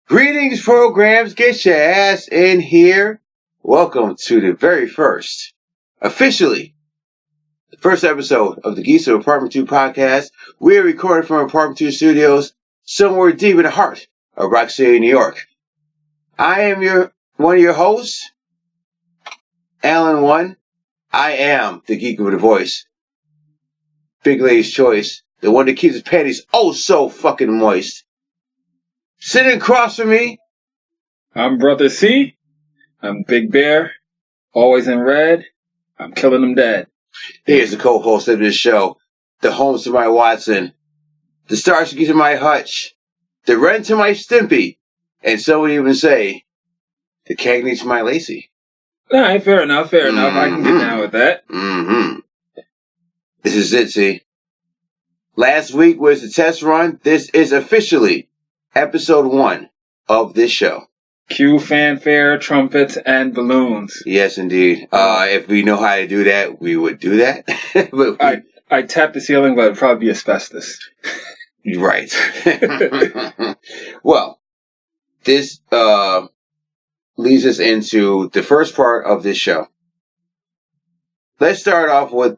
Greetings, programs. Get your ass in here. Welcome to the very first, officially, the first episode of the Geeks from Apartment 2 podcast. We're recording from Apartment 2 Studios, somewhere deep in the heart of Rock City, New York. I am one of your hosts, Alan 1. I am the geek with a voice. Big Lady's Choice. The one that keeps his panties oh so fucking moist. Sitting across from me, I'm Brother C. I'm Big Bear. Always in red. I'm killing them dead. Here's the co-host of this show, the Holmes to my Watson, the Starsky to my Hutch, the Ren to my Stimpy, and some would even say, the Cagney to my Lacey. Alright, fair enough. I can get down with that. Mm-hmm. This is it, see. Last week was the test run. This is officially episode 1 of this show. Cue fanfare, trumpets, and balloons. Yes, indeed. If we know how to do that, we would do that. But I tapped the ceiling, but it'd probably be asbestos. Right. Well, this leads us into the first part of this show. Let's start off with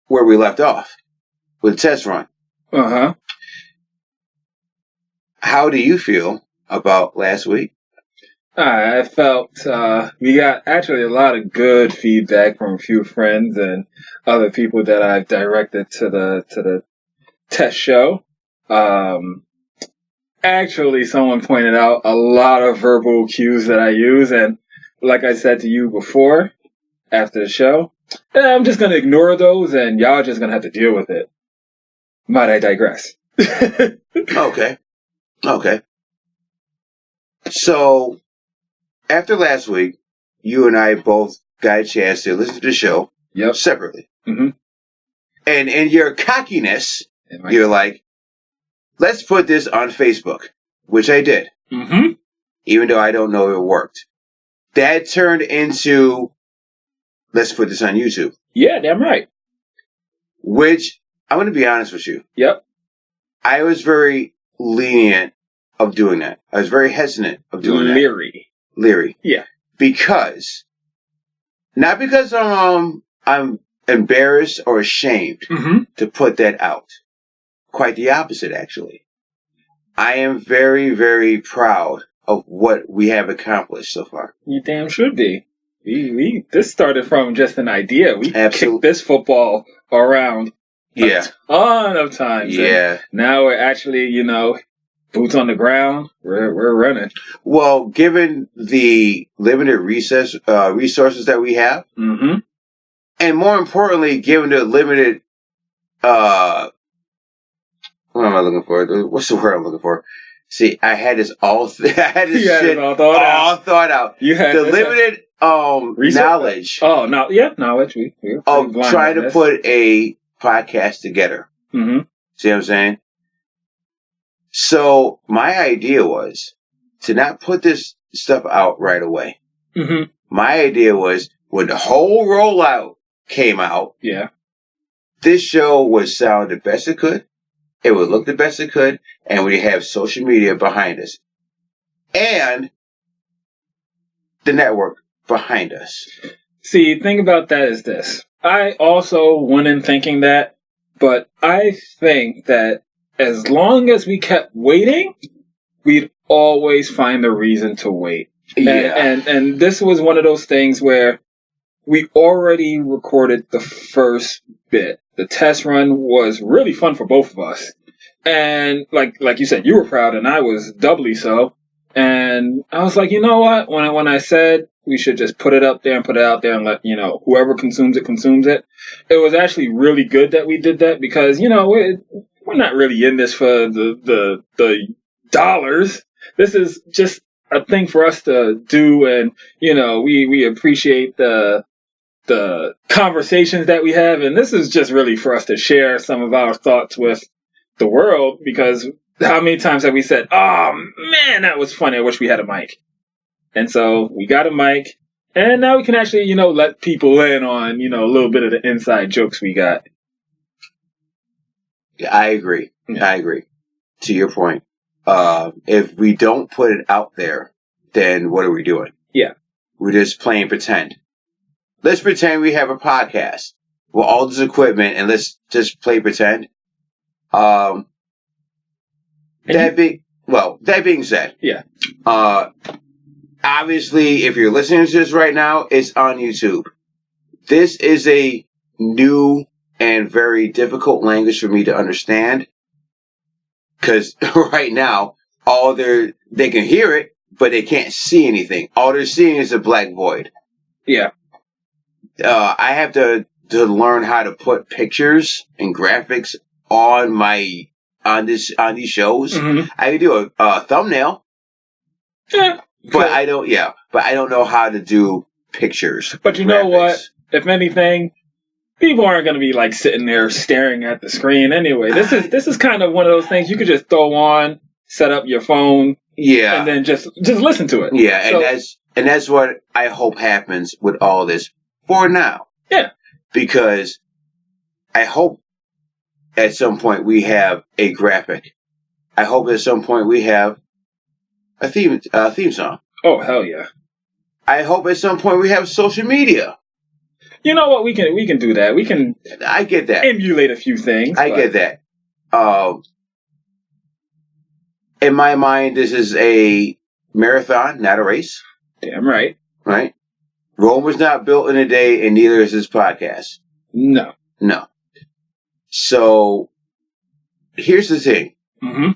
where we left off, with the test run. Uh-huh. How do you feel about last week? I felt we got actually a lot of good feedback from a few friends and other people that I've directed to the test show. Actually, someone pointed out a lot of verbal cues that I use, and like I said to you before, after the show, I'm just gonna ignore those, and y'all just gonna have to deal with it. Might I digress? Okay. So, after last week, you and I both got a chance to listen to the show separately. Mm-hmm. And in your cockiness, you're like, let's put this on Facebook, which I did. Mm-hmm. Even though I don't know if it worked. That turned into, let's put this on YouTube. Yeah, damn right. Which, I'm going to be honest with you. Yep. I was very lenient of doing that. I was very hesitant of doing that. Leery. Yeah. Not because I'm embarrassed or ashamed to put that out. Quite the opposite, actually. I am very, very proud of what we have accomplished so far. You damn should be. This started from just an idea. We Absolutely. kicked this football around a ton of times. Yeah. Now we're actually, boots on the ground. We're running. Well, given the limited resources that we have, and more importantly, given the limited, what am I looking for? What's the word I'm looking for? See, I had this all thought out. You had the limited knowledge. Oh, no, yeah, knowledge. We're of trying to put a podcast together. Mm-hmm. See what I'm saying? So my idea was to not put this stuff out right away. Mm-hmm. My idea was when the whole rollout came out, this show would sound the best it could. It would look the best it could, and we have social media behind us. And the network behind us. See, the thing about that is this. I also went in thinking that, but I think that as long as we kept waiting, we'd always find a reason to wait. Yeah. And this was one of those things where we already recorded the first bit. The test run was really fun for both of us. And like you said, you were proud and I was doubly so. And I was like, you know what? When I said we should just put it up there and put it out there and let, whoever consumes it. It was actually really good that we did that because, we're not really in this for the dollars. This is just a thing for us to do. And, we appreciate the conversations that we have. And this is just really for us to share some of our thoughts with the world, because how many times have we said, oh man, that was funny, I wish we had a mic. And so we got a mic, and now we can actually, let people in on, a little bit of the inside jokes we got. Yeah, I agree. To your point. If we don't put it out there, then what are we doing? Yeah. We're just playing pretend. Let's pretend we have a podcast with all this equipment and let's just play pretend. That being said, yeah. Obviously, if you're listening to this right now, it's on YouTube. This is a new and very difficult language for me to understand. Because right now, they can hear it, but they can't see anything. All they're seeing is a black void. Yeah. I have to learn how to put pictures and graphics on these shows. Mm-hmm. I can do a thumbnail. Yeah. But I don't know how to do pictures. But you know what? If anything, people aren't going to be like sitting there staring at the screen anyway. This is kind of one of those things you could just throw on, set up your phone, and then just listen to it. Yeah, and that's what I hope happens with all this for now. Yeah, because I hope at some point we have a graphic. I hope at some point we have a theme song. Oh, hell yeah. I hope at some point we have social media. You know what? We can do that. I get that. Emulate a few things. I get that. In my mind, this is a marathon, not a race. Damn right. Right? Rome was not built in a day, and neither is this podcast. No. So, here's the thing. Mm-hmm.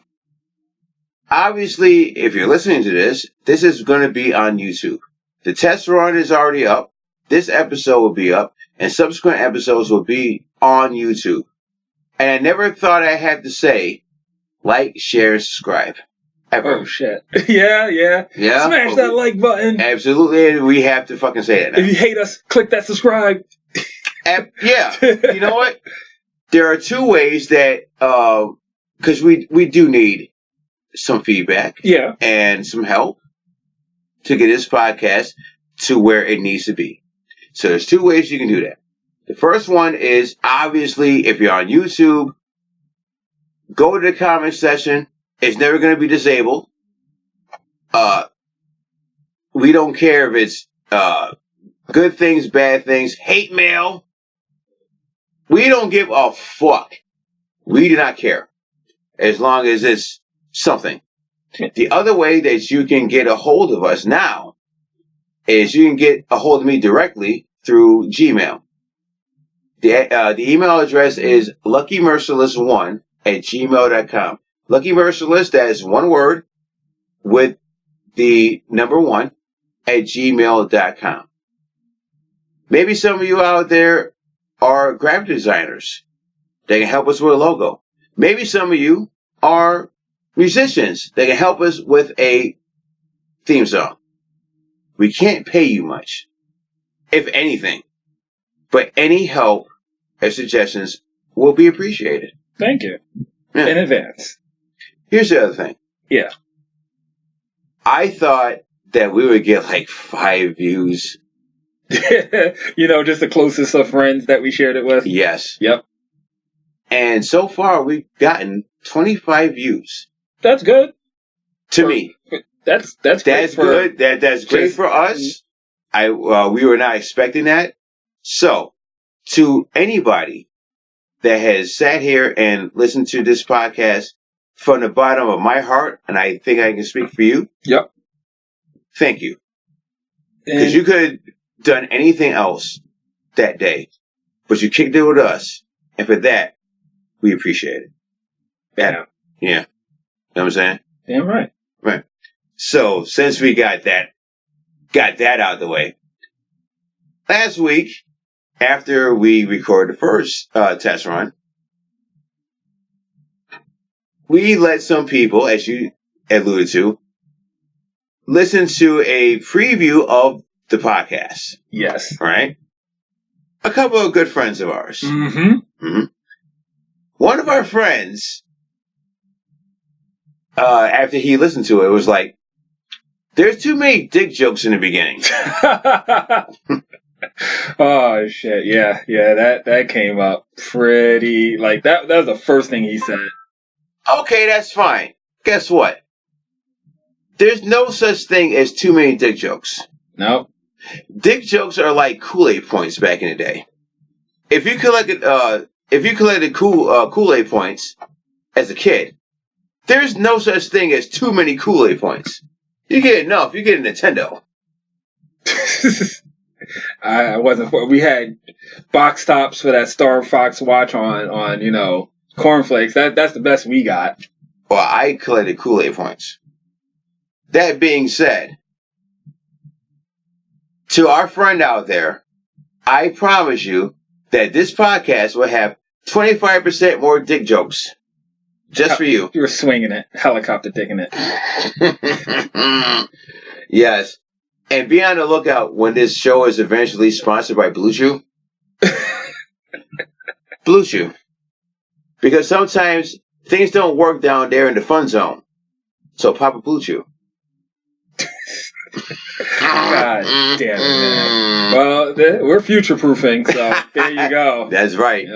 Obviously, if you're listening to this is going to be on YouTube. The test run is already up. This episode will be up, and subsequent episodes will be on YouTube. And I never thought I had to say, like, share, subscribe. Ever. Oh, shit. Yeah. Smash that like button. Absolutely, and we have to fucking say that now. If you hate us, click that subscribe. Yeah. You know what? There are two ways that, because we do need some feedback. Yeah. And some help to get this podcast to where it needs to be. So there's two ways you can do that. The first one is, obviously, if you're on YouTube, go to the comment section. It's never going to be disabled. We don't care if it's good things, bad things, hate mail. We don't give a fuck. We do not care. As long as it's something. The other way that you can get a hold of us now is you can get a hold of me directly through Gmail. The email address is luckymerciless1@gmail.com. Lucky Merciless, that is one word with the number 1@gmail.com. Maybe some of you out there are graphic designers. They can help us with a logo. Maybe some of you are musicians. They can help us with a theme song. We can't pay you much, if anything, but any help or suggestions will be appreciated. Thank you. Yeah. In advance. Here's the other thing. Yeah. I thought that we would get like 5 views. Just the closest of friends that we shared it with. Yes. Yep. And so far, we've gotten 25 views. That's good. To me. That's good. That's great for us. We were not expecting that. So, to anybody that has sat here and listened to this podcast from the bottom of my heart, and I think I can speak for you. Yep. Thank you. Because you could have done anything else that day, but you kicked it with us, and for that, we appreciate it. Yeah. You know what I'm saying? Yeah, right. Right. So, since we got that out of the way, last week, after we recorded the first test run, we let some people, as you alluded to, listen to a preview of the podcast. Yes. Right? A couple of good friends of ours. Mm-hmm. Mm-hmm. One of our friends, after he listened to it, was like, there's too many dick jokes in the beginning. Oh, shit. Yeah. That came up pretty, that was the first thing he said. Okay, that's fine. Guess what? There's no such thing as too many dick jokes. No. Dick jokes are like Kool-Aid points back in the day. If you collected Kool-Aid points as a kid, there's no such thing as too many Kool-Aid points. You get enough, you get a Nintendo. I wasn't for. We had box tops for that Star Fox watch on cornflakes. That's the best we got. Well, I collected Kool-Aid points. That being said, to our friend out there, I promise you that this podcast will have 25% more dick jokes. Just for you. You were swinging it. Helicopter dicking it. Yes. And be on the lookout when this show is eventually sponsored by Blue Chew. Blue Chew. Because sometimes things don't work down there in the fun zone. So pop a Blue Chew. God damn it, man. Well, we're future-proofing, so there you go. That's right.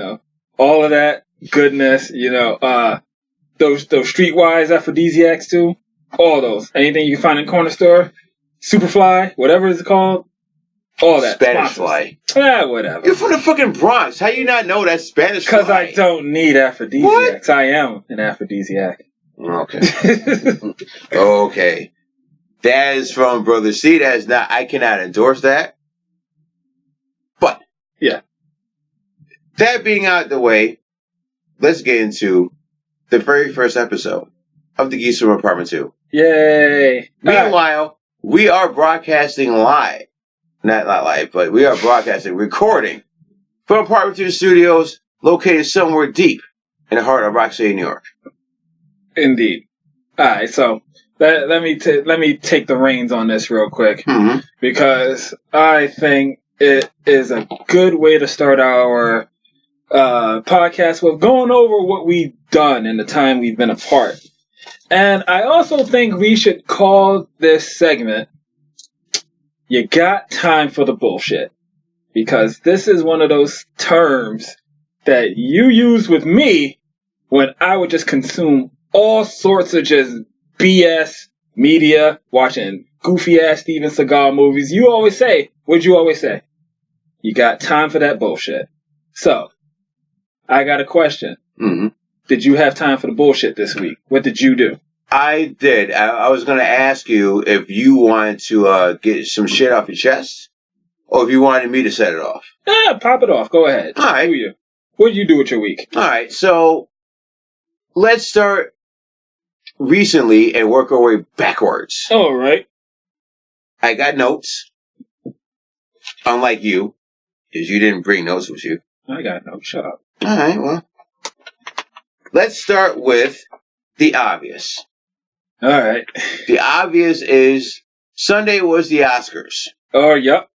All of that goodness, those streetwise aphrodisiacs too. All those. Anything you can find in the corner store. Superfly, whatever it's called. All that. Spanish fly. Whatever. You're from the fucking Bronx. How you not know that's Spanish fly? Because I don't need aphrodisiacs. What? I am an aphrodisiac. Okay. Okay. That is from Brother C. That is not. I cannot endorse that. But. Yeah. That being out of the way, let's get into the very first episode of the Geeks From Apartment 2. Yay. Meanwhile, we are broadcasting live. Not live, but we are recording from Apartment 2 Studios, located somewhere deep in the heart of Rock City, New York. Indeed. All right, so let me take the reins on this real quick, because I think it is a good way to start our podcast with going over what we've done in the time we've been apart. And I also think we should call this segment, You Got Time for the Bullshit. Because this is one of those terms that you use with me when I would just consume all sorts of just BS media, watching goofy-ass Steven Seagal movies. You always say, what'd you always say? You got time for that bullshit. So, I got a question. Mm-hmm. Did you have time for the bullshit this week? What did you do? I did. I was going to ask you if you wanted to get some shit off your chest, or if you wanted me to set it off. Pop it off. Go ahead. All right. What did you do with your week? All right. So, let's start recently and work our way backwards. All right. I got notes. Unlike you, because you didn't bring notes with you. I got notes. Shut up. All right. Well, let's start with the obvious. All right. The obvious is Sunday was the Oscars. Oh, yep.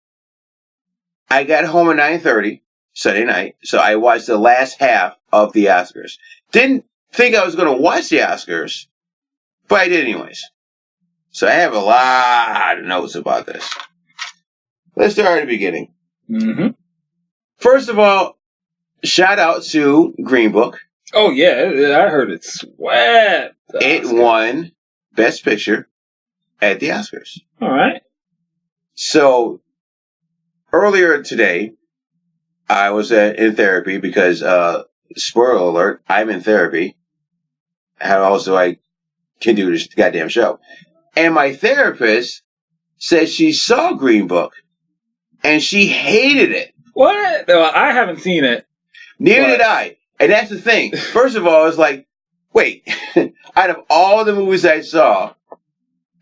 I got home at 9:30 Sunday night, so I watched the last half of the Oscars. Didn't think I was going to watch the Oscars, but I did anyways. So I have a lot of notes about this. Let's start at the beginning. Mm-hmm. First of all, shout out to Green Book. Oh, yeah. I heard it swept. It won Best Picture at the Oscars. All right. So, earlier today, I was in therapy because, spoiler alert, I'm in therapy. How else do I can do this goddamn show? And my therapist said she saw Green Book, and she hated it. What? Well, I haven't seen it. Neither did I. And that's the thing. First of all, I was like, wait, out of all the movies I saw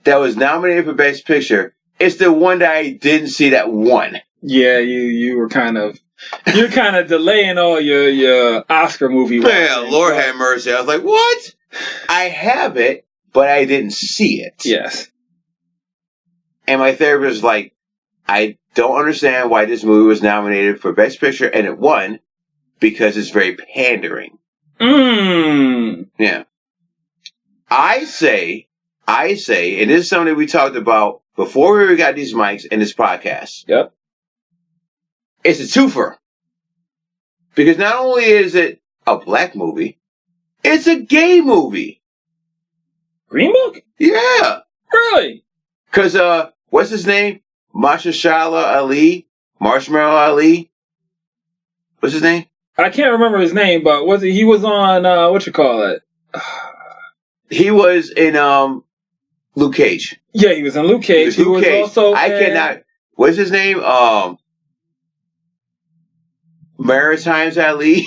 that was nominated for Best Picture, it's the one that I didn't see that won. Yeah, you're kind of delaying all your Oscar movie watching. Yeah, Lord have mercy. I was like, what? I have it, but I didn't see it. Yes. And my therapist was like, I don't understand why this movie was nominated for Best Picture and it won, because it's very pandering. Yeah. I say, and this is something we talked about before we got these mics in this podcast. Yep. It's a twofer. Because not only is it a black movie, it's a gay movie. Green Book? Yeah. Really? Because, what's his name? Mahershala Ali? Marshmallow Ali? What's his name? I can't remember his name, but he was on, what you call it? He was in, Luke Cage. Yeah, he was in Luke Cage. He was also cannot... What's his name? Maritimes Ali?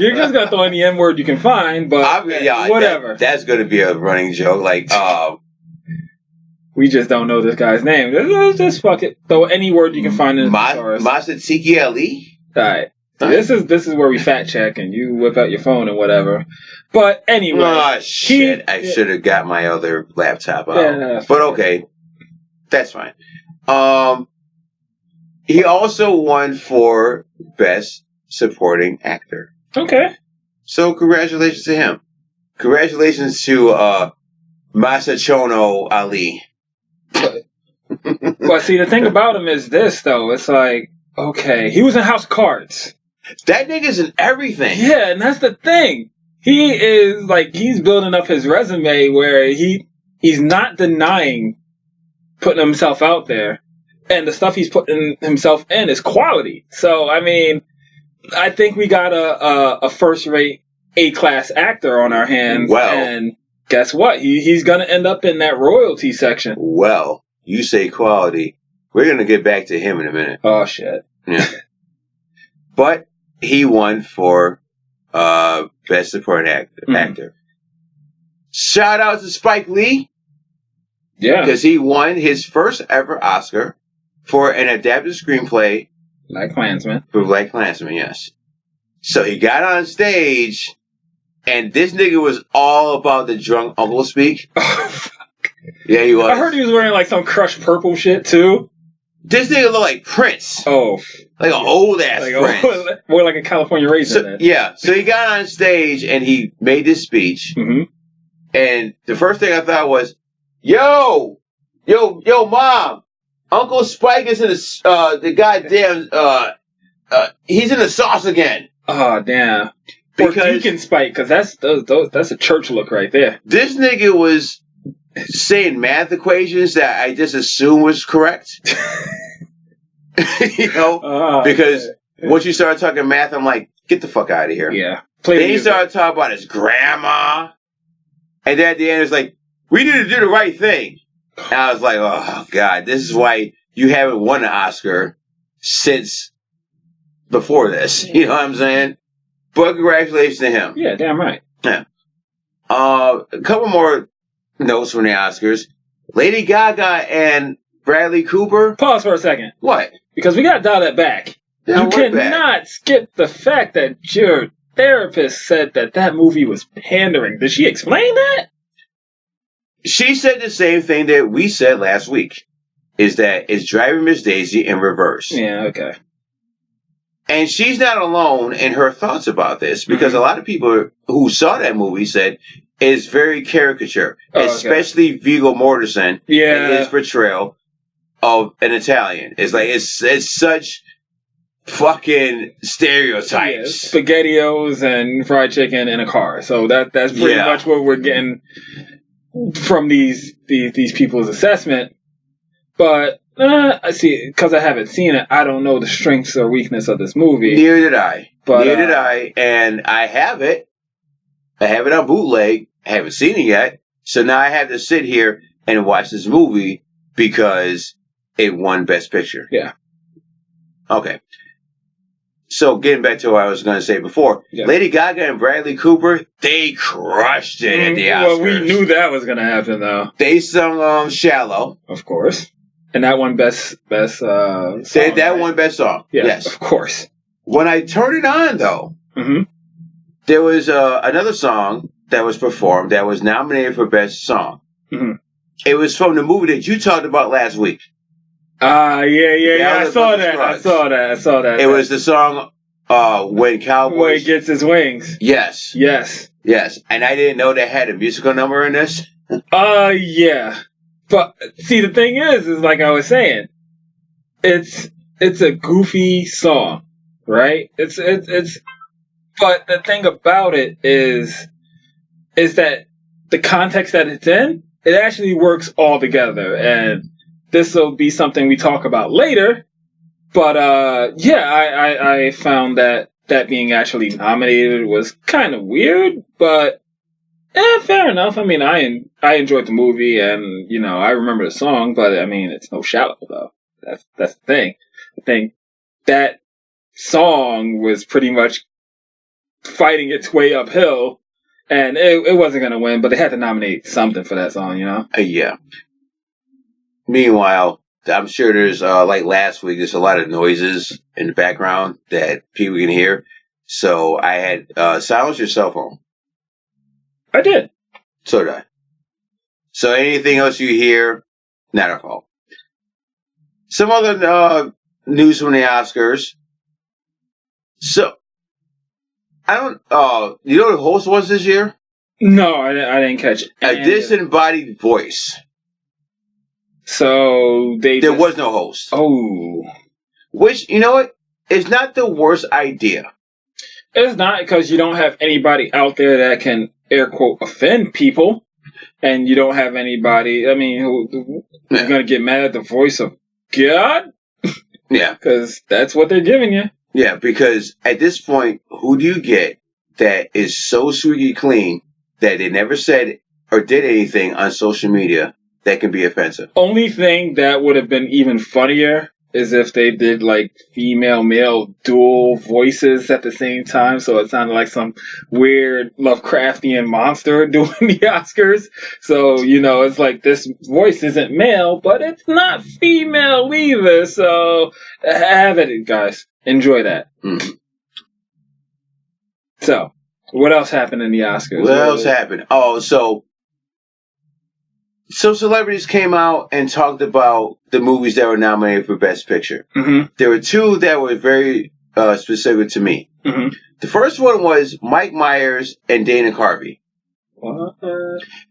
You're just gonna throw any N-word you can find, but whatever. That's gonna be a running joke. Like, we just don't know this guy's name. Just fuck it. Throw any word you can find in the thesaurus. Masatiki Ali? Alright. This is where we fact check and you whip out your phone and whatever. But anyway. Oh, shit. I should have got my other laptop out. Yeah, but okay. That's fine. He also won for Best Supporting Actor. Okay. So congratulations to him. Congratulations to Masachono Ali. But see, the thing about him is this, though. It's like, okay, he was in House of Cards. That nigga's in everything. Yeah, and that's the thing. He is, like, he's building up his resume where he's not denying putting himself out there. And the stuff he's putting himself in is quality. So, I mean, I think we got a first-rate A-class actor on our hands. Well, and guess what? He's going to end up in that royalty section. Well, you say quality. We're going to get back to him in a minute. Oh, shit. Yeah. But he won for Best Supporting Actor. Shout out to Spike Lee. Yeah. Because he won his first ever Oscar for an adapted screenplay. Black Klansman. For Black Klansman, yes. So he got on stage, and this nigga was all about the drunk uncle speak. Oh, fuck. Yeah, he was. I heard he was wearing like some crushed purple shit, too. This nigga looked like Prince. Oh. Like an old-ass Prince. More like a California raisin. So he got on stage, and he made this speech. Mm-hmm. And the first thing I thought was, Yo, Mom, Uncle Spike is in the goddamn, he's in the sauce again. Oh, damn. Because or Deacon Spike, because that's a church look right there. This nigga was saying math equations that I just assumed was correct. Because once you started talking math, I'm like, get the fuck out of here. Yeah. Then he started talking about his grandma. And then at the end, it's like, we need to do the right thing. And I was like, oh, God, this is why you haven't won an Oscar since before this. You know what I'm saying? But congratulations to him. Yeah, damn right. Yeah. A couple more notes from the Oscars. Lady Gaga and Bradley Cooper. Pause for a second. What? Because we got to dial that back. You cannot skip the fact that your therapist said that movie was pandering. Did she explain that? She said the same thing that we said last week, is that it's Driving Miss Daisy in reverse. Yeah, okay. And she's not alone in her thoughts about this, because a lot of people who saw that movie said it's very caricature, especially Viggo Mortensen in his portrayal of an Italian. It's like, it's such fucking stereotypes. Yeah, SpaghettiOs and fried chicken in a car. So that's pretty much what we're getting from these people's assessment. But I see, because I haven't seen it, I don't know the strengths or weakness of this movie. Neither did I. But, Neither did I. And I have it. I have it on bootleg. I haven't seen it yet. So now I have to sit here and watch this movie because it won Best Picture. Yeah. Okay. So getting back to what I was going to say before, Lady Gaga and Bradley Cooper, they crushed it at the Oscars. Well, we knew that was going to happen, though. They sung "Shallow," of course, and that won best song. That won best song. Yes, of course. When I turned it on, though, there was another song that was performed that was nominated for best song. Mm-hmm. It was from the movie that you talked about last week. Yeah. I saw that. It was the song When Cowboys Gets His Wings. Yes. And I didn't know they had a musical number in this. Yeah. But see, the thing is like I was saying, it's a goofy song, right? It's but the thing about it is that the context that it's in it actually works all together. And this will be something we talk about later. But I found that being actually nominated was kind of weird, but fair enough. I mean, I enjoyed the movie, and I remember the song, but I mean, it's no Shallow though. That's the thing. I think that song was pretty much fighting its way uphill, and it wasn't gonna win, but they had to nominate something for that song, Yeah. Meanwhile, I'm sure there's like last week, there's a lot of noises in the background that people can hear. So I had silence your cell phone. I did. So did I. So anything else you hear, not our fault. Some other news from the Oscars. So I don't. You know who the host was this year? No, I didn't catch it. A disembodied voice. So there was no host. Oh. Which, you know what? It's not the worst idea. It's not, because you don't have anybody out there that can, air quote, offend people. And you don't have anybody, I mean, who's going to get mad at the voice of God? Yeah. Because that's what they're giving you. Yeah, because at this point, who do you get that is so squeaky clean that they never said or did anything on social media that can be offensive? Only thing that would have been even funnier is if they did like female-male dual voices at the same time, so it sounded like some weird Lovecraftian monster doing the Oscars. So, it's like this voice isn't male, but it's not female either. So, have it, guys. Enjoy that. Mm-hmm. So, what else happened in the Oscars? What else happened? Oh, so celebrities came out and talked about the movies that were nominated for Best Picture. Mm-hmm. There were two that were very specific to me. Mm-hmm. The first one was Mike Myers and Dana Carvey. What?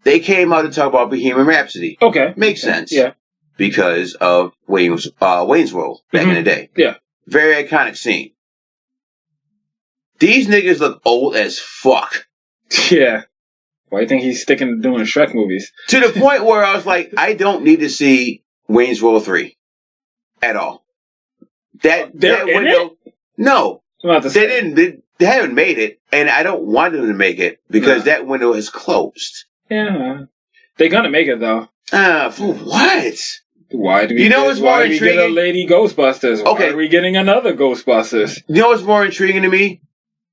They came out to talk about Bohemian Rhapsody. Okay. Makes sense. Yeah. Because of Wayne's World back in the day. Yeah. Very iconic scene. These niggas look old as fuck. Yeah. Why do you think he's sticking to doing Shrek movies? To the point where I was like, I don't need to see Wayne's World 3 at all. That window, no, they didn't. They haven't made it, and I don't want them to make it because that window is closed. Yeah, they're gonna make it though. For what? Why do we? Why do we get a Lady Ghostbusters? Why are we getting another Ghostbusters? You know what's more intriguing to me?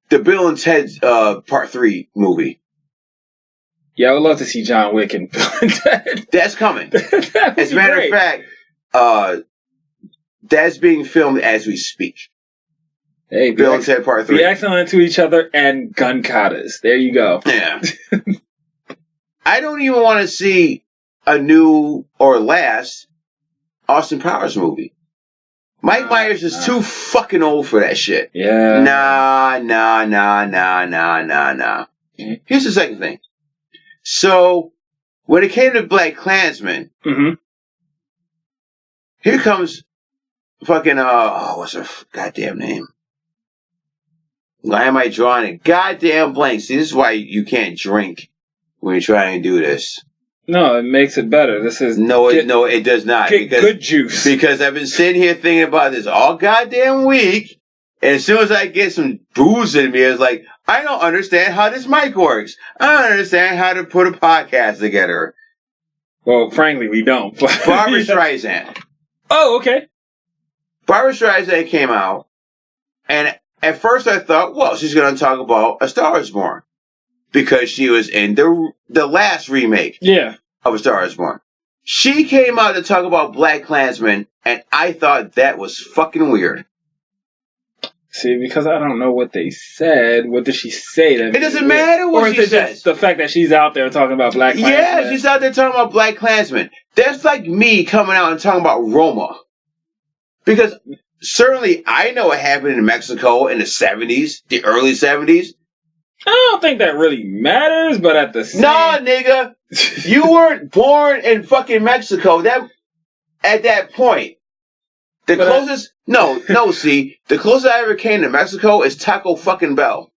The Bill and Ted Part 3 movie. Yeah, I would love to see John Wick and Bill and Ted. That's coming. As a matter of fact, that's being filmed as we speak. Hey, Bill and Ted Part 3. Be excellent to each other and gun katas. There you go. Yeah. I don't even want to see a new or last Austin Powers movie. Mike Myers is too fucking old for that shit. Yeah. Nah. Here's the second thing. So, when it came to Black Klansman, here comes fucking, what's her goddamn name? Why am I drawing a goddamn blank? See, this is why you can't drink when you're trying to do this. No, it makes it better. This is no, it does not. Get good juice. Because I've been sitting here thinking about this all goddamn week, and as soon as I get some booze in me, it's like, I don't understand how this mic works. I don't understand how to put a podcast together. Well, frankly, we don't. Barbra Streisand. Oh, okay. Barbra Streisand came out, and at first I thought, well, she's going to talk about A Star Is Born. Because she was in the last remake of A Star Is Born. She came out to talk about Black Klansman, and I thought that was fucking weird. See, because I don't know what they said. What did she say? It doesn't matter what she says. Just the fact that she's out there talking about Black Klansman? Yeah, she's out there talking about Black Klansman. That's like me coming out and talking about Roma. Because certainly I know what happened in Mexico in the 70s, the early 70s. I don't think that really matters, but at the same... Nah, nigga. You weren't born in fucking Mexico. At that point. The closest... see. The closest I ever came to Mexico is Taco fucking Bell.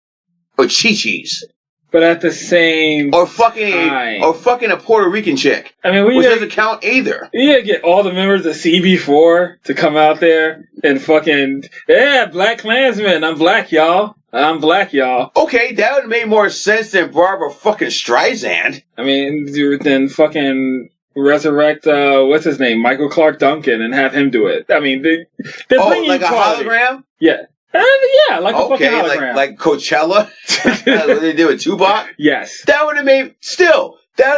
Or Chi-Chi's. But at the same or fucking time, a Puerto Rican chick. I mean, which doesn't count either. You gotta get all the members of CB4 to come out there and fucking Black Klansman. I'm black, y'all. Okay, that would have made more sense than Barbara fucking Streisand. I mean, then fucking resurrect what's his name, Michael Clark Duncan, and have him do it. I mean, they're bringing like quality. A hologram. Yeah. Like a fucking hologram. like Coachella. What they did with Tupac. Yes. That would have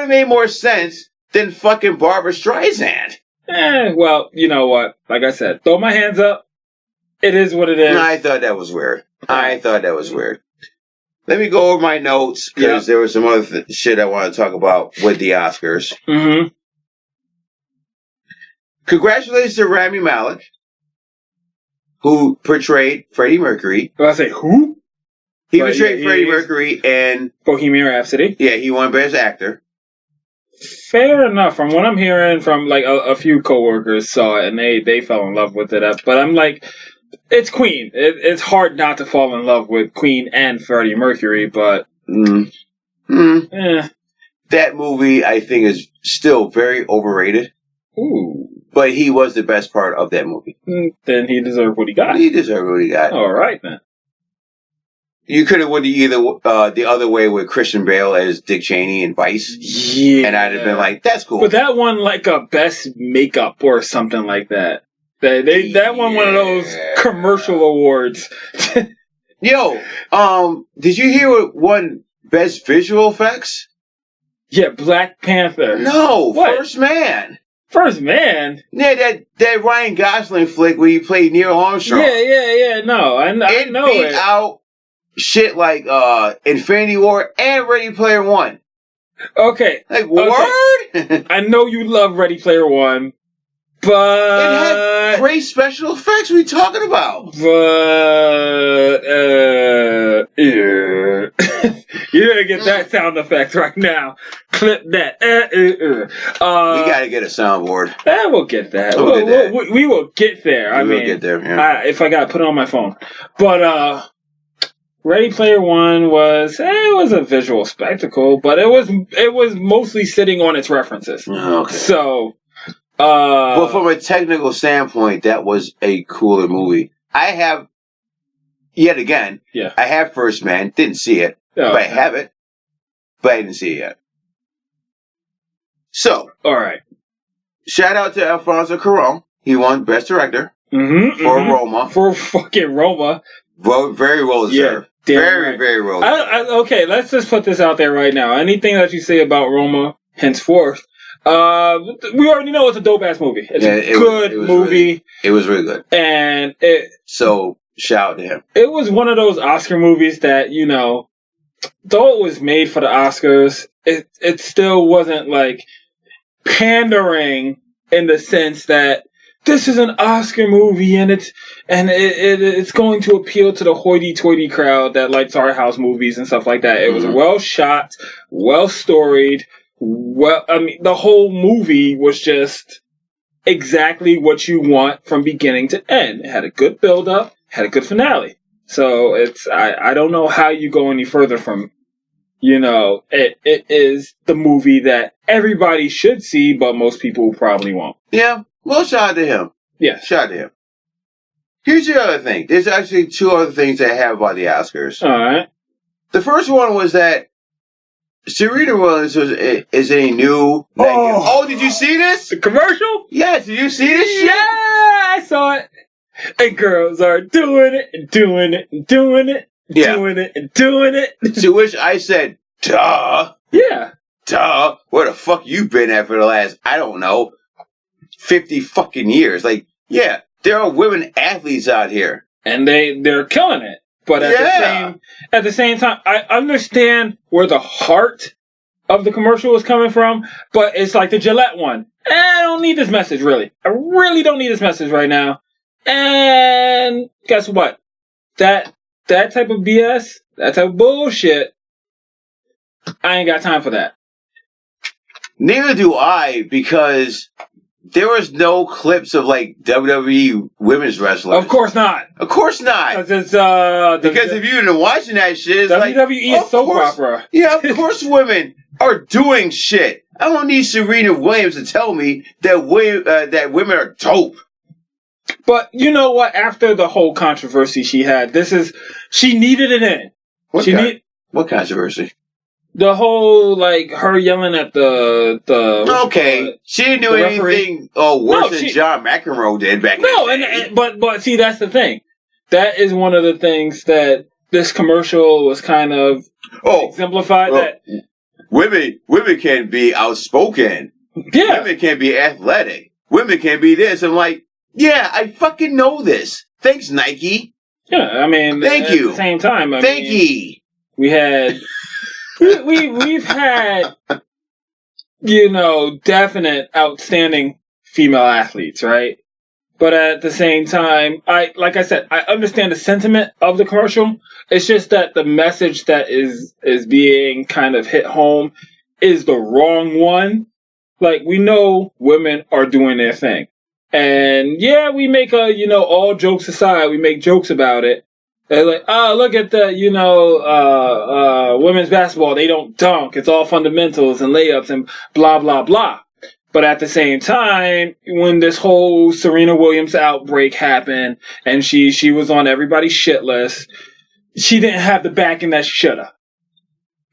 made more sense than fucking Barbara Streisand. Well, you know what? Like I said, throw my hands up. It is what it is. I thought that was weird. Let me go over my notes because there was some other shit I want to talk about with the Oscars. Mm-hmm. Congratulations to Rami Malek, who portrayed Freddie Mercury. I say who? He portrayed Freddie Mercury in Bohemian Rhapsody. Yeah, he won Best Actor. Fair enough. From what I'm hearing from like a few coworkers saw it and they fell in love with it. But I'm like, it's Queen. It's hard not to fall in love with Queen and Freddie Mercury. But that movie I think is still very overrated. Ooh. But he was the best part of that movie. Then he deserved what he got. All right then. You could have went the other way with Christian Bale as Dick Cheney in Vice. Yeah. And I'd have been like, that's cool. But that won like a best makeup or something like that. That won one of those commercial awards. Yo, did you hear what won best visual effects? Yeah, Black Panther. No, what? First Man. First Man? Yeah, that Ryan Gosling flick where he played Neil Armstrong. Yeah. No, I know it. Beat out shit like Infinity War and Ready Player One. Okay. Like, word? I know you love Ready Player One, but... It had great special effects. What are you talking about? But, you're gonna get that sound effect right now. Clip that. We gotta get a soundboard. We'll get that. We will get there. We'll get there, yeah. If I gotta put it on my phone. But, Ready Player One was a visual spectacle, but it was mostly sitting on its references. Okay. So, well, from a technical standpoint, that was a cooler movie. I have, yet again, I have First Man, didn't see it, but I have it, but I didn't see it yet. So, all right. Shout out to Alfonso Cuarón. He won Best Director for Roma. For fucking Roma. Well, very well deserved. Yeah, very well deserved. Okay, let's just put this out there right now. Anything that you say about Roma, henceforth, we already know it's a dope-ass movie. It's a good movie. It was really good. And so, shout out to him. It was one of those Oscar movies that, though it was made for the Oscars, it still wasn't, like, pandering in the sense that this is an Oscar movie and it's going to appeal to the hoity-toity crowd that likes art house movies and stuff like that. It was well shot, well storied. The whole movie was just exactly what you want from beginning to end. It had a good build-up, had a good finale. So I don't know how you go any further from, it is the movie that everybody should see, but most people probably won't. Yeah. Well, shout out to him. Yeah. Shout out to him. Here's the other thing. There's actually two other things I have about the Oscars. All right. The first one was that Serena Williams is a new... Oh, did you see this? The commercial? Yes, did you see this shit? Yeah, I saw it. And girls are doing it, and doing it, and doing it, and doing it, and doing it. To which I said, duh. Yeah. Duh. Where the fuck you been at for the last, I don't know, 50 fucking years? Like, yeah, there are women athletes out here. And they're killing it. But at the same time, I understand where the heart of the commercial was coming from, but it's like the Gillette one. I don't need this message, really. I really don't need this message right now. And guess what? That type of BS, that type of bullshit, I ain't got time for that. Neither do I, because there was no clips of like WWE women's wrestlers. Of course not. Of course not. Because if you've been watching that shit, it's WWE is soap opera. Yeah, of course women are doing shit. I don't need Serena Williams to tell me that women are dope. But you know what? After the whole controversy she had, she needed it in. What controversy? The whole, like, her yelling at the okay, she didn't do anything worse than John McEnroe did back in the day. But see, that's the thing. That is one of the things that this commercial was kind of exemplified. That women can be outspoken. Yeah. Women can be athletic. Women can be this. I'm like, yeah, I fucking know this. Thanks, Nike. Yeah, I mean, thank you. At the same time, thank you. We had... We've had, definite outstanding female athletes, right? But at the same time, like I said, I understand the sentiment of the commercial. It's just that the message that is being kind of hit home is the wrong one. Like, we know women are doing their thing. And yeah, we make all jokes aside, we make jokes about it. They're like, oh, look at the, women's basketball. They don't dunk. It's all fundamentals and layups and blah, blah, blah. But at the same time, when this whole Serena Williams outbreak happened and she was on everybody's shit list, she didn't have the backing that she should have.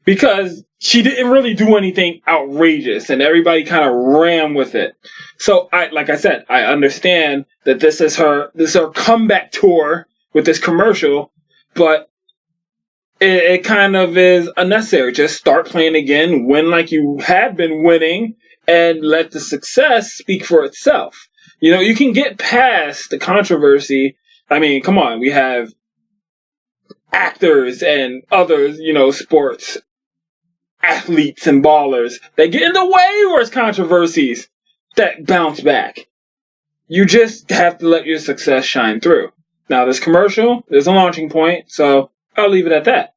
Because she didn't really do anything outrageous and everybody kind of ran with it. So, like I said, I understand that this is her comeback tour with this commercial, but it kind of is unnecessary. Just start playing again, win like you had been winning, and let the success speak for itself. You can get past the controversy. I mean, come on, we have actors and others, sports athletes and ballers that get into way worse controversies that bounce back. You just have to let your success shine through. Now, this commercial is a launching point, so I'll leave it at that.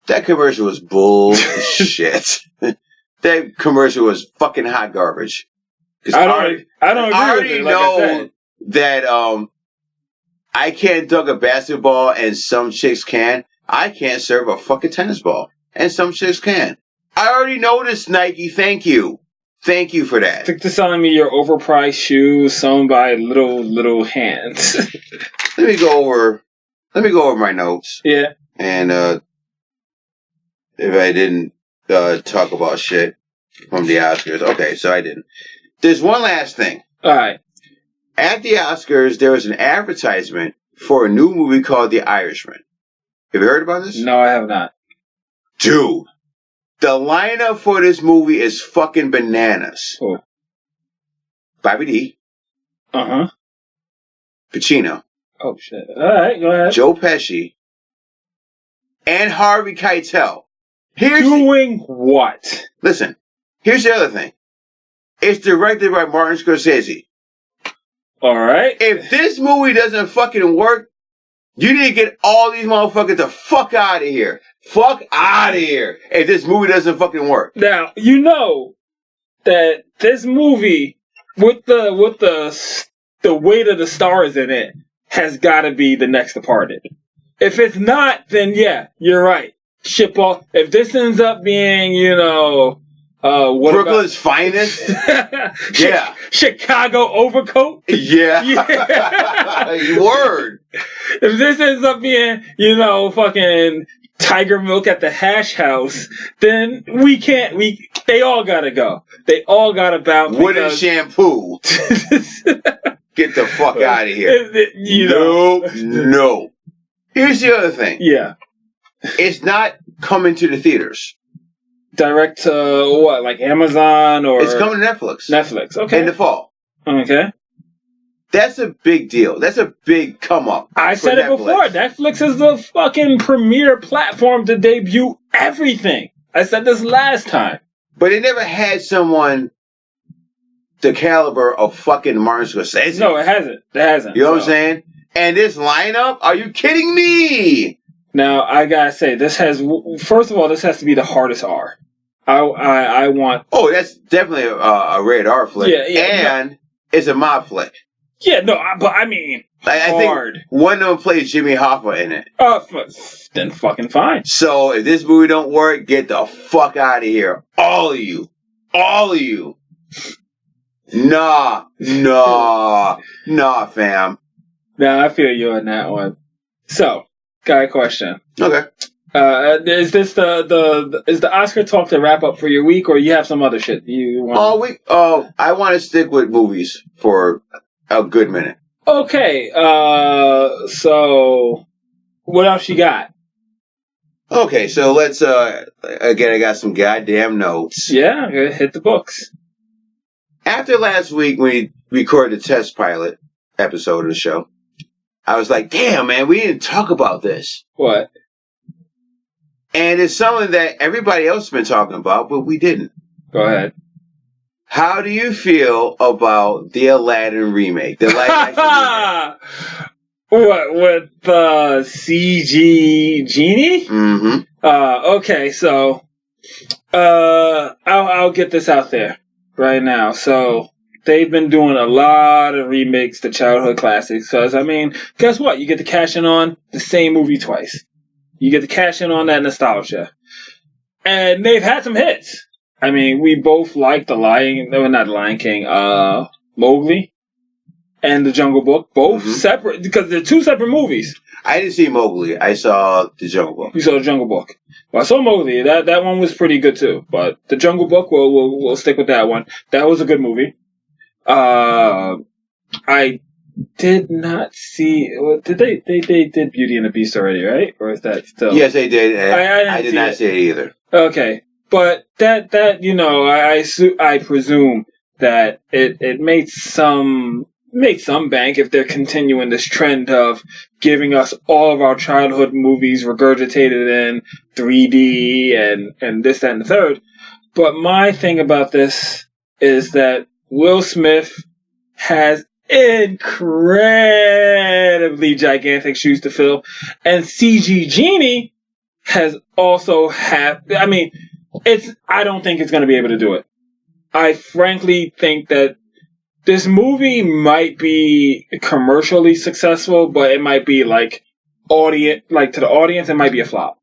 That commercial was bullshit. That commercial was fucking hot garbage. I don't agree with it. Like I know that I can't dunk a basketball and some chicks can. I can't serve a fucking tennis ball and some chicks can. I already know this, Nike. Thank you. Thank you for that. Stick to selling me your overpriced shoes sewn by little hands. Let me go over my notes. Yeah. And if I didn't talk about shit from the Oscars. Okay, so I didn't. There's one last thing. All right. At the Oscars, there was an advertisement for a new movie called The Irishman. Have you heard about this? No, I have not. Dude. The lineup for this movie is fucking bananas. Oh. Bobby D. Uh-huh. Pacino. Oh, shit. All right, go ahead. Joe Pesci. And Harvey Keitel. Doing what? Listen, here's the other thing. It's directed by Martin Scorsese. All right. If this movie doesn't fucking work, you need to get all these motherfuckers the fuck out of here. Fuck out of here if this movie doesn't fucking work. Now, you know that this movie, with the weight of the stars in it, has got to be The Next Departed. If it's not, then yeah, you're right. Ship off. If this ends up being, Brooklyn's finest? Yeah. Chicago Overcoat? Yeah. Word. If this ends up being, fucking Tiger Milk at the Hash House, then they all gotta go. They all gotta bounce. Wooden shampoo. Get the fuck out of here. No. Here's the other thing. Yeah. It's not coming to the theaters. Direct to what, like Amazon or? It's coming to Netflix. Netflix, okay. In the fall. Okay. That's a big deal. That's a big come up. I said it before. Netflix is the fucking premier platform to debut everything. I said this last time. But it never had someone the caliber of fucking Martin Scorsese. No, it hasn't. It hasn't. You know what I'm saying? And this lineup? Are you kidding me? Now, I gotta say, first of all, this has to be the hardest R. I want. Oh, that's definitely a rated R flick. Yeah. And it's a mob flick. Yeah, no, but I mean, I hard. think one of them plays Jimmy Hoffa in it. Then fucking fine. So if this movie don't work, get the fuck out of here. All of you. All of you. Nah, fam. Nah, I feel you on that one. So, got a question. Okay. Is this is the Oscar talk to wrap up for your week, or you have some other shit you want? All week. I want to stick with movies for a good minute. Okay. So what else you got? Okay, so let's again. I got some goddamn notes. Yeah, hit the books. After last week, when we recorded the test pilot episode of the show, I was like, damn, man, we didn't talk about this. What? And it's something that everybody else has been talking about, but we didn't. Go ahead. How do you feel about the Aladdin remake? The live action remake? What, with the CG Genie? Mm-hmm. Okay, so I'll get this out there right now. So they've been doing a lot of remakes to childhood classics. Because, I mean, guess what? You get to cash in on the same movie twice. You get to cash in on that nostalgia. And they've had some hits. I mean, we both like not the Lion King, Mowgli and The Jungle Book. Both separate, because they're two separate movies. I didn't see Mowgli. I saw The Jungle Book. You saw The Jungle Book. Well, I saw Mowgli. That one was pretty good too. But The Jungle Book, we'll stick with that one. That was a good movie. I did not see. Did they did Beauty and the Beast already, right? Or is that still? Yes, they did. I did not see it either. Okay, but that I presume that it made some bank if they're continuing this trend of giving us all of our childhood movies regurgitated in 3D and this, that, and the third. But my thing about this is that Will Smith has incredibly gigantic shoes to fill, and CG Genie has also I mean, I don't think it's going to be able to do it. I frankly think that this movie might be commercially successful, but it might be to the audience, it might be a flop.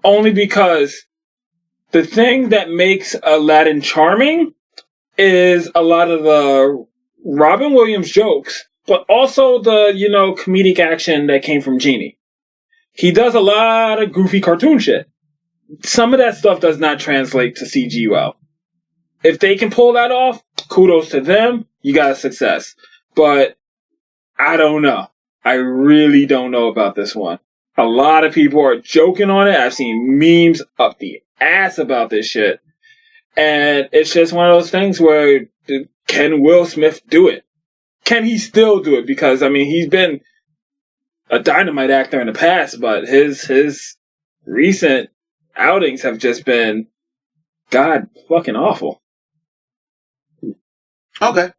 Only because the thing that makes Aladdin charming is a lot of the Robin Williams jokes, but also the, comedic action that came from Genie. He does a lot of goofy cartoon shit. Some of that stuff does not translate to CG well. If they can pull that off, kudos to them. You got a success. But I don't know. I really don't know about this one. A lot of people are joking on it. I've seen memes up the ass about this shit. And it's just one of those things where, can Will Smith do it? Can he still do it? Because, I mean, he's been a dynamite actor in the past, but his recent outings have just been god fucking awful. Okay.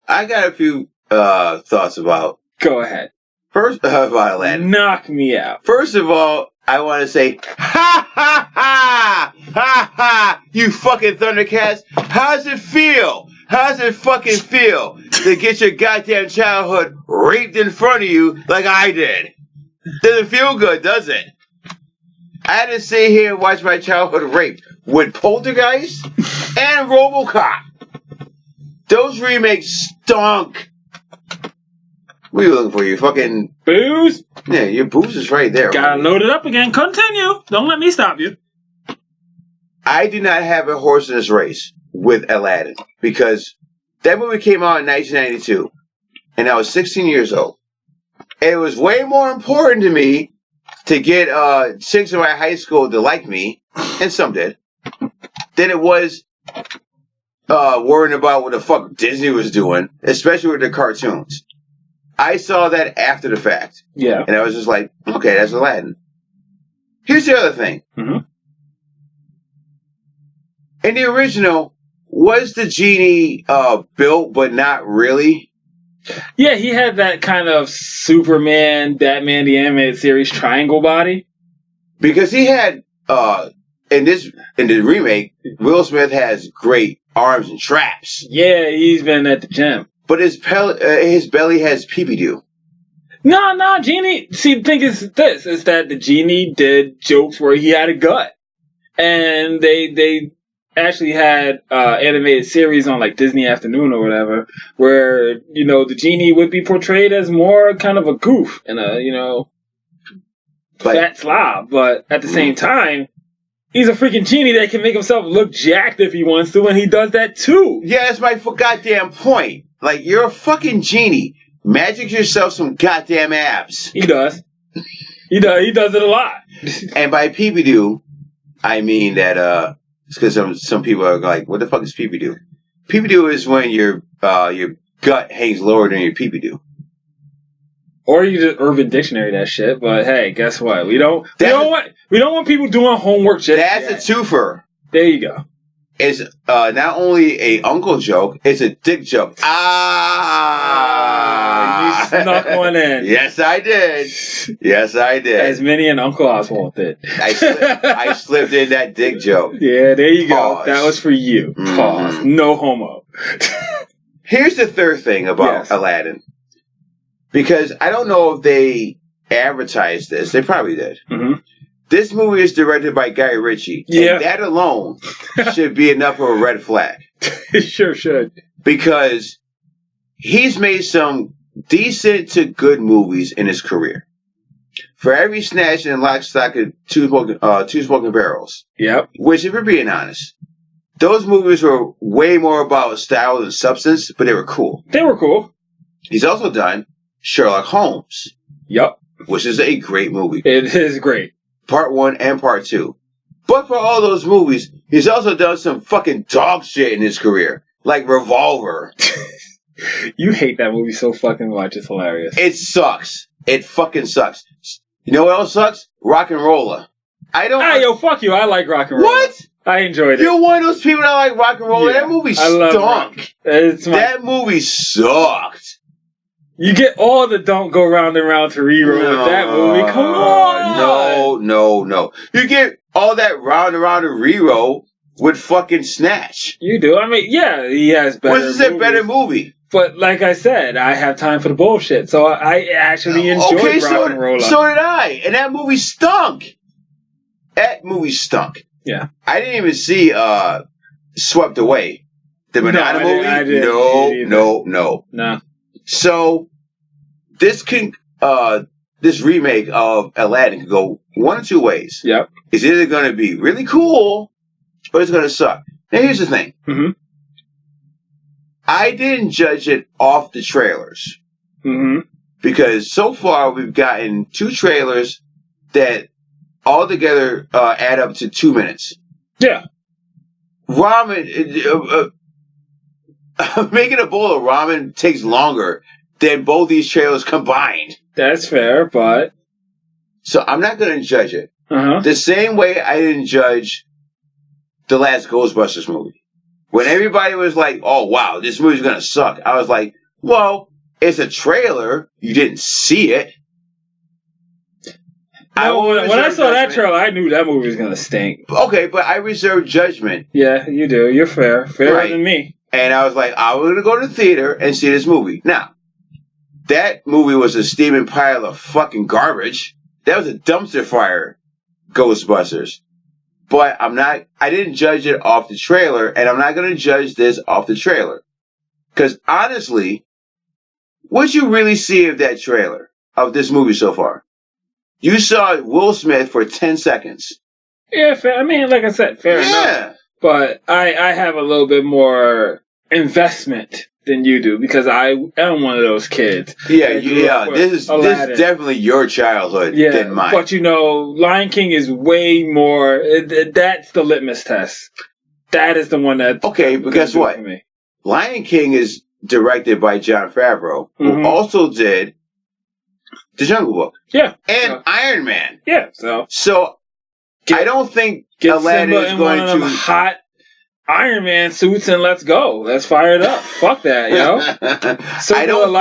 I got a few thoughts about. Go ahead. First, about Aladdin. Knock me out. First of all, I want to say, ha ha ha! Ha ha! You fucking Thundercats! How's it feel? How's it fucking feel to get your goddamn childhood raped in front of you like I did? Doesn't feel good, does it? I had to sit here and watch my childhood raped with Poltergeist and RoboCop. Those remakes stunk. What are you looking for? You fucking... Booze? Yeah, your booze is right there. Gotta load it up again. Continue. Don't let me stop you. I do not have a horse in this race with Aladdin because that movie came out in 1992 and I was 16 years old. And it was way more important to me to get chicks in my high school to like me, and some did, than it was worrying about what the fuck Disney was doing, especially with the cartoons. I saw that after the fact. Yeah. And I was just like, okay, that's Aladdin. Here's the other thing. Mm-hmm. In the original, was the genie built but not really? Yeah, he had that kind of Superman, Batman, the animated series triangle body. Because he had in the remake, Will Smith has great arms and traps. Yeah, he's been at the gym. But his belly has pee-pee-doo. No, Genie. See, the thing is that the Genie did jokes where he had a gut. And they actually had animated series on like Disney Afternoon or whatever, where, the Genie would be portrayed as more kind of a goof and a, fat slob. But at the same time, he's a freaking genie that can make himself look jacked if he wants to, and he does that too. Yeah, that's my goddamn point. Like, you're a fucking genie. Magic yourself some goddamn abs. He does. He does it a lot. And by pee-pee-doo, I mean that it's because some people are like, what the fuck is pee-pee-doo? Pee-pee-doo is when your gut hangs lower than your pee-pee-doo. Or you just Urban Dictionary that shit. But hey, guess what? We don't want people doing homework shit. That's a twofer. There you go. It's not only a uncle joke, it's a dick joke. You snuck one in. Yes, I did. As many an Uncle Oswald did. I slipped in that dick joke. Yeah, there you Pause. go. That was for you. Mm-hmm. Pause. No homo. Here's the third thing about Aladdin. Because I don't know if they advertised this. They probably did. Mm-hmm. This movie is directed by Guy Ritchie. Yeah. And that alone should be enough of a red flag. It sure should. Because he's made some decent to good movies in his career. For every Snatch and Lock, Stock, and Two Smoking Barrels. Yep. Which, if we're being honest, those movies were way more about style than substance, but they were cool. They were cool. He's also done Sherlock Holmes. Yep. Which is a great movie. It is great. Part 1 and Part 2. But for all those movies, he's also done some fucking dog shit in his career. Like Revolver. You hate that movie so fucking much. It's hilarious. It sucks. It fucking sucks. You know what else sucks? Rock and Roller. Yo, fuck you. I like Rock and Roller. What? I enjoyed it. You're one of those people that like Rock and Roller. Yeah, that movie stunk. That movie sucked. You get all the don't go round and round to rero with that movie. Come on. No. You get all that round and round to rero with fucking Snatch. You do. I mean, yeah, he has better movies. Which is a better movie. But like I said, I have time for the bullshit. So I actually enjoyed Rock and Roller. So did I. And that movie stunk. Yeah. I didn't even see Swept Away. The banana movie? I didn't. No. So this remake of Aladdin could go one of two ways. Yep. It's either going to be really cool or it's going to suck. Now here's the thing. Mm-hmm. I didn't judge it off the trailers. Mm-hmm. Because so far we've gotten 2 trailers that altogether add up to 2 minutes. Yeah. Ramen, making a bowl of ramen takes longer than both these trailers combined. That's fair, but... So I'm not going to judge it. Uh-huh. The same way I didn't judge the last Ghostbusters movie. When everybody was like, oh, wow, this movie's going to suck. I was like, well, it's a trailer. You didn't see it. No, when I saw that trailer, I knew that movie was going to stink. Okay, but I reserve judgment. Yeah, you do. You're fair. Fairer than me. And I was like, I was going to go to the theater and see this movie. Now, that movie was a steaming pile of fucking garbage. That was a dumpster fire, Ghostbusters. But I didn't judge it off the trailer, and I'm not going to judge this off the trailer. Because honestly, what'd you really see of that trailer, of this movie so far? You saw Will Smith for 10 seconds. Yeah, fair. I mean, like I said, fair enough. But I have a little bit more investment than you do because I am one of those kids. Yeah. This is definitely your childhood than mine. But Lion King is way more. That's the litmus test. That is the one that. Okay, but guess what? Lion King is directed by Jon Favreau, who also did The Jungle Book. Yeah. And Iron Man. Yeah. So I don't think Aladdin is going to hot Iron Man suits and let's go. Let's fire it up. Fuck that, yo. I don't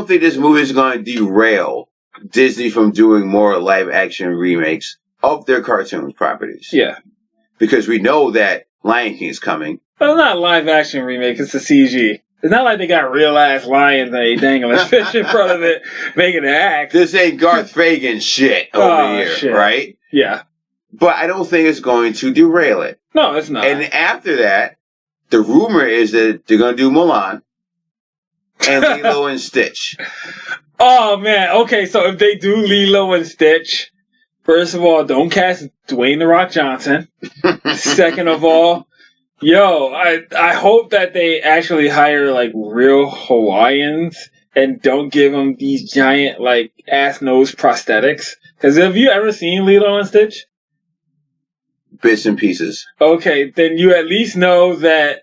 think this movie is going to derail Disney from doing more live action remakes of their cartoon properties. Yeah. Because we know that Lion King is coming. But it's not a live action remake, it's a CG. It's not like they got real ass lions and a dangling fish in front of it making it act. This ain't Garth Fagan shit over here, shit. right? Yeah. But I don't think it's going to derail it. No, it's not. And after that, the rumor is that they're going to do Mulan and Lilo and Stitch. Oh, man. Okay, so if they do Lilo and Stitch, first of all, don't cast Dwayne The Rock Johnson. Second of all, I hope that they actually hire, like, real Hawaiians and don't give them these giant, like, ass-nose prosthetics. Because have you ever seen Lilo and Stitch? Bits and pieces. Okay, then you at least know that,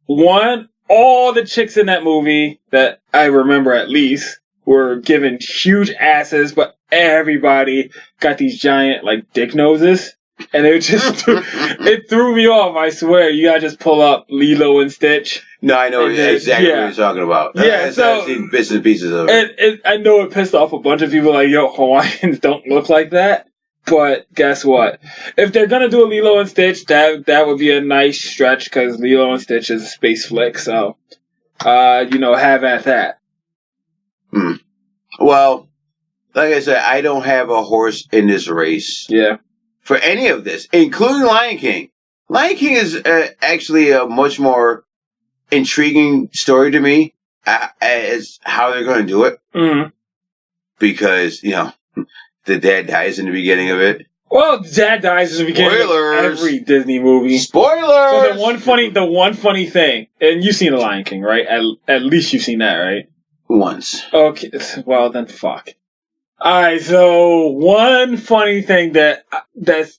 one, all the chicks in that movie that I remember at least were given huge asses, but everybody got these giant, like, dick noses. And it just, it threw me off, I swear. You gotta just pull up Lilo and Stitch. No, I know exactly what you're talking about. Yeah, so I've seen bits and pieces of it. I know it pissed off a bunch of people, like, Hawaiians don't look like that. But guess what? If they're gonna do a Lilo and Stitch, that would be a nice stretch, because Lilo and Stitch is a space flick, so, have at that. Well, like I said, I don't have a horse in this race. Yeah. For any of this, including Lion King. Lion King is actually a much more intriguing story to me as how they're going to do it. Mm-hmm. Because, the dad dies in the beginning of it. Well, dad dies in the beginning of every Disney movie. Spoilers! So the one funny thing, and you've seen The Lion King, right? At least you've seen that, right? Once. Okay, well then fuck. Alright, so one funny thing that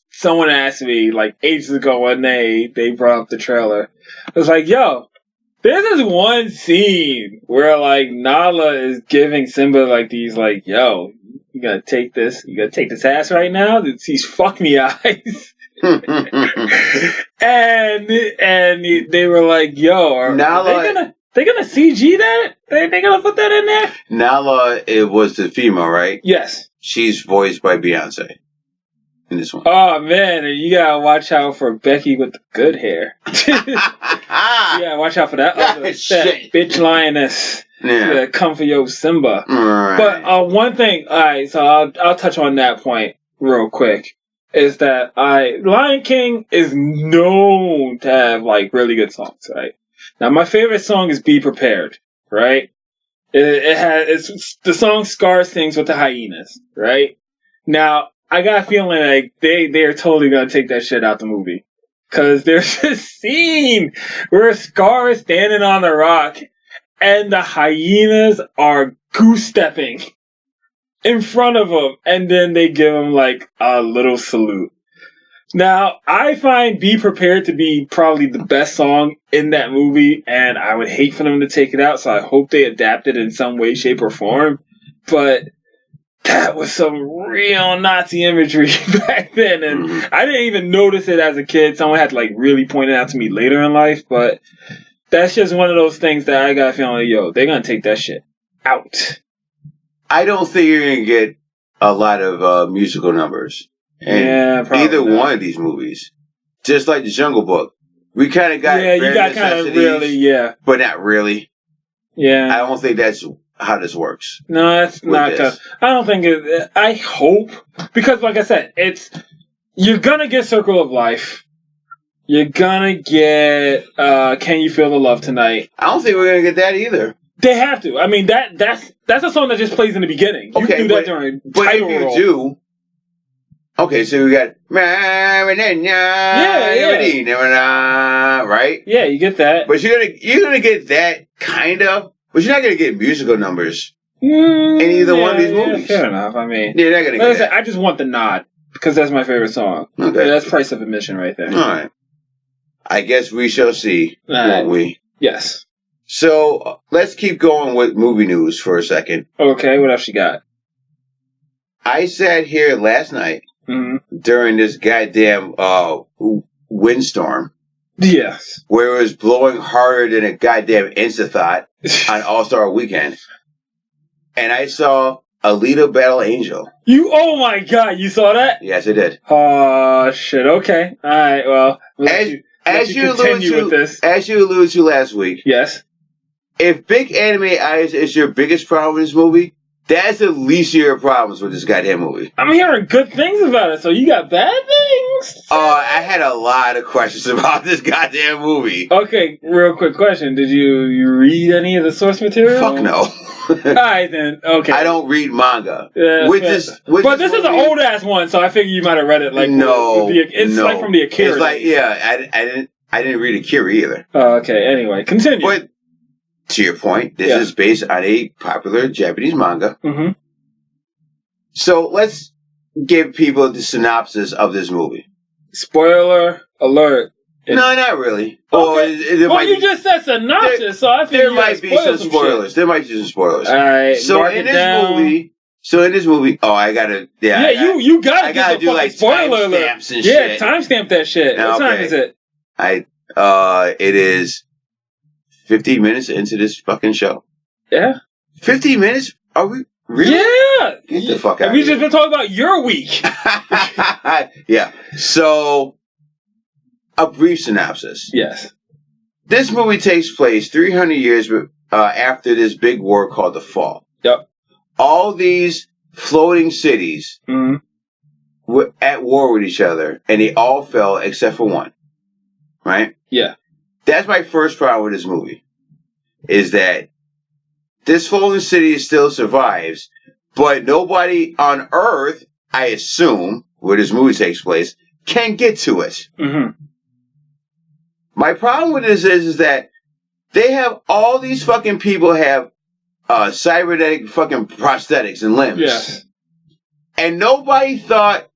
someone asked me, like, ages ago when they brought up the trailer. I was like, there's this one scene where, like, Nala is giving Simba, like, these, like, you gotta take this ass right now? These fuck me eyes. and they were like, Nala, they gonna CG that? They gonna put that in there? Nala, it was the female, right? Yes. She's voiced by Beyonce in this one. Oh, man, and you gotta watch out for Becky with the good hair. Yeah, watch out for that bitch lioness. Yeah. Come for your Simba. Right. But one thing, alright, so I'll touch on that point real quick, is that Lion King is known to have, like, really good songs, right? Now, my favorite song is Be Prepared, right? It's the song Scar sings with the hyenas, right? Now, I got a feeling like they're totally gonna take that shit out the movie. Cause there's this scene where Scar is standing on the rock and the hyenas are goose-stepping in front of him, and then they give him, like, a little salute. Now, I find Be Prepared to be probably the best song in that movie, and I would hate for them to take it out, so I hope they adapt it in some way, shape, or form. But that was some real Nazi imagery back then, and I didn't even notice it as a kid. Someone had to, like, really point it out to me later in life, but that's just one of those things that I got a feeling like, they're gonna take that shit out. I don't think you're gonna get a lot of musical numbers. And either one of these movies. Just like The Jungle Book. We kind of got you got kind of really, but not really. Yeah. I don't think that's how this works. No, that's not good. I don't think it, I hope, because like I said, you're gonna get Circle of Life. You're gonna get Can You Feel the Love Tonight. I don't think we're gonna get that either. They have to. I mean, that's a song that just plays in the beginning. You can do that during title roll. If you do, okay, so we got right? Yeah, you get that. But you're gonna get that kind of, but you're not gonna get musical numbers in either one of these movies. Fair enough. I mean, you're not gonna get that. I just want the nod because that's my favorite song. Okay, that's price of admission right there. All right. I guess we shall see, won't we? Yes. So let's keep going with movie news for a second. Okay, what else you got? I sat here last night during this goddamn windstorm. Yes. Where it was blowing harder than a goddamn Insta-thought on All-Star Weekend. And I saw Alita Battle Angel. Oh my god, you saw that? Yes, I did. Oh shit. Okay. All right. Well, as you continue with this. As you alluded to last week. Yes. If big anime eyes is your biggest problem in this movie, that's the least of your problems with this goddamn movie. I'm hearing good things about it, so you got bad things? I had a lot of questions about this goddamn movie. Okay, real quick question. Did you read any of the source material? Fuck no. Alright then, okay. I don't read manga. But this is an old ass one, so I figure you might have read it like like from the Akira. It's like I didn't read Akira either. Oh, okay, anyway, continue. But to your point, this is based on a popular Japanese manga. Mm-hmm. So let's give people the synopsis of this movie. Spoiler alert. No, not really. Okay. You just said synopsis, so I think there might be some spoilers. There might be some spoilers. All right. So in this movie, I gotta. You gotta get the do like spoiler alert. Timestamps and shit. Timestamp that shit. What time is it? It is 15 minutes into this fucking show. Yeah. 15 minutes? Are we really? Yeah. Get the fuck out of here. We just been talking about your week. Yeah. So, a brief synopsis. Yes. This movie takes place 300 years after this big war called the Fall. Yep. All these floating cities were at war with each other, and they all fell except for one. Right? Yeah. That's my first problem with this movie, is that this floating city still survives, but nobody on Earth, I assume, where this movie takes place, can get to it. Mm-hmm. My problem with this is that they have all these fucking people have cybernetic fucking prosthetics and limbs. Yes. And nobody thought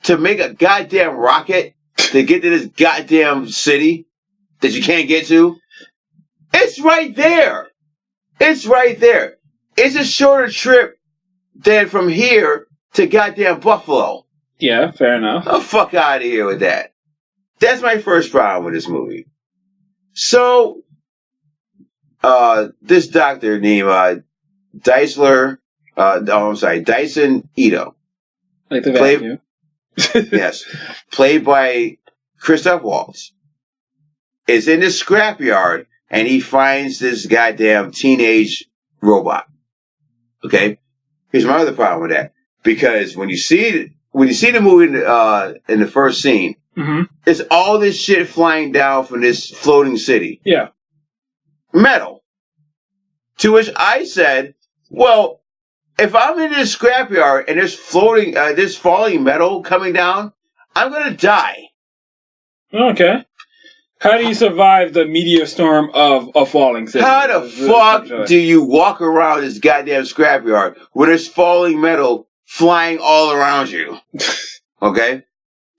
to make a goddamn rocket to get to this goddamn city that you can't get to. It's right there. It's right there. It's a shorter trip than from here to goddamn Buffalo. Yeah, fair enough. Oh, fuck out of here with that. That's my first problem with this movie. So, this doctor named Dyson Ito. Like the vacuum. Yes. Played by Christoph Waltz. Is in this scrapyard, and he finds this goddamn teenage robot. Okay? Here's my other problem with that. Because when you see the movie in the first scene, it's all this shit flying down from this floating city. Yeah. Metal. To which I said, well, if I'm in this scrapyard and there's falling metal coming down, I'm gonna die. Okay. How do you survive the meteor storm of a falling city? How the fuck do you walk around this goddamn scrapyard where there's falling metal flying all around you? Okay?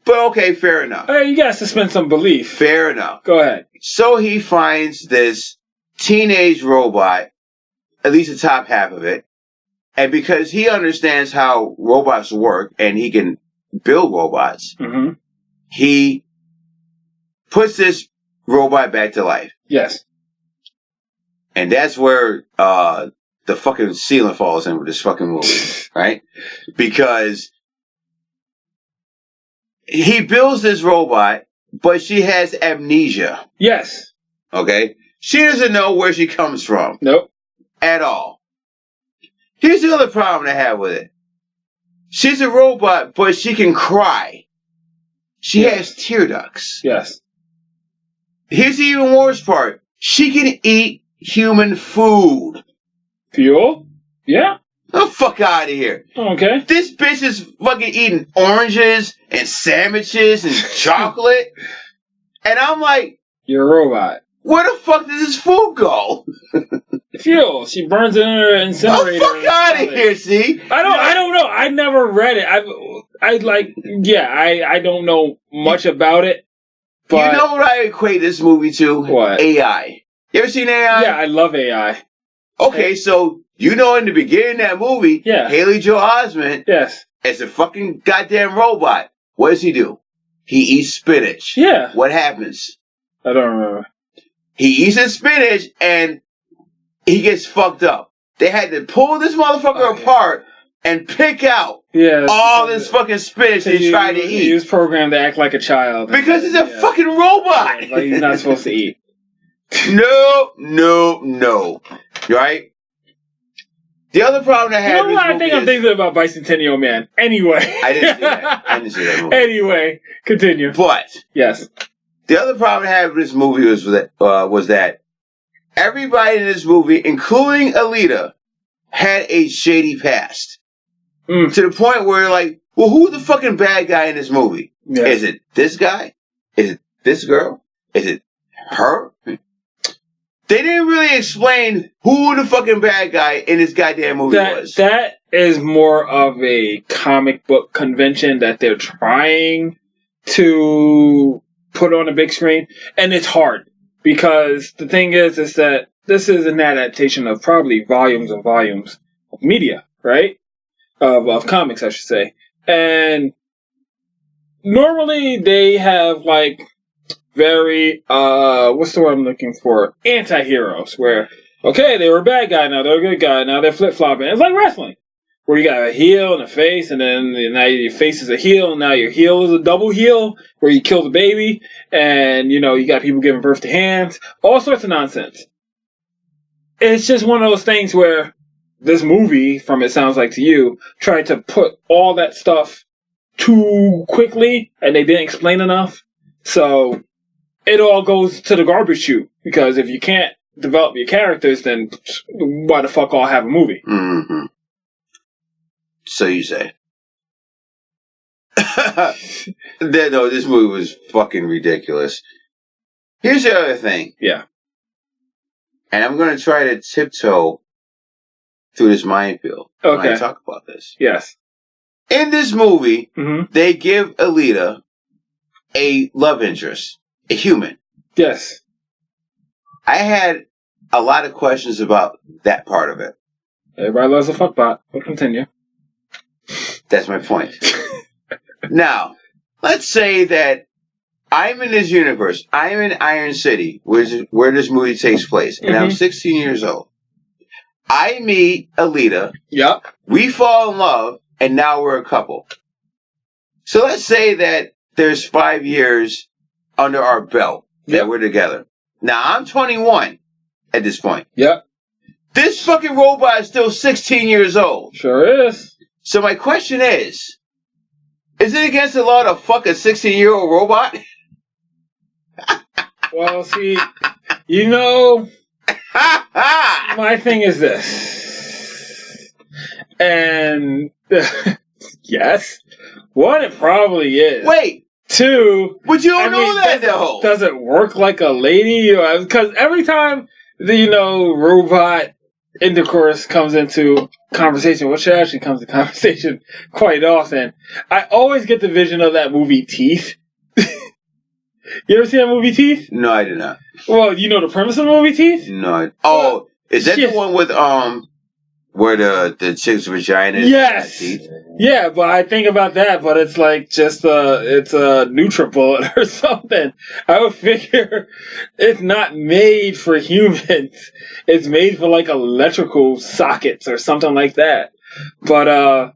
But okay, fair enough. Hey, you gotta suspend some belief. Fair enough. Go ahead. So he finds this teenage robot, at least the top half of it, and because he understands how robots work and he can build robots, he puts this robot back to life. Yes. And that's where the fucking ceiling falls in with this fucking movie, right? Because he builds this robot, but she has amnesia. Yes. Okay? She doesn't know where she comes from. Nope. At all. Here's the other problem I have with it. She's a robot, but she can cry. She has tear ducts. Yes. Here's the even worse part. She can eat human food. Fuel? Yeah. The fuck out of here. Okay. This bitch is fucking eating oranges and sandwiches and chocolate. And I'm like, you're a robot. Where the fuck does this food go? Fuel. She burns it in her incinerator. Oh, fuck out of here, see? I don't know. I never read it. I don't know much about it. But you know what I equate this movie to? What? AI. You ever seen AI? Yeah, I love AI. Okay, so you know in the beginning of that movie, Haley Joel Osment is a fucking goddamn robot. What does he do? He eats spinach. Yeah. What happens? I don't remember. He eats his spinach and he gets fucked up. they had to pull this motherfucker apart and pick out all this fucking spinach they tried to eat. He was programmed to act like a child. Because he's a fucking robot. Yeah, like he's not supposed to eat. No. Right? The other problem I had I think I'm thinking about Bicentennial Man. Anyway. I didn't see that movie. Anyway, continue. But. Yes. The other problem I had with this movie was that everybody in this movie, including Alita, had a shady past. To the point where, like, well, who's the fucking bad guy in this movie? Yeah. Is it this guy? Is it this girl? Is it her? They didn't really explain who the fucking bad guy in this goddamn movie was. That is more of a comic book convention that they're trying to put on a big screen. And it's hard. Because the thing is that this is an adaptation of probably volumes and volumes of media, right? Of comics, I should say. And normally they have, like, very, what's the word I'm looking for? Anti-heroes, where, okay, they were a bad guy, now they're a good guy, now they're flip-flopping. It's like wrestling, where you got a heel and a face, and then now your face is a heel, and now your heel is a double heel, where you kill the baby, and, you got people giving birth to hands, all sorts of nonsense. It's just one of those things where this movie, from it sounds like to you, tried to put all that stuff too quickly, and they didn't explain enough, so it all goes to the garbage chute, because if you can't develop your characters, then why the fuck all have a movie? Mm-hmm. So you say. No, this movie was fucking ridiculous. Here's the other thing. Yeah. And I'm going to try to tiptoe through this minefield when I talk about this. Yes. In this movie, they give Alita a love interest. A human. Yes. I had a lot of questions about that part of it. Everybody loves a fuckbot. We'll continue. That's my point. Now, let's say that I'm in this universe. I'm in Iron City, where this movie takes place, and I'm 16 years old. I meet Alita. Yep. We fall in love, and now we're a couple. So let's say that there's 5 years under our belt that we're together. Now, I'm 21 at this point. Yep. This fucking robot is still 16 years old. Sure is. So my question is it against the law to fuck a 16-year-old robot? Well, see, my thing is this. And, yes. One, it probably is. Wait. Two, but you don't know that though. Does it work like a lady? Because every time the robot intercourse comes into conversation, which actually comes to conversation quite often, I always get the vision of that movie Teeth. You ever see that movie Teeth? No, I did not. Well, you know the premise of the movie Teeth? No. Is that the one with where the chick's vagina is? Yes. Teeth? Yeah, but I think about that, but it's like just it's a NutriBullet or something. I would figure it's not made for humans. It's made for like electrical sockets or something like that. But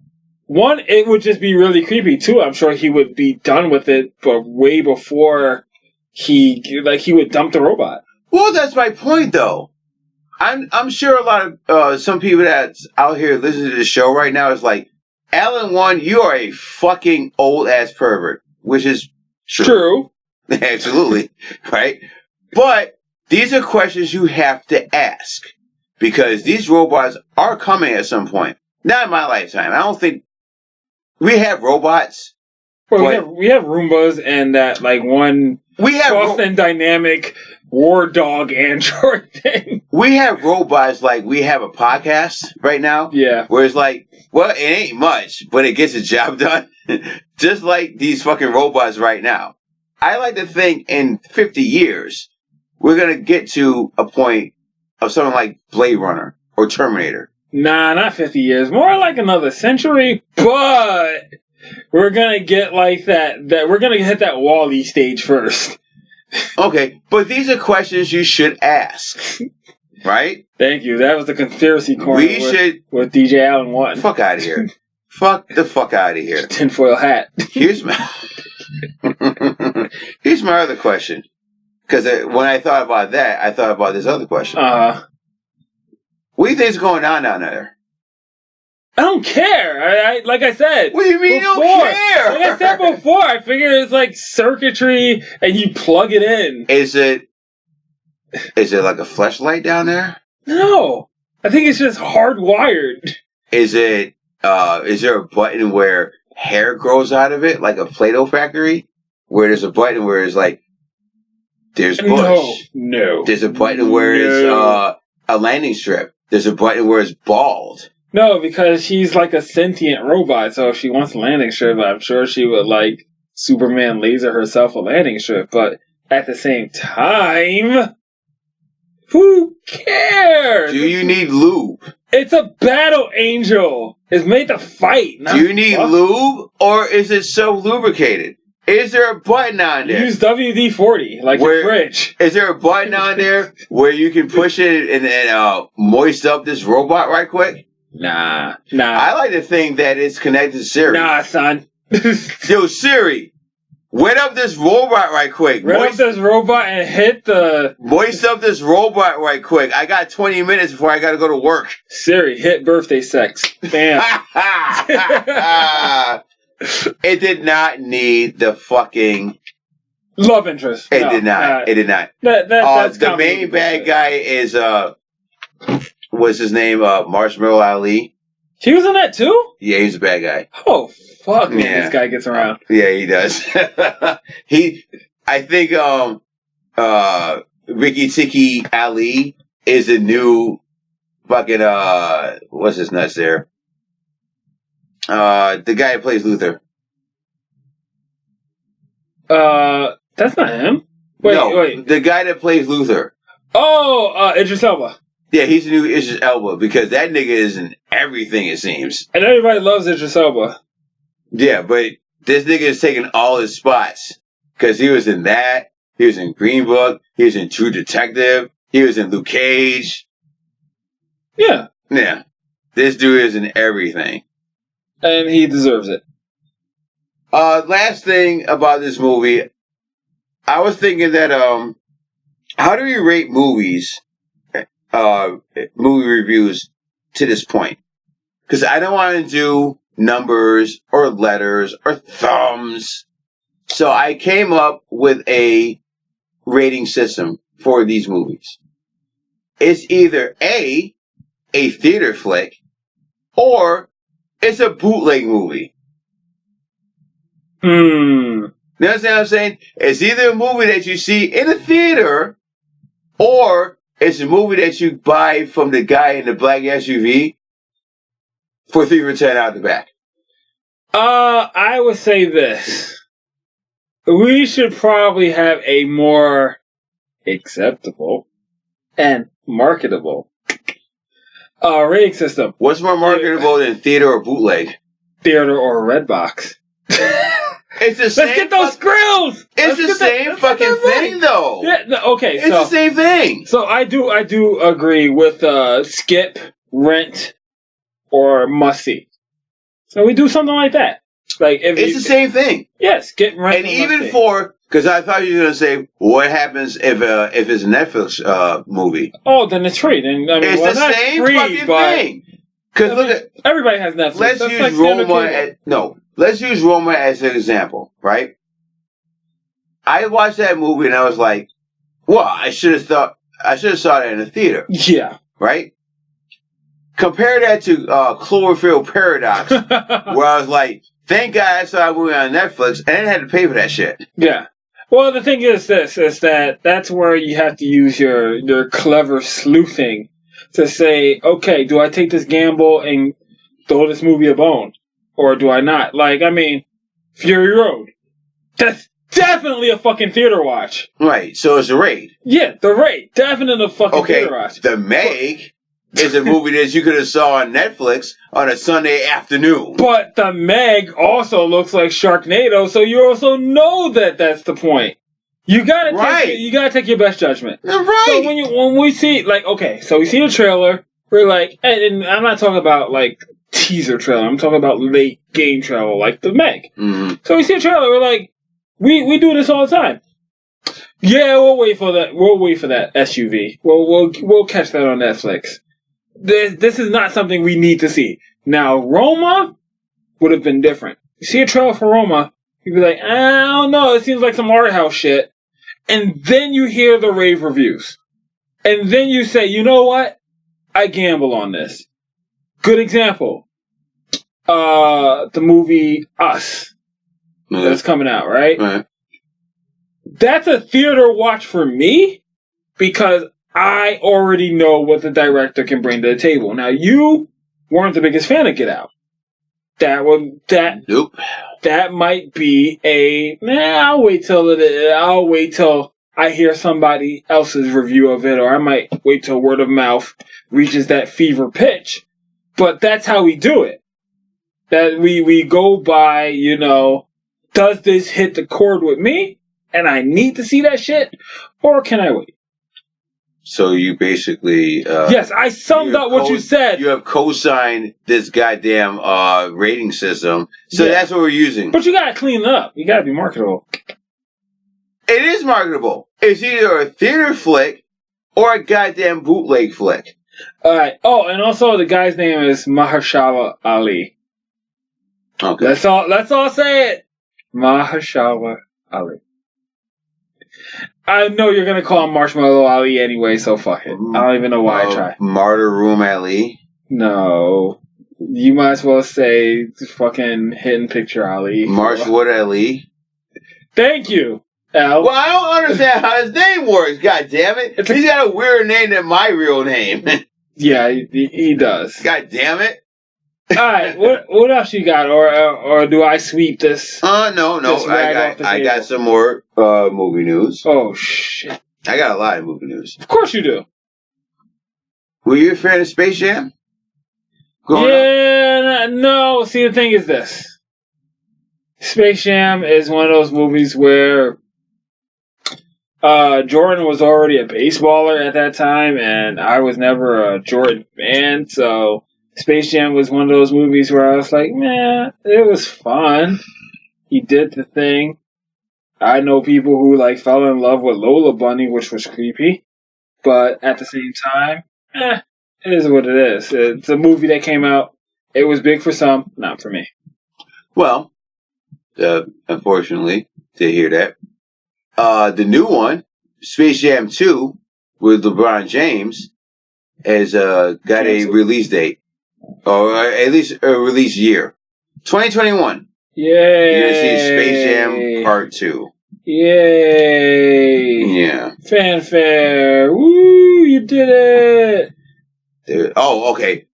one, it would just be really creepy. Two, I'm sure he would be done with it, but way before he would dump the robot. Well, that's my point, though. I'm sure a lot of some people that's out here listening to the show right now is like, Alan, one, you are a fucking old ass pervert, which is true. Absolutely, right? But these are questions you have to ask because these robots are coming at some point. Not in my lifetime. I don't think we have robots. Well, we have Roombas and that like one Boston Dynamic War Dog Android thing. We have robots like we have a podcast right now. Yeah. Where it's like, well, it ain't much, but it gets the job done. Just like these fucking robots right now. I like to think in 50 years, we're going to get to a point of something like Blade Runner or Terminator. Nah, not 50 years. More like another century, but we're going to get like that we're going to hit that Wall-E stage first. Okay, but these are questions you should ask. right? Thank you. That was the conspiracy corner with DJ Allen Watton. Fuck out of here. Fuck the fuck out of here. Tinfoil hat. Here's my other question. Because when I thought about that, I thought about this other question. What do you think is going on down there? I don't care. Like I said. What do you mean you don't care? Like I said before, I figure it's like circuitry and you plug it in. Is it like a fleshlight down there? No. I think it's just hardwired. Is there a button where hair grows out of it, like a Play-Doh factory? Where there's a button where it's like, there's bush. No. There's a button where it's a landing strip. There's a button where it's bald. No, because she's like a sentient robot, so if she wants a landing strip, I'm sure she would like Superman laser herself a landing strip, but at the same time, who cares? Do you need lube? It's a battle angel. It's made to fight. Do you need lube, or is it so lubricated? Is there a button on there? Use WD-40, like your fridge. Is there a button on there where you can push it and moist up this robot right quick? Nah. I like to think that it's connected to Siri. Nah, son. Yo, Siri, wet up this robot right quick. Wet up this robot and hit the... Moist up this robot right quick. I got 20 minutes before I got to go to work. Siri, hit birthday sex. Bam. It did not need the fucking... Love interest. It did not. It did not. That's the main bad guy is... What's his name? Marshmallow Ali. He was in that too? Yeah, he's a bad guy. Oh, fuck. Yeah. This guy gets around. Yeah, he does. I think, Ricky Tikki Ali is the new fucking, what's his nuts there? The guy who plays Luther. That's not him. Wait. The guy that plays Luther. Oh, Idris Elba. Yeah, he's the new Idris Elba because that nigga is in everything, it seems. And everybody loves Idris Elba. Yeah, but this nigga is taking all his spots. Because he was in that, he was in Green Book, he was in True Detective, he was in Luke Cage. Yeah. Yeah. This dude is in everything. And he deserves it. Last thing about this movie, I was thinking that, how do we rate movies? Movie reviews to this point, because I don't want to do numbers or letters or thumbs, so I came up with a rating system for these movies. It's either a theater flick, or it's a bootleg movie. You understand what I'm saying? It's either a movie that you see in a theater, or it's a movie that you buy from the guy in the black SUV for $3 for $10 out the back. I would say this. We should probably have a more acceptable and marketable rating system. What's more marketable than theater or bootleg? Theater or Redbox. It's the same. Let's get those grills. It's the same fucking thing, though. Yeah. Okay. It's the same thing. So I do agree with skip, rent, or must see. So we do something like that. Like it's the same thing. Yes, skip, rent, and even for because I thought you were gonna say what happens if it's a Netflix movie. Oh, then it's free. Then I mean, it's the same fucking thing. Because look at everybody has Netflix. Let's use Roma. Let's use Roma as an example, right? I watched that movie and I was like, well, I should have saw that in the theater. Yeah. Right? Compare that to Cloverfield Paradox, where I was like, thank God I saw that movie on Netflix and I didn't have to pay for that shit. Yeah. Well, the thing is that's where you have to use your clever sleuthing to say, okay, do I take this gamble and throw this movie a bone? Or do I not? Like, I mean, Fury Road. That's definitely a fucking theater watch. Right, so it's a Raid. Yeah, The Raid. Definitely a fucking theater watch. The Meg is a movie that you could have saw on Netflix on a Sunday afternoon. But The Meg also looks like Sharknado, so you also know that that's the point. You gotta take your best judgment. Right. So when we see so we see the trailer, we're like, and I'm not talking about like teaser trailer. I'm talking about late game trailer, like the Meg. Mm-hmm. So we see a trailer, we're like, we do this all the time. Yeah, we'll wait for that. We'll wait for that SUV. We'll catch that on Netflix. This is not something we need to see. Now, Roma would have been different. You see a trailer for Roma, you'd be like, I don't know, it seems like some art house shit. And then you hear the rave reviews. And then you say, you know what? I gamble on this. Good example. The movie Us. That's coming out, right? Right. That's a theater watch for me because I already know what the director can bring to the table. Now, you weren't the biggest fan of Get Out. Nope. That might be I'll wait till I hear somebody else's review of it, or I might wait till word of mouth reaches that fever pitch. But that's how we do it. That we go by, does this hit the chord with me? And I need to see that shit? Or can I wait? So you basically... yes, I summed up what you said. You have co-signed this goddamn rating system. So that's what we're using. But you gotta clean it up. You gotta be marketable. It is marketable. It's either a theater flick or a goddamn bootleg flick. Alright. Oh, and also the guy's name is Mahershala Ali. Okay. Let's all say it. Mahershala Ali. I know you're gonna call him Marshmallow Ali anyway, so fuck it. I don't even know why I tried. Martyr Room Ali? No. You might as well say fucking Hidden Picture Ali. Marshwood Ali? Thank you, Al. Well, I don't understand how his name works, god damn it. He's got a weirder name than my real name. Yeah, he does. God damn it. Alright, what else you got? Or do I sweep this? No. I got some more movie news. Oh, shit. I got a lot of movie news. Of course you do. Were you a fan of Space Jam? No. See, the thing is this. Space Jam is one of those movies where Jordan was already a baseballer at that time, and I was never a Jordan fan, so Space Jam was one of those movies where I was like, man, it was fun. He did the thing. I know people who fell in love with Lola Bunny, which was creepy, but at the same time, it is what it is. It's a movie that came out. It was big for some, not for me. Well, unfortunately, to hear that. The new one, Space Jam 2, with LeBron James, has got a release date. Or at least a release year. 2021. Yay! You're going to see Space Jam Part 2. Yay! Yeah. Fanfare! Woo! You did it! Okay.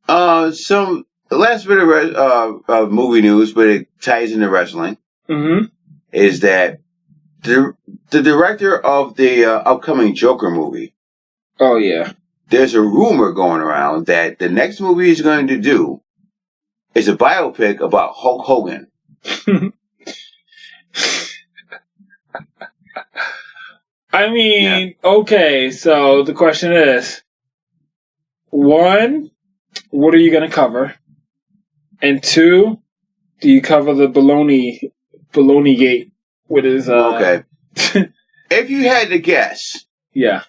The last bit of movie news, but it ties into wrestling, is that the director of the upcoming Joker movie. Oh, yeah. There's a rumor going around that the next movie he's going to do is a biopic about Hulk Hogan. I mean, okay, so the question is, 1, what are you going to cover? And 2, do you cover the baloney gate with his... Okay. If you had to guess... Yeah.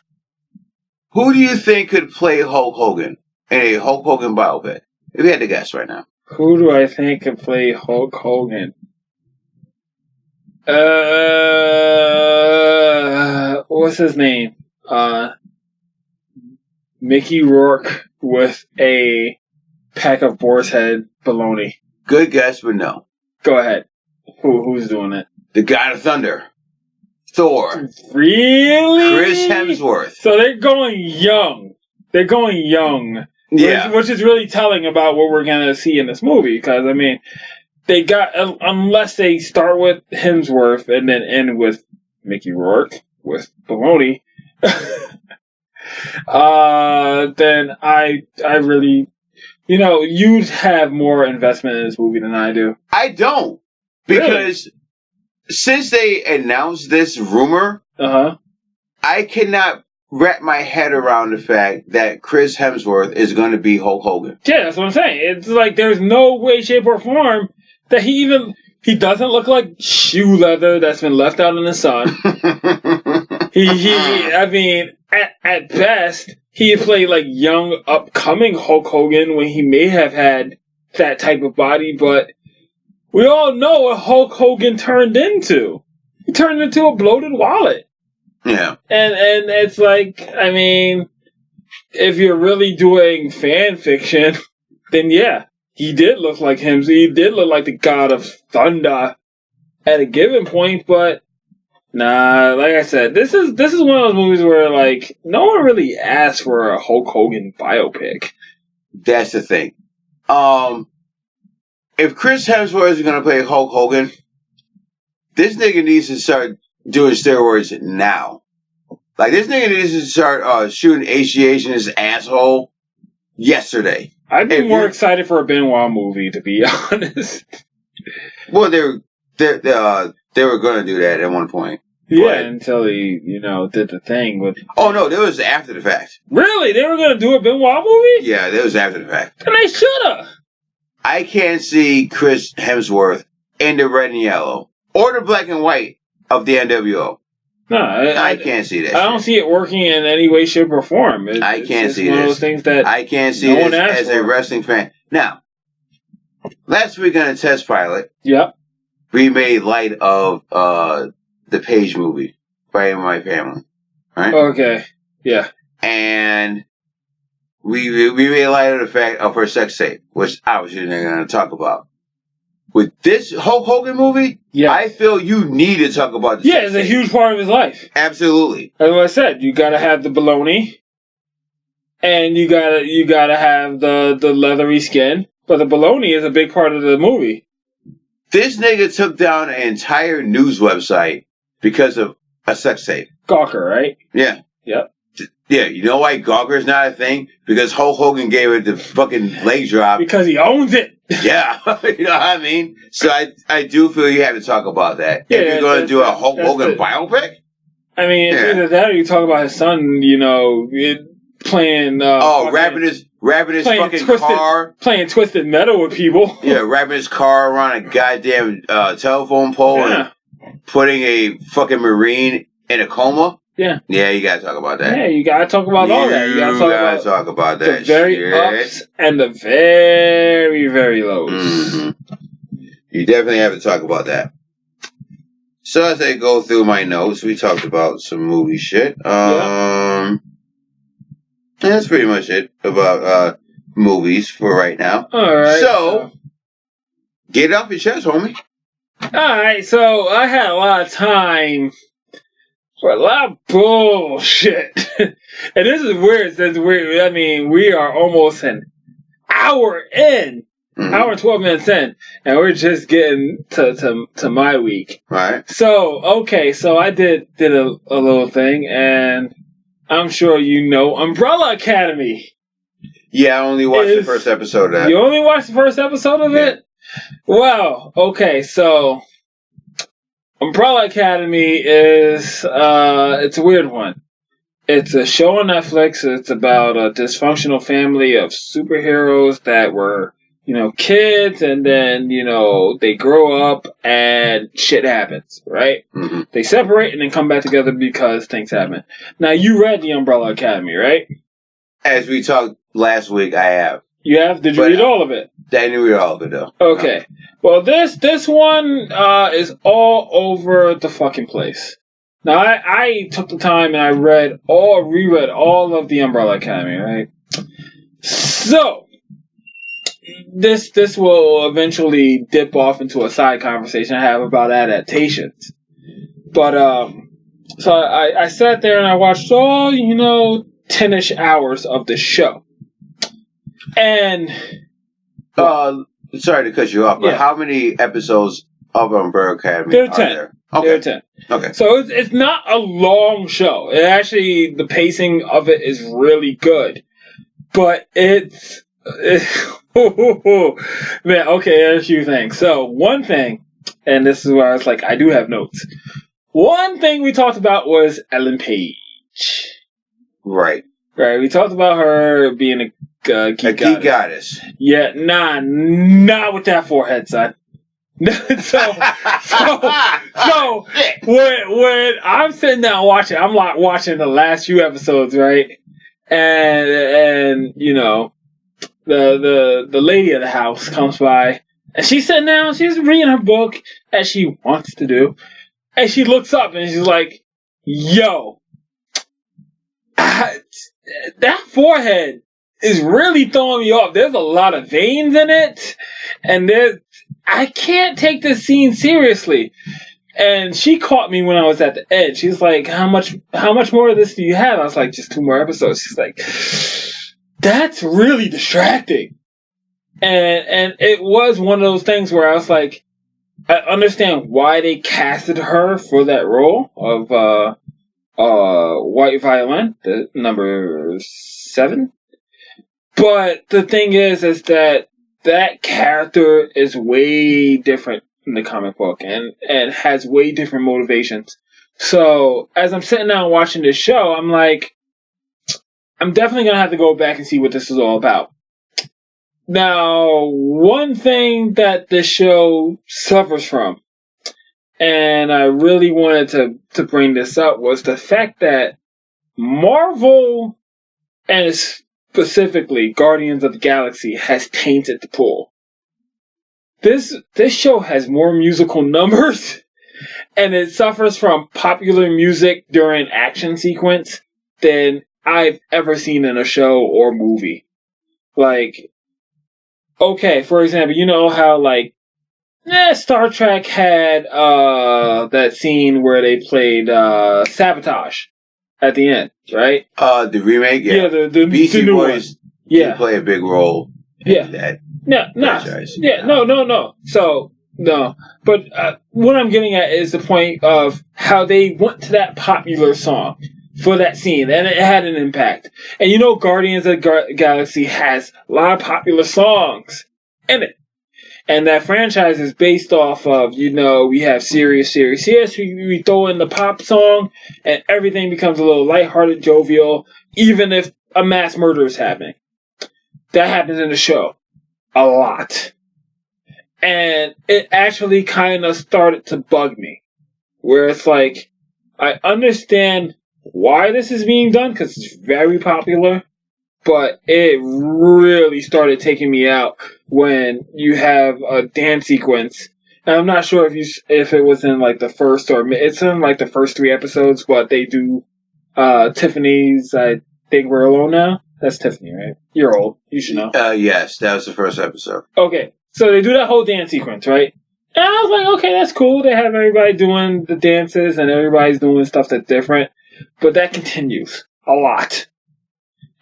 Who do you think could play Hulk Hogan in a Hulk Hogan biopic? If you had to guess right now. Who do I think could play Hulk Hogan? What's his name? Mickey Rourke with a pack of Boar's Head baloney. Good guess, but no. Go ahead. Who's doing it? The God of Thunder. Thor. Really? Chris Hemsworth. So they're going young. Yeah. Which is really telling about what we're going to see in this movie. Because, I mean, they got, unless they start with Hemsworth and then end with Mickey Rourke with baloney, then I really, you'd have more investment in this movie than I do. I don't. Because since they announced this rumor, I cannot wrap my head around the fact that Chris Hemsworth is going to be Hulk Hogan. Yeah, that's what I'm saying. It's like there's no way, shape, or form that he doesn't look like shoe leather that's been left out in the sun. I mean, at best, he played like young, upcoming Hulk Hogan when he may have had that type of body, but we all know what Hulk Hogan turned into. He turned into a bloated wallet. Yeah. And it's like, I mean, if you're really doing fan fiction, then yeah, he did look like him. He did look like the God of Thunder at a given point, but nah, like I said, this is one of those movies where like no one really asked for a Hulk Hogan biopic. That's the thing. If Chris Hemsworth is gonna play Hulk Hogan, this nigga needs to start doing steroids now. Like this nigga needs to start shooting HGH in his asshole yesterday. I'd be more excited for a Benoit movie, to be honest. Well, they were gonna do that at one point. Yeah, until he, did the thing with... Oh, no, that was after the fact. Really? They were going to do a Benoit movie? Yeah, that was after the fact. And they should have. I can't see Chris Hemsworth in the red and yellow or the black and white of the NWO. No, I can't see that. I don't see it working in any way, shape, or form. I can't see this. It's one of those things that I can't see this as a wrestling fan. Now, last week on a test pilot, we made light of the Page movie, Fighting My Family, right? Okay, yeah. And we made light of the fact of her sex tape, which obviously they're going to talk about. With this Hulk Hogan movie, I feel you need to talk about this. Yeah, it's a huge part of his life. Absolutely. As I said, you gotta have the baloney, and you gotta have the leathery skin. But the baloney is a big part of the movie. This nigga took down an entire news website because of a sex tape. Gawker, right? Yeah. Yep. Yeah, you know why Gawker's not a thing? Because Hulk Hogan gave it the fucking leg drop. Because he owns it. Yeah, you know what I mean? So I do feel you have to talk about that. Yeah, if you're going to do a Hulk Hogan biopic? I mean, it's either that or you talk about his son, playing... wrapping his fucking car. Playing Twisted Metal with people. Yeah, wrapping his car around a goddamn telephone pole and putting a fucking Marine in a coma. Yeah. Yeah, you gotta talk about that. Yeah, you gotta talk about all that. You gotta talk about that. The very ups and the very, very lows. Mm-hmm. You definitely have to talk about that. So as I go through my notes, we talked about some movie shit. And that's pretty much it about movies for right now. Alright. So, get it off your chest, homie. Alright, so I had a lot of time for a lot of bullshit. And this is weird. I mean, we are almost an hour in. Hour and 12 minutes in. And we're just getting to my week. Right. So, okay. So I did a little thing. And I'm sure you know Umbrella Academy. Yeah, I only watched the first episode of that. You only watched the first episode of it? Well, okay. So... Umbrella Academy is, it's a weird one. It's a show on Netflix. It's about a dysfunctional family of superheroes that were, kids, and then, they grow up and shit happens, right? Mm-hmm. They separate and then come back together because things happen. Now, you read the Umbrella Academy, right? As we talked last week, I have. You have? Did you read all of it? I didn't read all of it, though. Okay. Well, this one is all over the fucking place. Now, I took the time and I reread all of the Umbrella Academy, right? So, this will eventually dip off into a side conversation I have about adaptations. But, so I sat there and I watched all, 10-ish hours of the show. And... sorry to cut you off, but how many episodes of Umbrella Academy are 10. there? Okay. There are 10. Okay. So it's not a long show. It actually, the pacing of it is really good. But man, okay, there's a few things. So one thing and this is where I was like, I do have notes. One thing we talked about was Ellen Page. Right. Right, we talked about her being a geek goddess. Yeah, not with that forehead, son. so when I'm sitting down watching, I'm like watching the last few episodes, right? And you know, the lady of the house comes by, and she's sitting down, she's reading her book as she wants to do, and she looks up and she's like, "Yo, that forehead is really throwing me off. There's a lot of veins in it, and I can't take this scene seriously." And she caught me when I was at the edge. She's like, how much more of this do you have? I was like, just 2 more episodes. She's like, that's really distracting. And it was one of those things where I was like, I understand why they casted her for that role of White Violin, the number 7. But the thing is that character is way different in the comic book and has way different motivations. So as I'm sitting down watching this show, I'm like, I'm definitely going to have to go back and see what this is all about. Now, one thing that this show suffers from, and I really wanted to bring this up, was the fact that Marvel, and specifically Guardians of the Galaxy, has tainted the pool. This show has more musical numbers, and it suffers from popular music during action sequence than I've ever seen in a show or movie. Like, okay, for example, you know how like Star Trek had that scene where they played Sabotage at the end, right? The remake, yeah. Yeah, the Beastie Boys did play a big role in that. No. So, no. But what I'm getting at is the point of how they went to that popular song for that scene, and it had an impact. And you know, Guardians of the Galaxy has a lot of popular songs in it. And that franchise is based off of, you know, we have serious. Yes, we throw in the pop song, and everything becomes a little lighthearted, jovial, even if a mass murder is happening. That happens in the show a lot. And it actually kind of started to bug me. Where it's like, I understand why this is being done, because it's very popular, but it really started taking me out when you have a dance sequence. And I'm not sure if it was in like the first it's in like the first 3 episodes, but they do Tiffany's I Think We're Alone Now. That's Tiffany, right? You're old. You should know. Yes, that was the first episode. Okay, so they do that whole dance sequence, right? And I was like, okay, that's cool. They have everybody doing the dances and everybody's doing stuff that's different. But that continues a lot.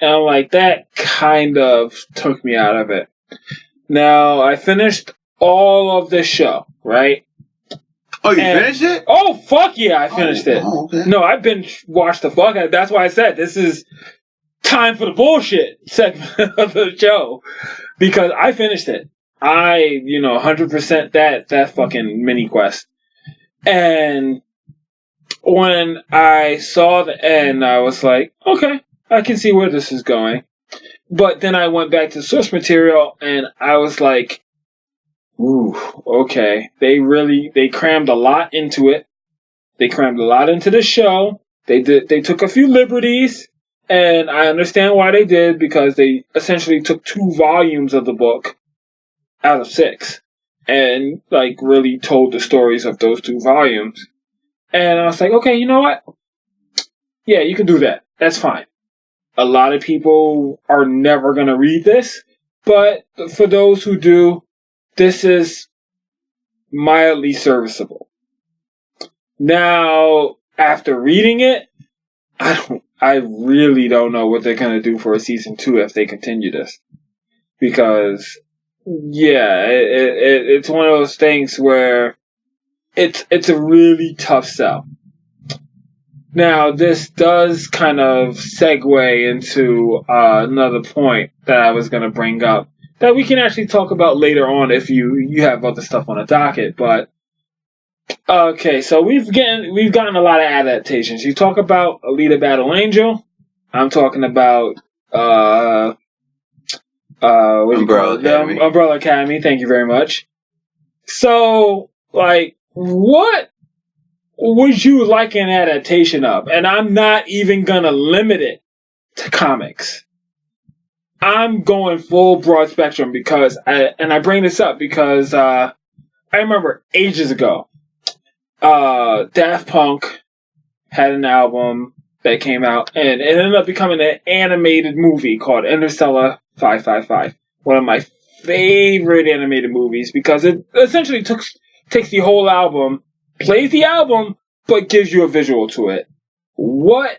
And I'm like, that kind of took me out of it. Now, I finished all of this show, right? Oh, you finished it? Oh, fuck yeah, I finished it. Oh, okay. No, I've been watched the fuck out. That's why I said this is time for the bullshit segment of the show. Because I finished it. 100% that fucking mini quest. And when I saw the end, I was like, okay, I can see where this is going. But then I went back to source material and I was like, ooh, okay. They crammed a lot into it. They crammed a lot into the show. They took a few liberties, and I understand why they did, because they essentially took 2 volumes of the book out of 6 and like really told the stories of those 2 volumes. And I was like, okay, you know what? Yeah, you can do that. That's fine. A lot of people are never going to read this, but for those who do, this is mildly serviceable. Now, after reading it, I really don't know what they're going to do for a season 2 if they continue this. Because, yeah, it's one of those things where it's a really tough sell. Now, this does kind of segue into another point that I was going to bring up that we can actually talk about later on if you have other stuff on the docket. But Okay, so we've gotten a lot of adaptations. You talk about Alita Battle Angel. I'm talking about what do you call Umbrella it? The Academy. Umbrella Academy. Thank you very much. So, like, what would you like an adaptation of? And I'm not even gonna limit it to comics. I'm going full broad spectrum because I bring this up because I remember ages ago, Daft Punk had an album that came out, and it ended up becoming an animated movie called Interstellar 555. One of my favorite animated movies because it essentially takes the whole album, plays the album, but gives you a visual to it. What